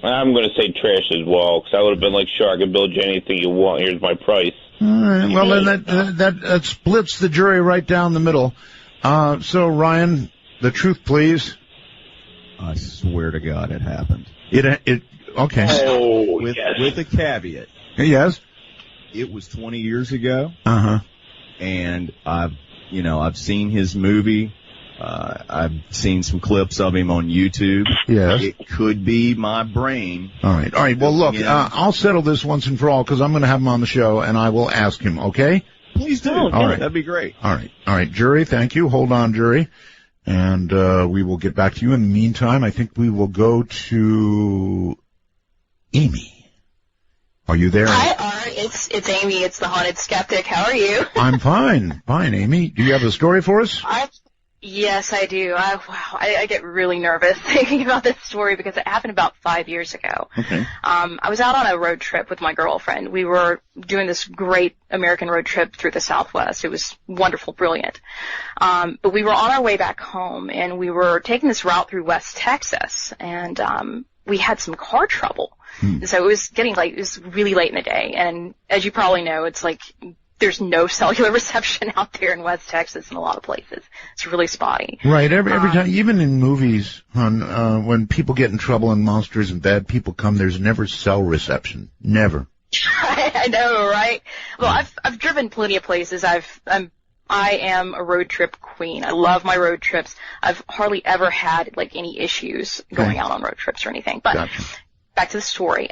I'm going to say trash as well, because I would have been like, sure, I can build you anything you want. Here's my price. All right. Well, then that splits the jury right down the middle. So Ryan, the truth, please. I swear to God, it happened. It. Okay. Oh, with a caveat. Yes. It was 20 years ago. Uh-huh. And I've seen his movie. I've seen some clips of him on YouTube. Yes. It could be my brain. All right. Well, look, I'll settle this once and for all, because I'm going to have him on the show, and I will ask him, okay? Please do. All right. That'd be great. All right. Jury, thank you. Hold on, jury. And we will get back to you. In the meantime, I think we will go to Amy. Are you there? Hi, Art. It's Amy. It's the Haunted Skeptic. How are you? I'm fine, Amy. Do you have a story for us? Yes, I do. I get really nervous thinking about this story because it happened about 5 years ago. Okay. I was out on a road trip with my girlfriend. We were doing this great American road trip through the Southwest. It was wonderful, brilliant. But we were on our way back home, and we were taking this route through West Texas, and we had some car trouble. So it was getting late. It was really late in the day, and as you probably know, it's like there's no cellular reception out there in West Texas in a lot of places. It's really spotty. Right. Every time, even in movies, when people get in trouble and monsters and bad people come, there's never cell reception. Never. I know, right? Well, I've driven plenty of places. I am a road trip queen. I love my road trips. I've hardly ever had like any issues going out on road trips or anything. But back to the story.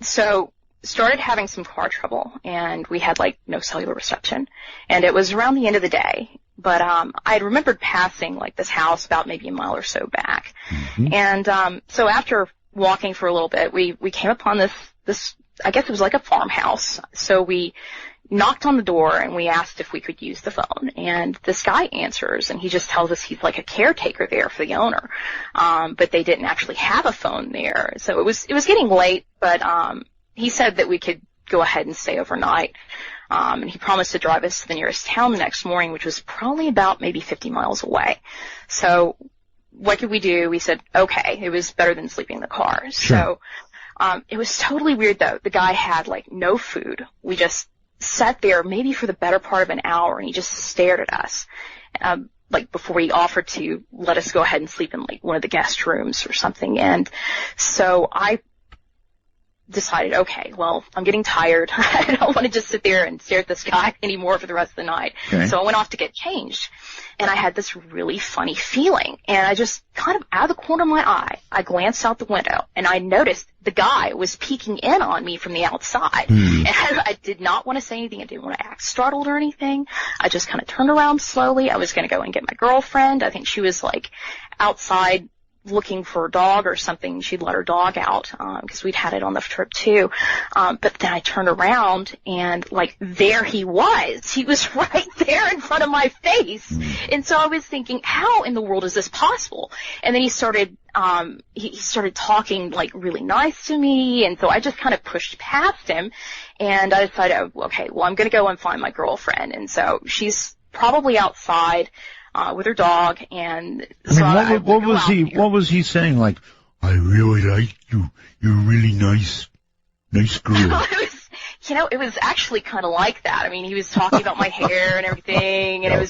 So started having some car trouble, and we had like no cellular reception, and it was around the end of the day. But I had remembered passing like this house about maybe a mile or so back, and so after walking for a little bit, we came upon this. I guess it was like a farmhouse. So we knocked on the door and we asked if we could use the phone, and this guy answers, and he just tells us he's like a caretaker there for the owner, but they didn't actually have a phone there. So it was getting late, but he said that we could go ahead and stay overnight, and he promised to drive us to the nearest town the next morning, which was probably about maybe 50 miles away. So what could we do? We said, okay, it was better than sleeping in the car. Sure. So it was totally weird, though. The guy had like no food. We just sat there maybe for the better part of an hour, and he just stared at us, like before he offered to let us go ahead and sleep in like one of the guest rooms or something. And so I decided, okay, well, I'm getting tired. I don't want to just sit there and stare at this guy anymore for the rest of the night. Okay. So I went off to get changed, and I had this really funny feeling, and I just kind of out of the corner of my eye, I glanced out the window, and I noticed the guy was peeking in on me from the outside. And I did not want to say anything. I didn't want to act startled or anything. I just kind of turned around slowly. I was going to go and get my girlfriend. I think she was like outside looking for a dog or something. She'd let her dog out because we'd had it on the trip too. But then I turned around, and like there he was. He was right there in front of my face. And so I was thinking, how in the world is this possible? And then he started he started talking like really nice to me, and so I just kind of pushed past him, and I decided, oh, okay, well, I'm going to go and find my girlfriend. And so she's probably outside with her dog, and so what was he saying? Like, I really like you. You're really nice girl. It was actually kind of like that. I mean, he was talking about my hair and everything, and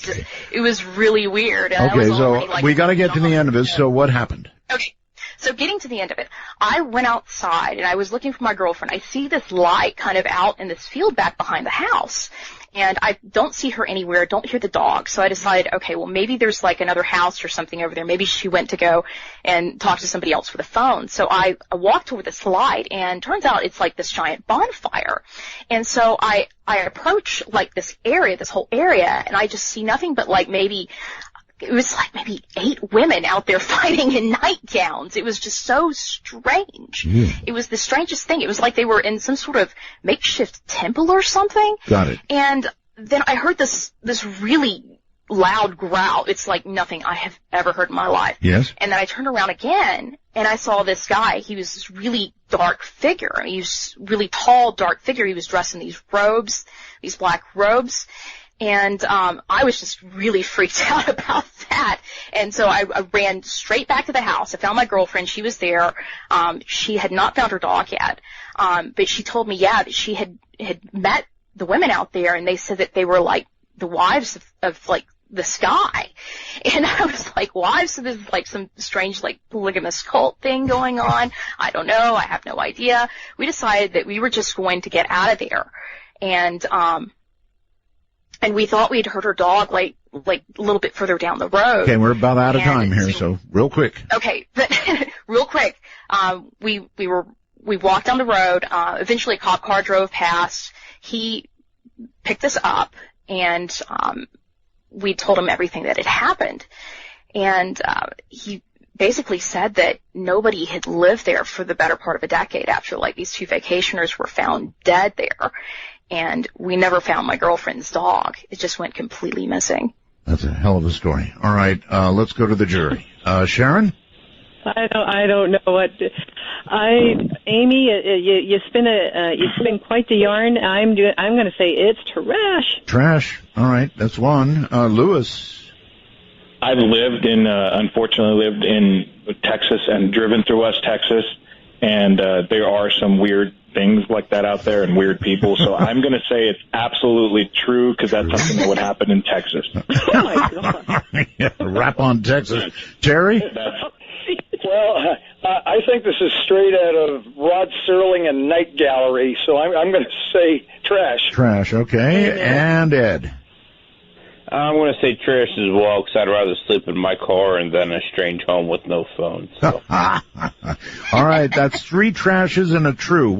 it was really weird. And okay, so we got to get to the end of it. So what happened? Okay. So getting to the end of it, I went outside, and I was looking for my girlfriend. I see this light kind of out in this field back behind the house, and I don't see her anywhere, don't hear the dog. So I decided, okay, well, maybe there's like another house or something over there. Maybe she went to go and talk to somebody else for the phone. So I walked over this light, and turns out it's like this giant bonfire. And so I approach like this whole area, and I just see nothing but like maybe 8 women out there fighting in nightgowns. It was just so strange. It was the strangest thing. It was like they were in some sort of makeshift temple or something. Got it. And then I heard this really loud growl. It's like nothing I have ever heard in my life. Yes. And then I turned around again, and I saw this guy. He was this really dark figure. He was really tall, dark figure. He was dressed in these robes, these black robes. And I was just really freaked out about that. And so I ran straight back to the house. I found my girlfriend. She was there. She had not found her dog yet. But she told me, that she had met the women out there, and they said that they were like the wives of like the sky. And I was like, wives? So this is like some strange like polygamous cult thing going on. I don't know. I have no idea. We decided that we were just going to get out of there. And we thought we'd heard her dog like a little bit further down the road. Okay, we're about out of time here, so real quick. Okay, but real quick, we walked down the road. Eventually, a cop car drove past. He picked us up, and we told him everything that had happened. And he basically said that nobody had lived there for the better part of a decade after like these 2 vacationers were found dead there. And we never found my girlfriend's dog. It just went completely missing. That's a hell of a story. All right, let's go to the jury. Sharon? I don't know what. Amy, you spin quite the yarn. I'm going to say it's trash. Trash. All right, that's one. Lewis? I've unfortunately lived in Texas and driven through West Texas, and there are some weird things like that out there and weird people. So I'm going to say it's absolutely true because that's something that would happen in Texas. Oh, my God. Yeah, rap on Texas. Terry? Well, I think this is straight out of Rod Serling and Night Gallery, so I'm going to say trash. Trash, okay. And Ed? I'm going to say trash as well because I'd rather sleep in my car and than a strange home with no phone. So. All right, that's 3 trashes and a true.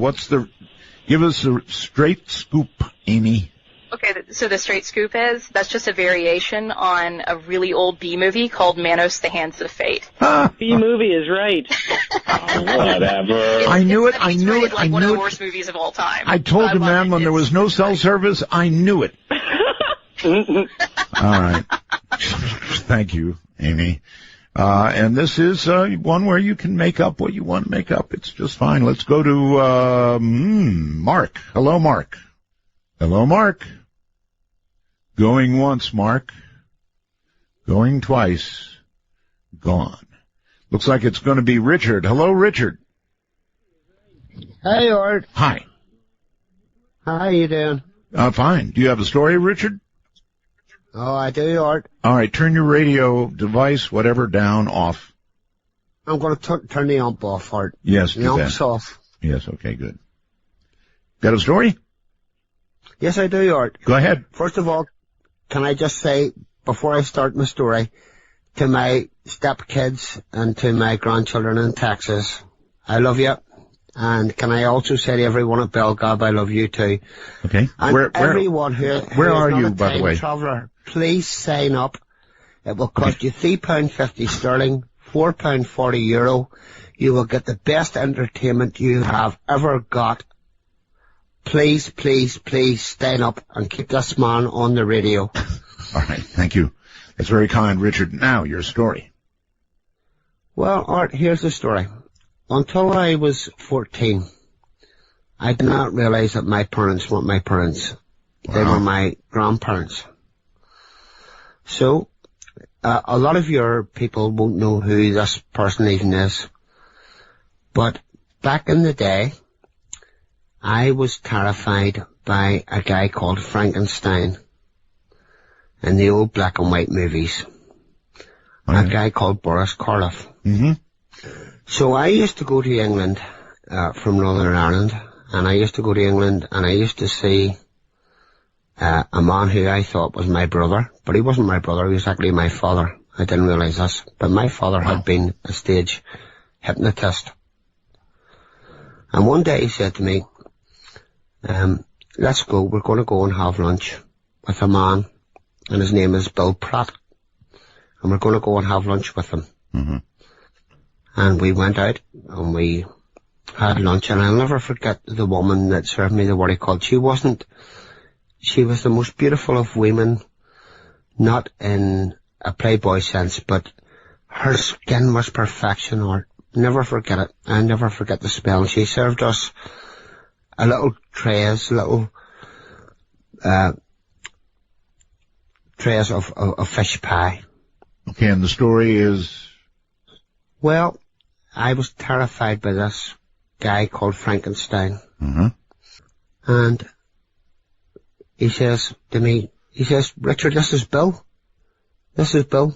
Give us a straight scoop, Amy. Okay, so the straight scoop that's just a variation on a really old B movie called Manos, the Hands of Fate. B movie is right. Whatever. I knew it. One of the worst movies of all time. I told the man when there was no cell service, I knew it. All right. Thank you, Amy. And this is one where you can make up what you want to make up. It's just fine. Let's go to Mark. Hello, Mark. Hello, Mark. Going once, Mark. Going twice. Gone. Looks like it's going to be Richard. Hello, Richard. Hey, Art. Hi. How you doing? Fine. Do you have a story, Richard? Oh, I do, Art. All right. Turn your radio device, whatever, down, off. I'm going to turn the amp off, Art. Yes, the do that. amp's off. Yes, okay, good. Got a story? Yes, I do, Art. Go ahead. First of all, can I just say, before I start my story, to my stepkids and to my grandchildren in Texas, I love you. And can I also say to everyone at Belgab, I love you too. Okay. And everyone who where are is not you, a by the time way? traveller, please sign up. It will cost you £3.50 sterling, €4.40 euro. You will get the best entertainment you have ever got. Please, please, please stand up and keep this man on the radio. All right, thank you. That's very kind, Richard. Now, your story. Well, Art, here's the story. Until I was 14, I did not realize that my parents weren't my parents. Wow. They were my grandparents. So, a lot of your people won't know who this person even is. But back in the day, I was terrified by a guy called Frankenstein in the old black and white movies. A guy called Boris Karloff. Mm-hmm. So I used to go to England from Northern Ireland, and I used to go to England and I used to see a man who I thought was my brother, but he wasn't my brother, he was actually my father. I didn't realize this, but my father had been a stage hypnotist. And one day he said to me, let's go, we're going to go and have lunch with a man, and his name is Bill Pratt, and we're going to go and have lunch with him. Mm-hmm. And we went out, and we had lunch, and I'll never forget the woman that served me the what he called. She was the most beautiful of women, not in a playboy sense, but her skin was perfection, or never forget it. I never forget the smell. She served us a little trays of fish pie. Okay, and the story is? Well, I was terrified by this guy called Frankenstein. Mm-hmm. And he says to me, Richard, this is Bill. This is Bill.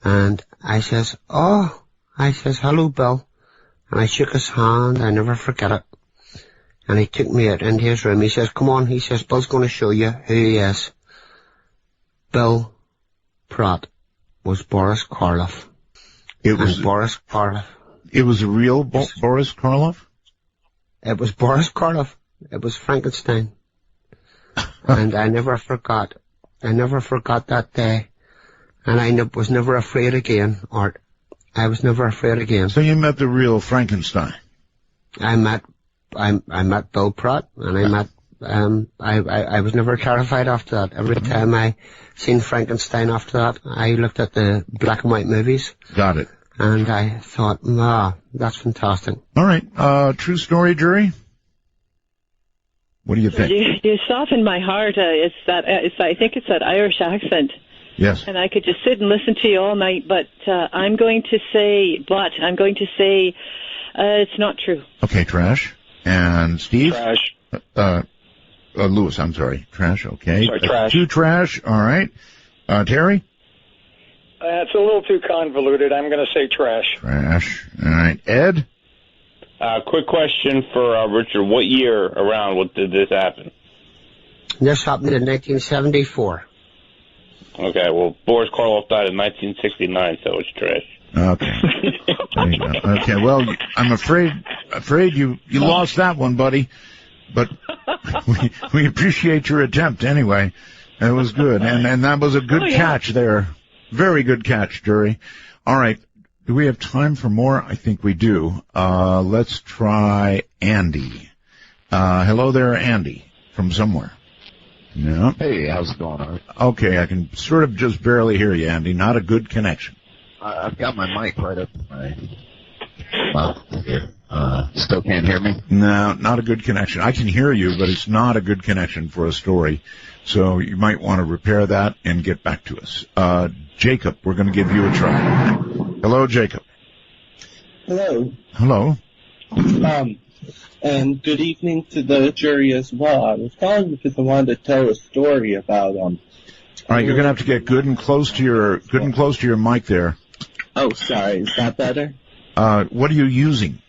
And I says, hello, Bill. And I shook his hand, I never forget it. And he took me out into his room. He says, come on, he says, Bill's going to show you who he is. Bill Pratt was Boris Karloff. Boris Karloff. It was a real Boris Karloff? It was Boris Karloff. It was Frankenstein. And I never forgot that day. And I was never afraid again, Art. I was never afraid again. So you met the real Frankenstein? I met Bill Pratt, and I was never terrified after that. Every time I seen Frankenstein after that, I looked at the black and white movies. Got it. And I thought, that's fantastic. All right, true story, jury? What do you think? You softened my heart. I think it's that Irish accent. Yes. And I could just sit and listen to you all night, but I'm going to say it's not true. Okay, trash. And Steve? Trash. Lewis, I'm sorry. Trash, okay. Sorry, trash. 2 trash, all right. Terry? It's a little too convoluted. I'm going to say trash. Trash, all right. Ed? Quick question for Richard. What year around did this happen? This happened in 1974. Okay, well, Boris Karloff died in 1969, so it's trash. Okay. There you go. Okay, well, I'm afraid you lost that one, buddy. But we appreciate your attempt anyway. It was good. And that was a good catch there. Very good catch, jury. All right. Do we have time for more? I think we do. Let's try Andy. Hello there, Andy, from somewhere. No. Hey, how's it going, Art? Okay, I can sort of just barely hear you, Andy. Not a good connection. I've got my mic right up my mouth here. Still can't hear me? No, not a good connection. I can hear you, but it's not a good connection for a story. So you might want to repair that and get back to us. Jacob, we're going to give you a try. Hello, Jacob. Hello. Hello. And good evening to the jury as well. I was calling because I wanted to tell a story about All right, you're going to have to get good and close to your mic there. Oh, sorry. Is that better? What are you using?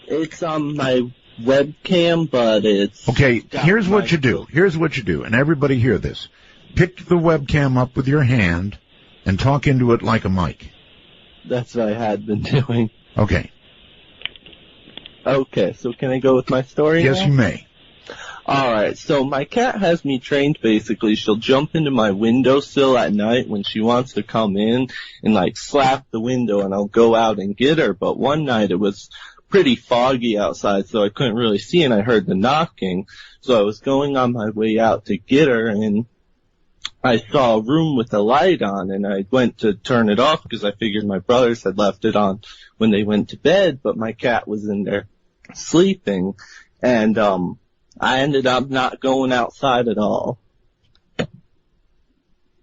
It's on my webcam, but it's... Okay, here's what you do. Here's what you do, and everybody hear this. Pick the webcam up with your hand and talk into it like a mic. That's what I had been doing. Okay. Okay, so can I go with my story Yes, now? you may. Alright, so my cat has me trained basically. She'll jump into my windowsill at night when she wants to come in and like slap the window, and I'll go out and get her. But one night it was pretty foggy outside, so I couldn't really see, and I heard the knocking. So I was going on my way out to get her, and I saw a room with a light on, and I went to turn it off because I figured my brothers had left it on when they went to bed, but my cat was in there sleeping, and I ended up not going outside at all.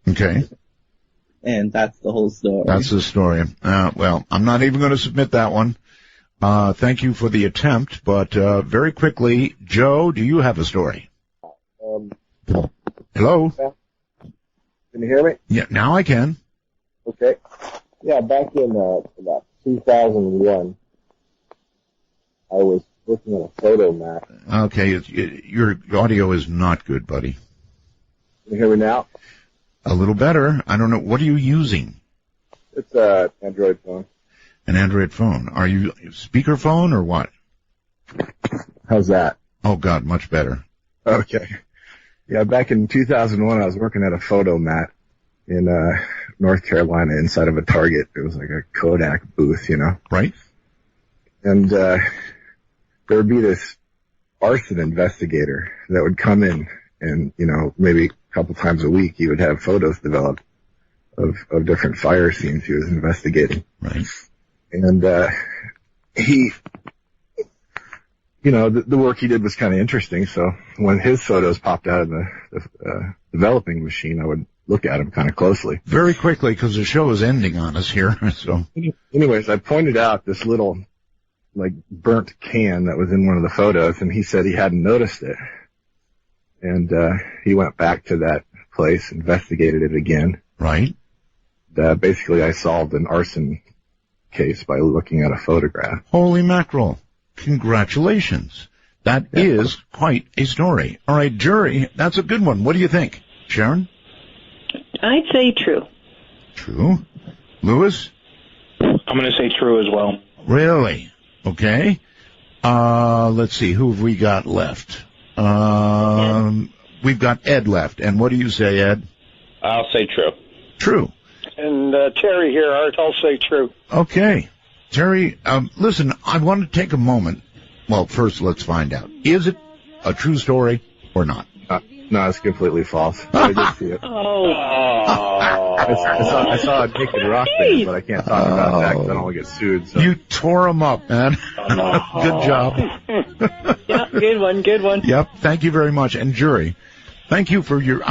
Okay. And that's the whole story. That's the story. Well, I'm not even going to submit that one. Thank you for the attempt, but very quickly, Joe, do you have a story? Hello? Can you hear me? Yeah, now I can. Okay. Yeah, back in about 2001, I was working on a photo map. Okay, your audio is not good, buddy. Can you hear me now? A little better. I don't know. What are you using? It's an Android phone. An Android phone. Are you speakerphone or what? How's that? Oh, God, much better. Okay. Yeah, back in 2001, I was working at a photo mat in North Carolina inside of a Target. It was like a Kodak booth, you know. Right. And there would be this arson investigator that would come in, and, you know, maybe a couple times a week he would have photos developed of different fire scenes he was investigating. Right. And he, you know, the work he did was kind of interesting, so when his photos popped out of the developing machine, I would look at them kind of closely. Very quickly, because the show is ending on us here. So, anyways, I pointed out this little, like, burnt can that was in one of the photos, and he said he hadn't noticed it. And he went back to that place, investigated it again. Right. Basically, I solved an arson case by looking at a photograph. Holy mackerel. Congratulations. That is quite a story. All right, jury, that's a good one. What do you think? Sharon? I'd say true. True. Lewis? I'm going to say true as well. Really? Okay. Let's see, who have we got left? We've got Ed left. And what do you say, Ed? I'll say true. True. And Terry here, Art, I'll say true. Okay. Terry, listen, I want to take a moment. Well, first, let's find out. Is it a true story or not? No, it's completely false. I did see it. I saw a naked rock band, but I can't talk about that because I don't want to get sued. So. You tore him up, man. Good job. Yeah, good one, good one. Yep, thank you very much. And jury, I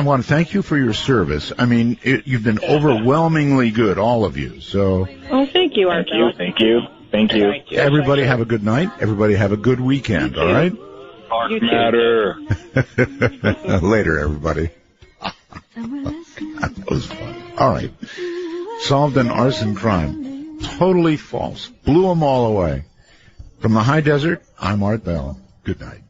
want to thank you for your service. I mean, you've been overwhelmingly good, all of you. So. Oh, thank you, Art. Thank you. Thank you. Everybody have a good night. Everybody have a good weekend, all right? Dark matter. Later, everybody. That was fun. All right. Solved an arson crime. Totally false. Blew them all away. From the high desert, I'm Art Bell. Good night.